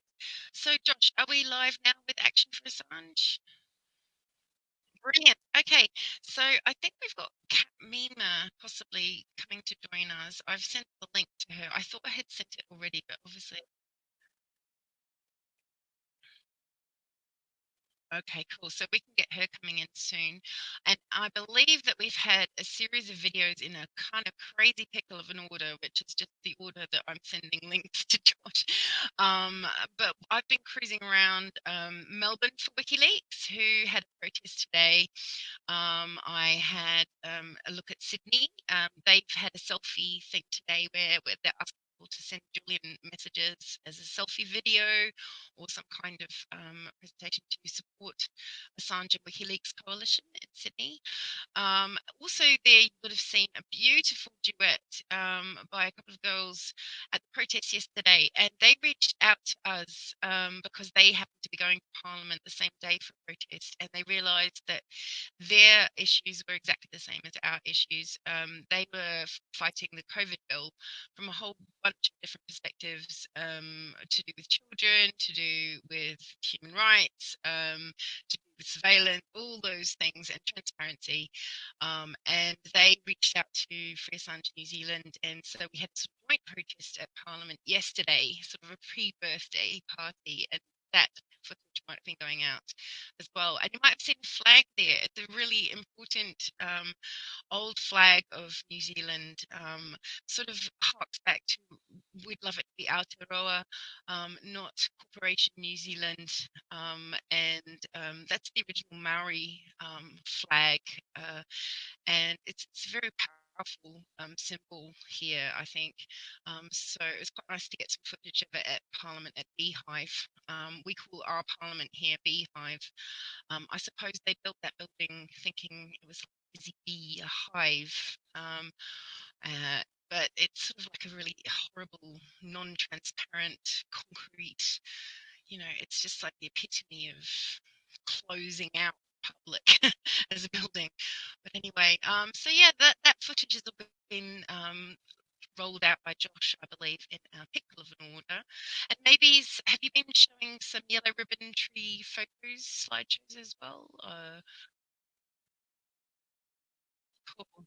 So, Josh, are we live now with Action for Assange? Brilliant. Okay, so I think we've got Kat Mima possibly coming to join us. I've sent the link to her. I thought I had sent it already, but obviously. Okay, cool. So we can get her coming in soon. And I believe that we've had a series of videos in a kind of crazy pickle of an order, which is just the order that I'm sending links to Josh. But I've been cruising around Melbourne for WikiLeaks, who had a protest today. I had a look at Sydney. They've had a selfie thing today where they're asking people to send Julian messages as a selfie video or some kind of presentation to support Assange and WikiLeaks coalition in Sydney. Also there you would have seen a beautiful duet by a couple of girls at the protest yesterday, and they reached out to us because they happened to be going to Parliament the same day for protest, and they realised that their issues were exactly the same as our issues. They were fighting the COVID bill from a whole bunch of different perspectives, to do with children, to do with human rights, to do with surveillance, all those things, and transparency. And they reached out to Free Assange New Zealand, and so we had a joint protest at Parliament yesterday, sort of a pre-birthday party, and that footage might have been going out as well. And you might have seen a flag there. It's a really important old flag of New Zealand, sort of harks back to, we'd love it to be Aotearoa, not Corporation New Zealand, and that's the original Maori flag, and it's a very powerful symbol here, I think. So it was quite nice to get some footage of it at Parliament at Beehive. We call our Parliament here Beehive. I suppose they built that building thinking it was like a busy bee, a hive. But it's sort of like a really horrible, non-transparent, concrete, it's just like the epitome of closing out public as a building. But anyway, so yeah, that footage has all been rolled out by Josh, I believe, in a pickle of an order. And maybe have you been showing some yellow ribbon tree photos, slideshows as well? Cool.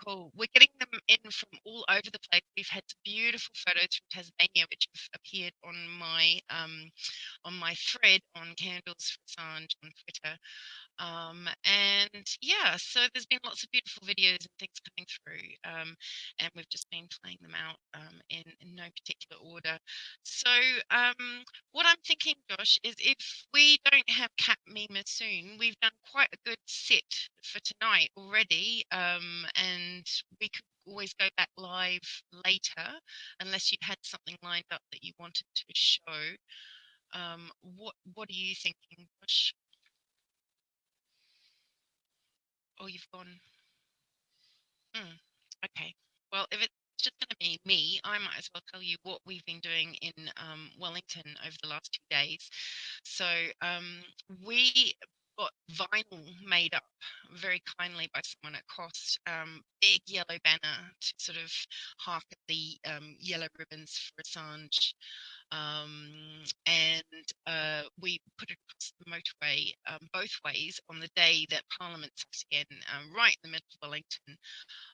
Cool. We're getting them in from all over the place. We've had some beautiful photos from Tasmania, which have appeared on my thread on Candles for Assange on Twitter. And yeah, so there's been lots of beautiful videos and things coming through, and we've just been playing them out in no particular order. So what I'm thinking, Josh, is if we don't have Kat Mima soon, we've done quite a good set for tonight already, and we could always go back live later unless you had something lined up that you wanted to show. What are you thinking, Josh? Oh, you've gone. Okay. Well, if it's just going to be me, I might as well tell you what we've been doing in Wellington over the last 2 days. So we got vinyl made up very kindly by someone at Cost, big yellow banner to sort of hark at the yellow ribbons for Assange. And we put it across the motorway both ways on the day that Parliament sat again, right in the middle of Wellington.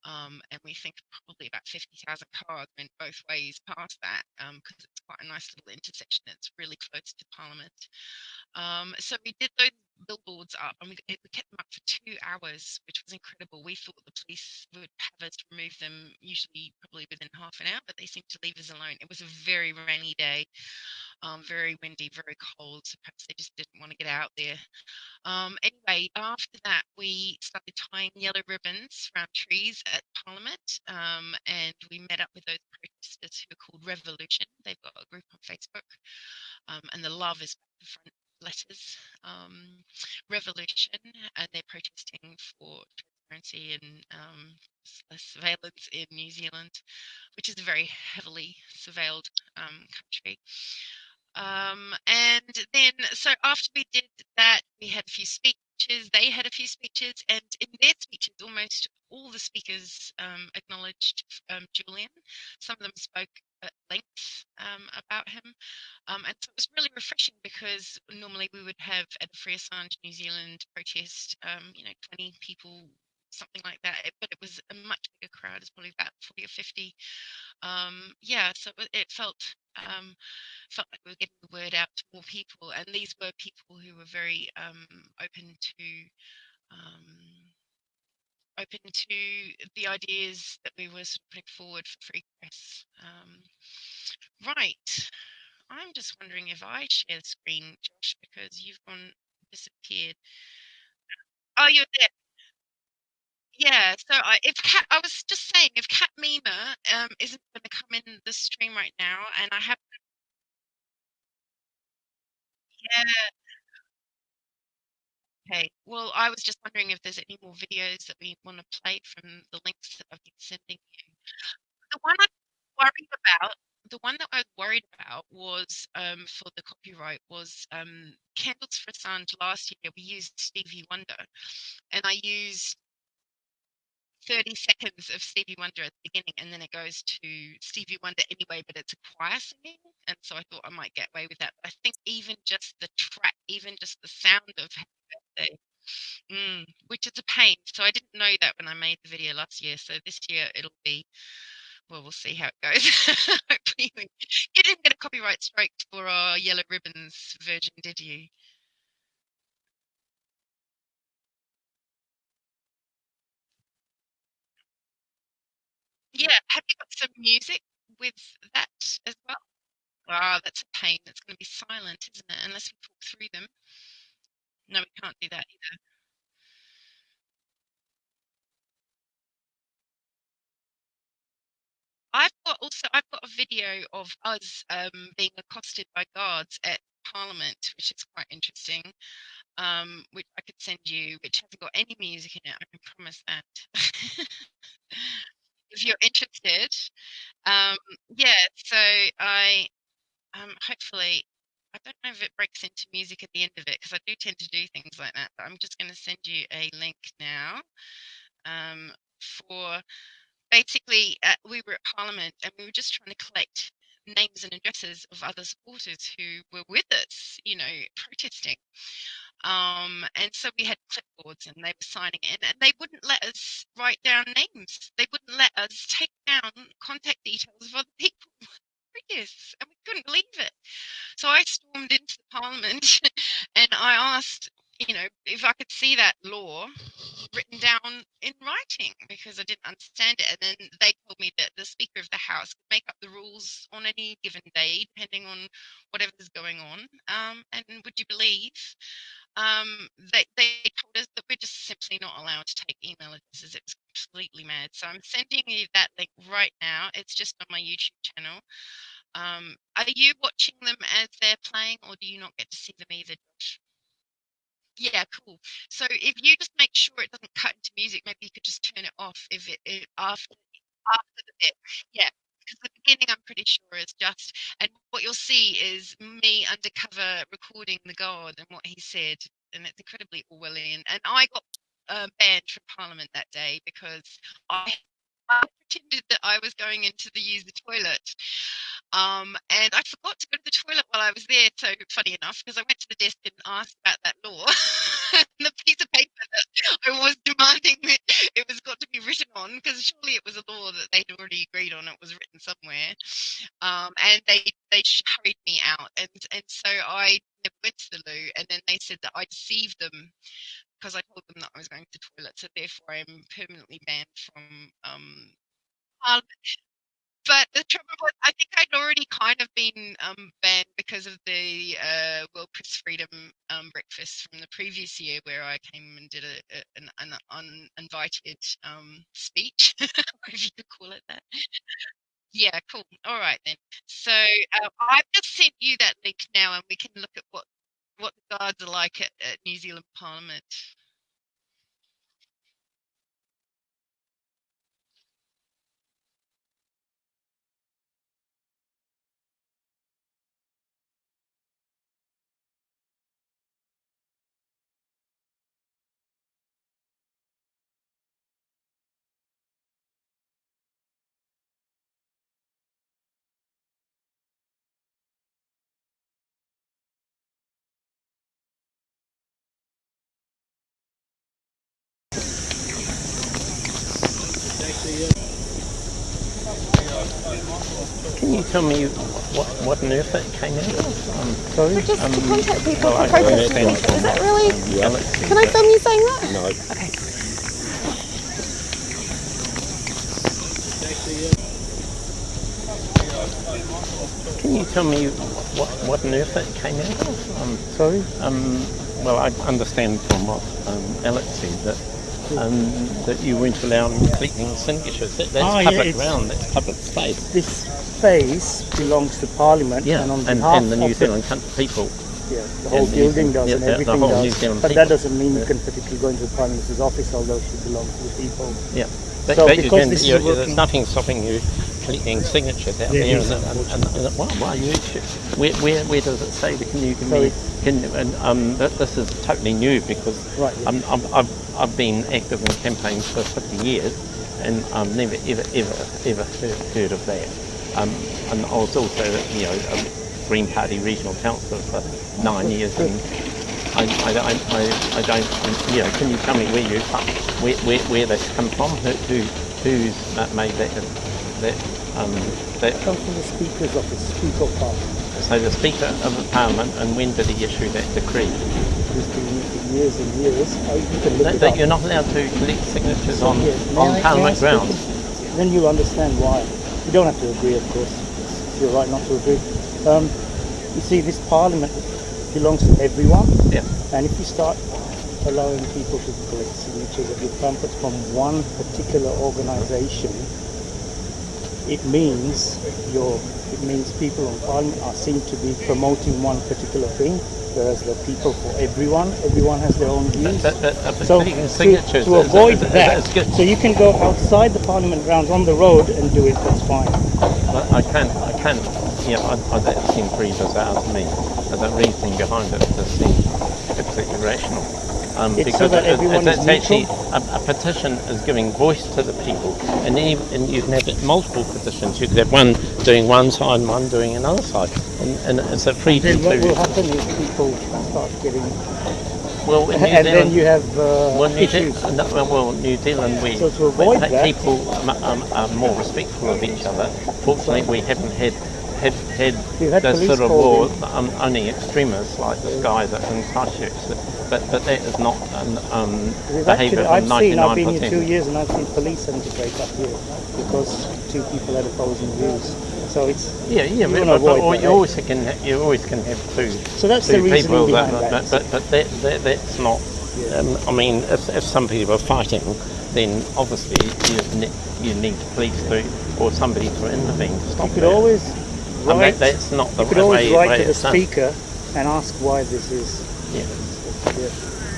And we think probably about 50,000 cars went both ways past that, because it's quite a nice little intersection. It's really close to Parliament. So we did those billboards up, and we kept them up for 2 hours, which was incredible. We thought the police would have us remove them usually probably within half an hour, but they seemed to leave us alone. It was a very rainy day, very windy, very cold, so perhaps they just didn't want to get out there. Anyway, after that, we started tying yellow ribbons around trees at Parliament, and we met up with those protesters who are called Revolution. They've got a group on Facebook, and the love is back to front letters. Revolution, and they're protesting for transparency and surveillance in New Zealand, which is a very heavily surveilled country. And then, so after we did that, we had a few speakers speeches. They had a few speeches, and in their speeches, almost all the speakers acknowledged Julian. Some of them spoke at length about him, and so it was really refreshing because normally we would have at a Free Assange New Zealand protest, 20 people, something like that, but it was a much bigger crowd. It's probably about 40 or 50. So it felt like we were getting the word out to more people, and these were people who were very open to the ideas that we were sort of putting forward for free press. Right, I'm just wondering if I share the screen, Josh, because you've disappeared. Oh, you're there. Yeah, so I was just saying, if Cat Mima isn't going to come in the stream right now, and I have, yeah, okay. Well, I was just wondering if there's any more videos that we want to play from the links that I've been sending you. The one I'm worried about, the one that I was worried about was for the copyright was Candles for Assange last year. We used Stevie Wonder, and I used 30 seconds of Stevie Wonder at the beginning, and then it goes to Stevie Wonder anyway, but it's a choir singing, and so I thought I might get away with that. But I think even just the track, even just the sound of Happy Birthday, which is a pain. So I didn't know that when I made the video last year. So this year it'll be, well, we'll see how it goes. Hopefully, you didn't get a copyright strike for our Yellow Ribbons version, did you? Yeah, have you got some music with that as well? Ah, that's a pain. It's going to be silent, isn't it? Unless we talk through them. No, we can't do that either. I've got a video of us being accosted by guards at Parliament, which is quite interesting. Which I could send you, which hasn't got any music in it. I can promise that. If you're interested, yeah. So I hopefully. I don't know if it breaks into music at the end of it because I do tend to do things like that. But I'm just going to send you a link now for basically we were at Parliament and we were just trying to collect names and addresses of other supporters who were with us, protesting. And so we had clipboards and they were signing in and they wouldn't let us write down names. They wouldn't let us take down contact details of other people. Yes, and we couldn't believe it. So I stormed into the Parliament and I asked, if I could see that law written down in writing because I didn't understand it. And then they told me that the Speaker of the House could make up the rules on any given day, depending on whatever's going on. And would you believe they told us that we're just simply not allowed to take email addresses. It was completely mad. So I'm sending you that link right now. It's just on my YouTube channel. Are you watching them as they're playing, or do you not get to see them either, Josh? Yeah, cool. So if you just make sure it doesn't cut into music, maybe you could just turn it off if it after the bit. Yeah, because the beginning I'm pretty sure is just, and what you'll see is me undercover recording the guard and what he said, and it's incredibly Orwellian. And I got banned from Parliament that day because I pretended that I was going into the use the toilet. And I forgot to go to the toilet while I was there. So funny enough, because I went to the desk and asked about that law, and the piece of paper that I was demanding that it was got to be written on, because surely it was a law that they'd already agreed on. It was written somewhere, and they hurried me out, and so I never went to the loo, and then they said that I deceived them because I told them that I was going to the toilet, so therefore I'm permanently banned from Parliament. But the trouble was, I think I'd already kind of been banned because of the World Press Freedom breakfast from the previous year, where I came and did an uninvited speech, if you could call it that. Yeah, cool. All right then. So I've just sent you that link now, and we can look at what the guards are like at New Zealand Parliament. Can you tell me what on earth it came out of? Sorry? But just to contact people well, for I protesting. understand Is that really? reality. Can I film you saying that? No. Okay. Can you tell me what on earth it came out of? Sorry? Well, I understand from what Alex said that you weren't allowed collecting signatures. That's public ground, that's public space. This space belongs to Parliament, Yeah, and on and behalf the New of Zealand people. Yeah, the whole building does, and everything the whole New does. Zealand But people. that doesn't mean you can particularly go into the Prime Minister's office, although she belongs to the people. Yeah, So but you because can, this is there's working- nothing stopping you collecting signatures out Yeah, there. yes, And why you? Where does it say that you can be? This is totally new because Right, I've been active in campaigns for 50 years, and I've never ever heard of that. And I was also a Green Party regional councillor for 9 years, and I don't. Can you tell me where that's come from? Who's made that? That comes from the Speaker's office, Speaker of Parliament. So the Speaker of the Parliament, and when did he issue that decree? It's been for years and years. You can look it That up. you're not allowed to collect signatures on Yes, Parliament grounds. Then you'll understand why. You don't have to agree, of course. It's your right not to agree. You see, this Parliament belongs to everyone. Yeah. And if you start allowing people to collect signatures of your pamphlets from one particular organisation, it means people on Parliament are seen to be promoting one particular thing, whereas the people for everyone has their own views. So to avoid that, so you can go outside the Parliament grounds on the road and do it. That's fine. But I can't. That seems pretty bizarre to me. The reasoning behind it just seems completely rational. It's so that everyone is it's actually neutral. a petition is giving voice to the people, and you can have multiple petitions. You could have one doing one side and one doing another side, and it's a free. Then what will happen is people start getting. Well, in New and then Zealand, you have New issues. New Zealand, So to avoid that, people are more respectful of each other. Fortunately, we haven't had this sort of war. Only extremists like this guy that's in Christchurch. But that is not behaviour from 99%. I've been here 2 years and I've seen police having to break up here because two people had opposing views. So it's but you always can have two. So that's two the reasoning people behind that. that. But that's not. I mean, if some people are fighting, then obviously you need police or somebody to intervene to stop You could that. always write. That's not the you could always way write to the it's done. Speaker and ask why this is.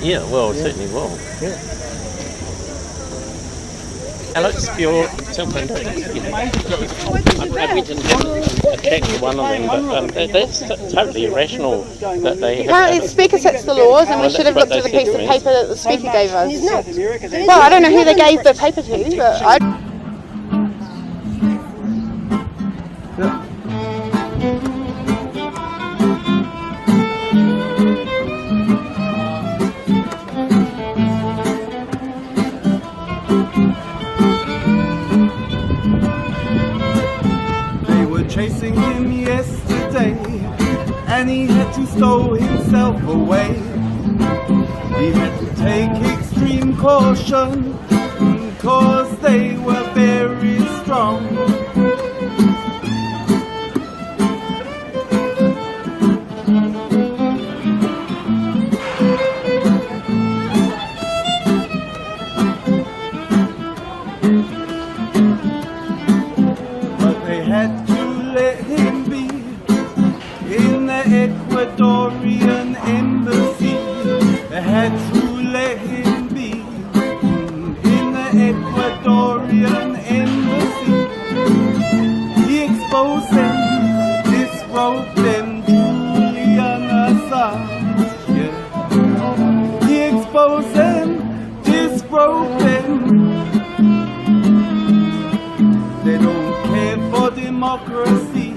Yeah, well, it certainly will. Yeah. Alex, you're self-interested. I went and attacked one of them, but that's totally irrational that they Apparently the Speaker sets the laws and we should have looked at the piece of paper that the Speaker gave us. Well, I don't know who they gave the paper to, but I... Chasing him yesterday, and he had to stow himself away. He had to take extreme caution, cause they were very strong. But they had to let him be in the Ecuadorian embassy. They had to let him be in the Ecuadorian embassy. He exposed them, disrobed them, Julian Assange. Yeah. He exposed them, disrobed them. They don't care for democracy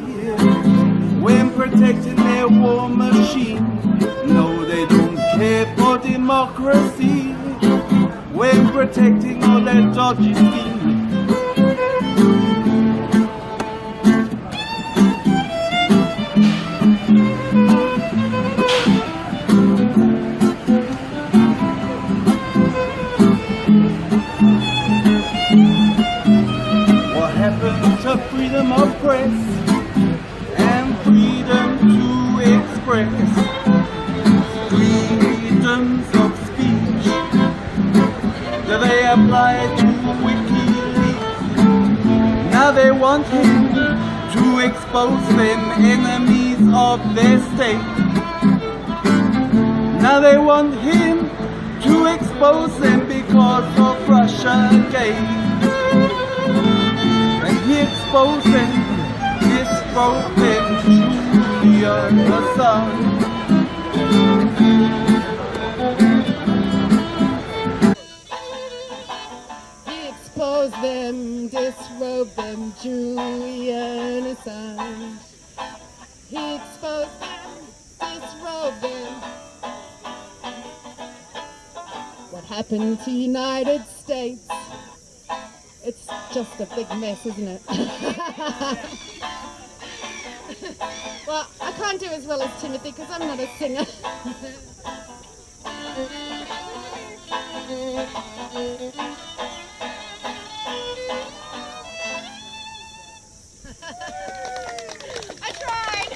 when protecting their war machine. No, they don't care for democracy when protecting all their dodgy schemes. press and freedom to express, freedoms of speech that they apply to WikiLeaks. Now they want him to expose them enemies of their state. Now they want him to expose them because of Russiagate. And he exposed them, disrobed them, Julian Assange. He exposed them, disrobed them, Julian Assange. He exposed them, disrobed them. What happened to United States? It's just a big mess, isn't it? Well, I can't do as well as Timothy because I'm not a singer. I tried.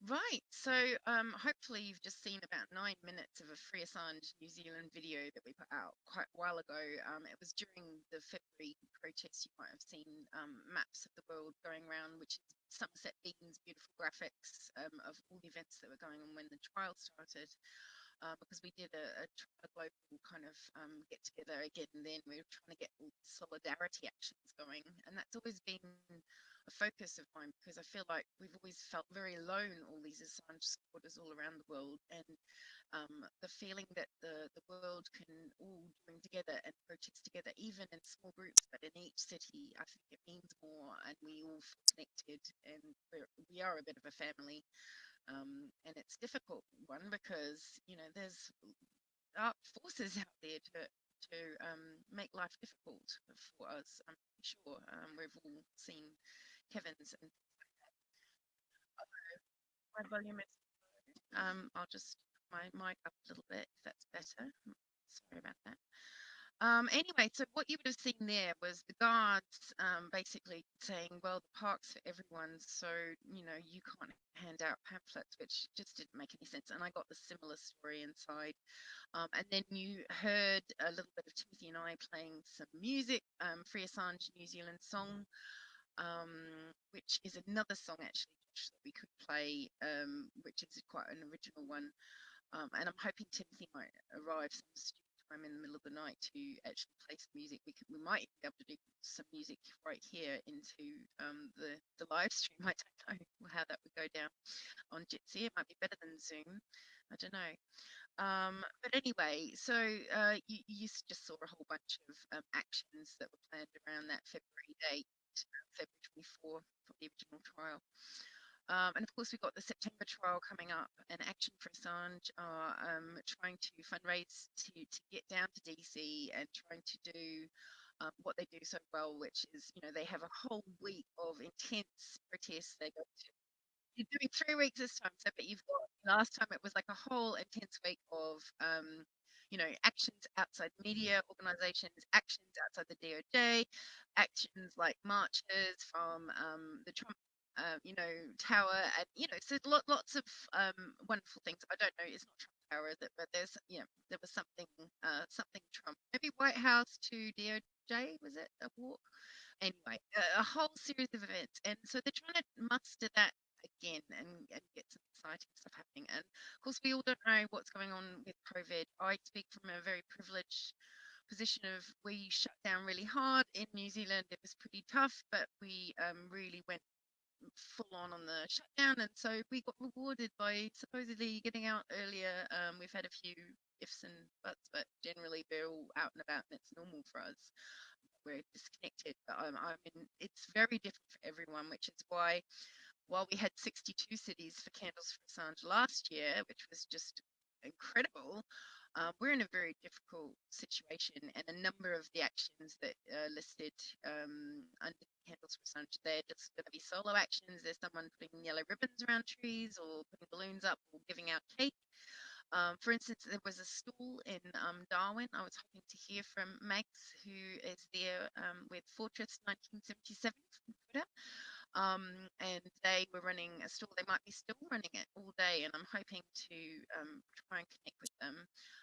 Right, so hopefully you've just seen about 9 minutes of a Free Assange New Zealand video that we put out quite a while ago. It was during the February protests. You might have seen maps of the world going around, which is Somerset Bean's beautiful graphics of all the events that were going on when the trial started. Because we did a global kind of get together again, and then we were trying to get all the solidarity actions going, and that's always been a focus of mine, because I feel like we've always felt very alone, all these Assange supporters all around the world, and the feeling that the world can all join together and protest together, even in small groups, but in each city, I think it means more, and we all feel connected, and we are a bit of a family. And it's a difficult one because, you know, there's dark forces out there to make life difficult for us. I'm sure we've all seen Kevin's and my volume is. I'll just put my mic up a little bit if that's better. Sorry about that. Anyway, so what you would have seen there was the guards basically saying, well, the park's for everyone, so, you know, you can't hand out pamphlets, which just didn't make any sense. And I got the similar story inside. And then you heard a little bit of Timothy and I playing some music, Free Assange New Zealand song, which is another song actually that we could play, which is quite an original one. And I'm hoping Timothy might arrive some time in the middle of the night to actually play some music. We might be able to do some music right here into the live stream. I don't know how that would go down on Jitsi. It might be better than Zoom. I don't know. But anyway, so you just saw a whole bunch of actions that were planned around that February date, February 24 for the original trial. And of course, we've got the September trial coming up, and Action for Assange are trying to fundraise to get down to DC and trying to do what they do so well, which is, you know, they have a whole week of intense protests. They go to, you're doing 3 weeks this time, so but you've got, last time it was like a whole intense week of you know, actions outside media organizations, actions outside the DOJ, actions like marches from the Trump you know, tower, and, you know, so lots of wonderful things. I don't know, it's not Trump Tower, is it? But there's, you know, there was something something Trump, maybe White House to DOJ, was it a walk? Anyway, a whole series of events, and so they're trying to muster that again and get some exciting stuff happening. And of course, we all don't know what's going on with COVID. I speak from a very privileged position of, we shut down really hard in New Zealand. It was pretty tough, but we really went full on the shutdown, and so we got rewarded by supposedly getting out earlier. We've had a few ifs and buts, but generally we're all out and about, and it's normal for us. We're disconnected, but I mean, it's very different for everyone, which is why, while we had 62 cities for Candles for Assange last year, which was just incredible, we're in a very difficult situation, and a number of the actions that are listed under Candles for Assange, they're just going to be solo actions. There's someone putting yellow ribbons around trees, or putting balloons up, or giving out cake. For instance, there was a stall in Darwin. I was hoping to hear from Max, who is there with Fortress 1977 from Twitter. And they were running a stall. They might be still running it all day, and I'm hoping to try and connect with them,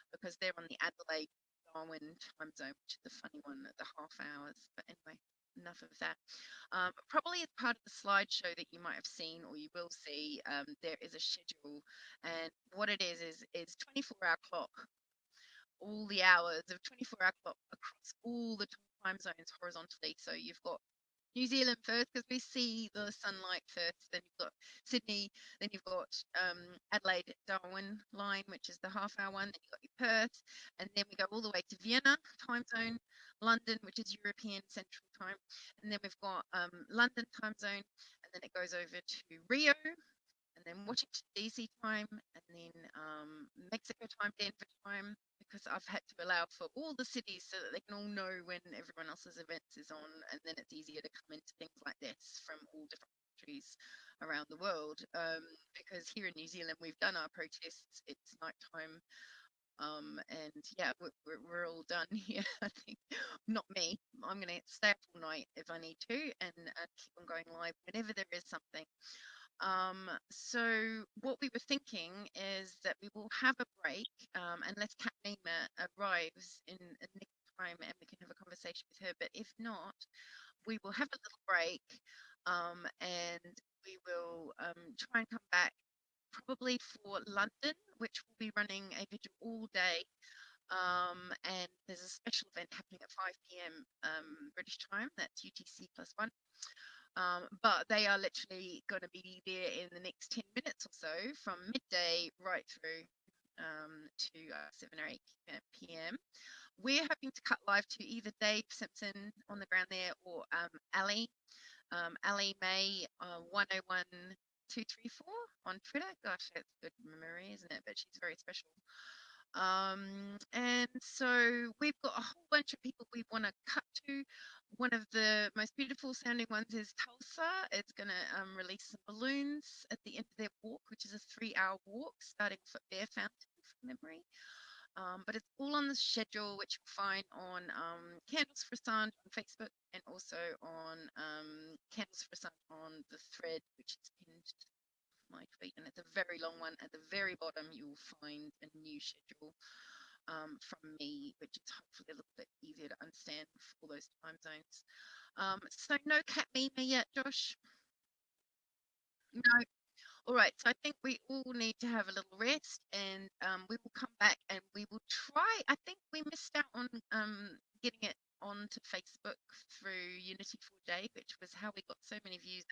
because they're on the Adelaide Darwin time zone, which is the funny one at the half hours. But anyway, enough of that. Probably as part of the slideshow that you might have seen, or you will see, there is a schedule, and what it is 24-hour clock, all the hours of 24-hour clock across all the time zones horizontally. So you've got New Zealand first, because we see the sunlight first, then you've got Sydney, then you've got Adelaide Darwin line, which is the half-hour one, then you've got your Perth, and then we go all the way to Vienna time zone, London, which is European Central Time, and then we've got London time zone, and then it goes over to Rio, and then Washington DC time, and then Mexico time, Denver time, because I've had to allow for all the cities so that they can all know when everyone else's events is on, and then it's easier to come into things like this from all different countries around the world. Because here in New Zealand, we've done our protests, it's nighttime, and yeah, we're all done here. I think, not me. I'm going to stay up all night if I need to, and keep on going live whenever there is something. So what we were thinking is that we will have a break unless Kat Nima arrives in next time and we can have a conversation with her. But if not, we will have a little break and we will try and come back probably for London, which will be running a vigil all day. And there's a special event happening at 5 p.m. British time. That's UTC +1. But they are literally going to be there in the next 10 minutes or so, from midday right through to 7 or 8 p.m. We're hoping to cut live to either Dave Simpson on the ground there or Ali May 101234 on Twitter. Gosh, that's good memory, isn't it? But she's very special. And so we've got a whole bunch of people we want to cut to. One of the most beautiful sounding ones is Tulsa. It's going to release some balloons at the end of their walk, which is a 3-hour walk starting for Bear Fountain from memory. But it's all on the schedule, which you'll find on Candles for Assange on Facebook and also on Candles for Assange on the thread, which is pinned to my tweet. And it's a very long one. At the very bottom, you'll find a new schedule from me, which is hopefully a little bit easier to understand for all those time zones. So no Cat Mima yet, Josh? No. All right, so I think we all need to have a little rest, and we will come back and we will try. I think we missed out on getting it onto Facebook through Unity 4J, which was how we got so many views.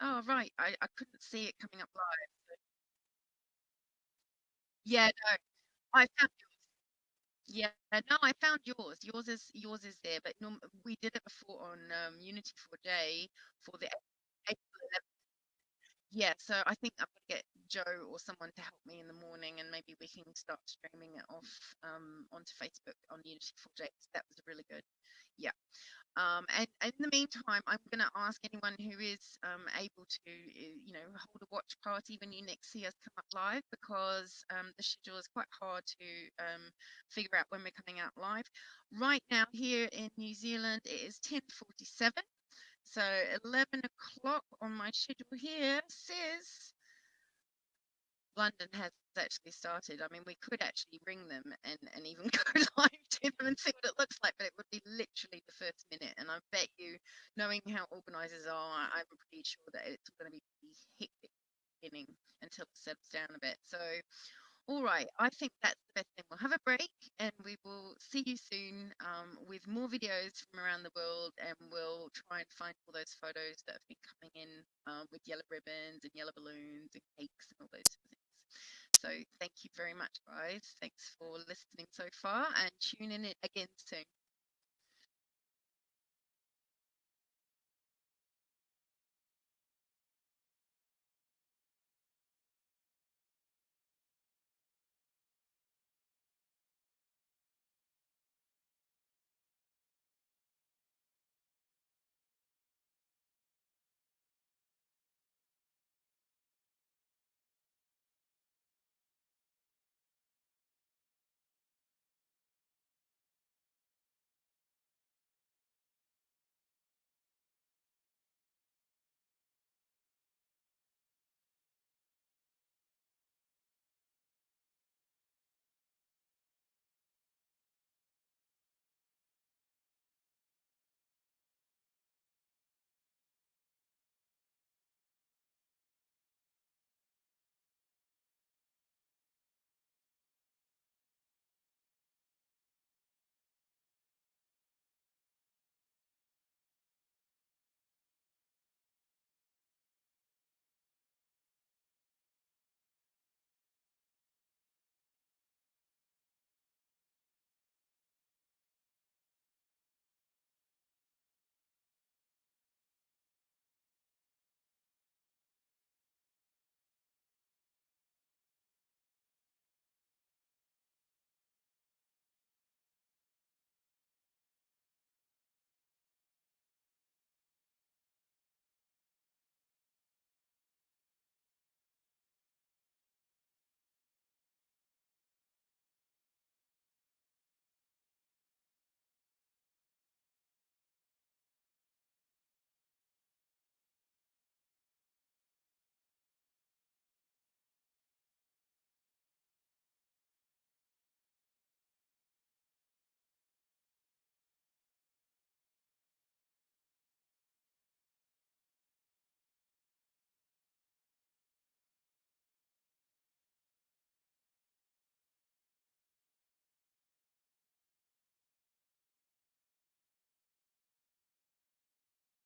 Oh, right, I couldn't see it coming up live. So. Yeah, no, I found yours. Yeah, no, I found yours. Yours is there, but we did it before on Unity 4J for the April 11th. Yeah, so I think I'm going to get Joe or someone to help me in the morning, and maybe we can start streaming it off onto Facebook on Unity 4J. That was really good. Yeah. And in the meantime, I'm going to ask anyone who is able to, hold a watch party when you next see us come up live, because the schedule is quite hard to figure out when we're coming out live. Right now here in New Zealand, it is 10:47. So 11 o'clock on my schedule here says London has actually started. I mean, we could actually ring them and even go live to them and see what it looks like, but it would be literally the first minute. And I bet you, knowing how organisers are, I'm pretty sure that it's going to be pretty hectic beginning until it settles down a bit. So, all right, I think that's the best thing. We'll have a break and we will see you soon with more videos from around the world, and we'll try and find all those photos that have been coming in with yellow ribbons and yellow balloons and cakes and all those things. So thank you very much, guys. Thanks for listening so far, and tune in again soon.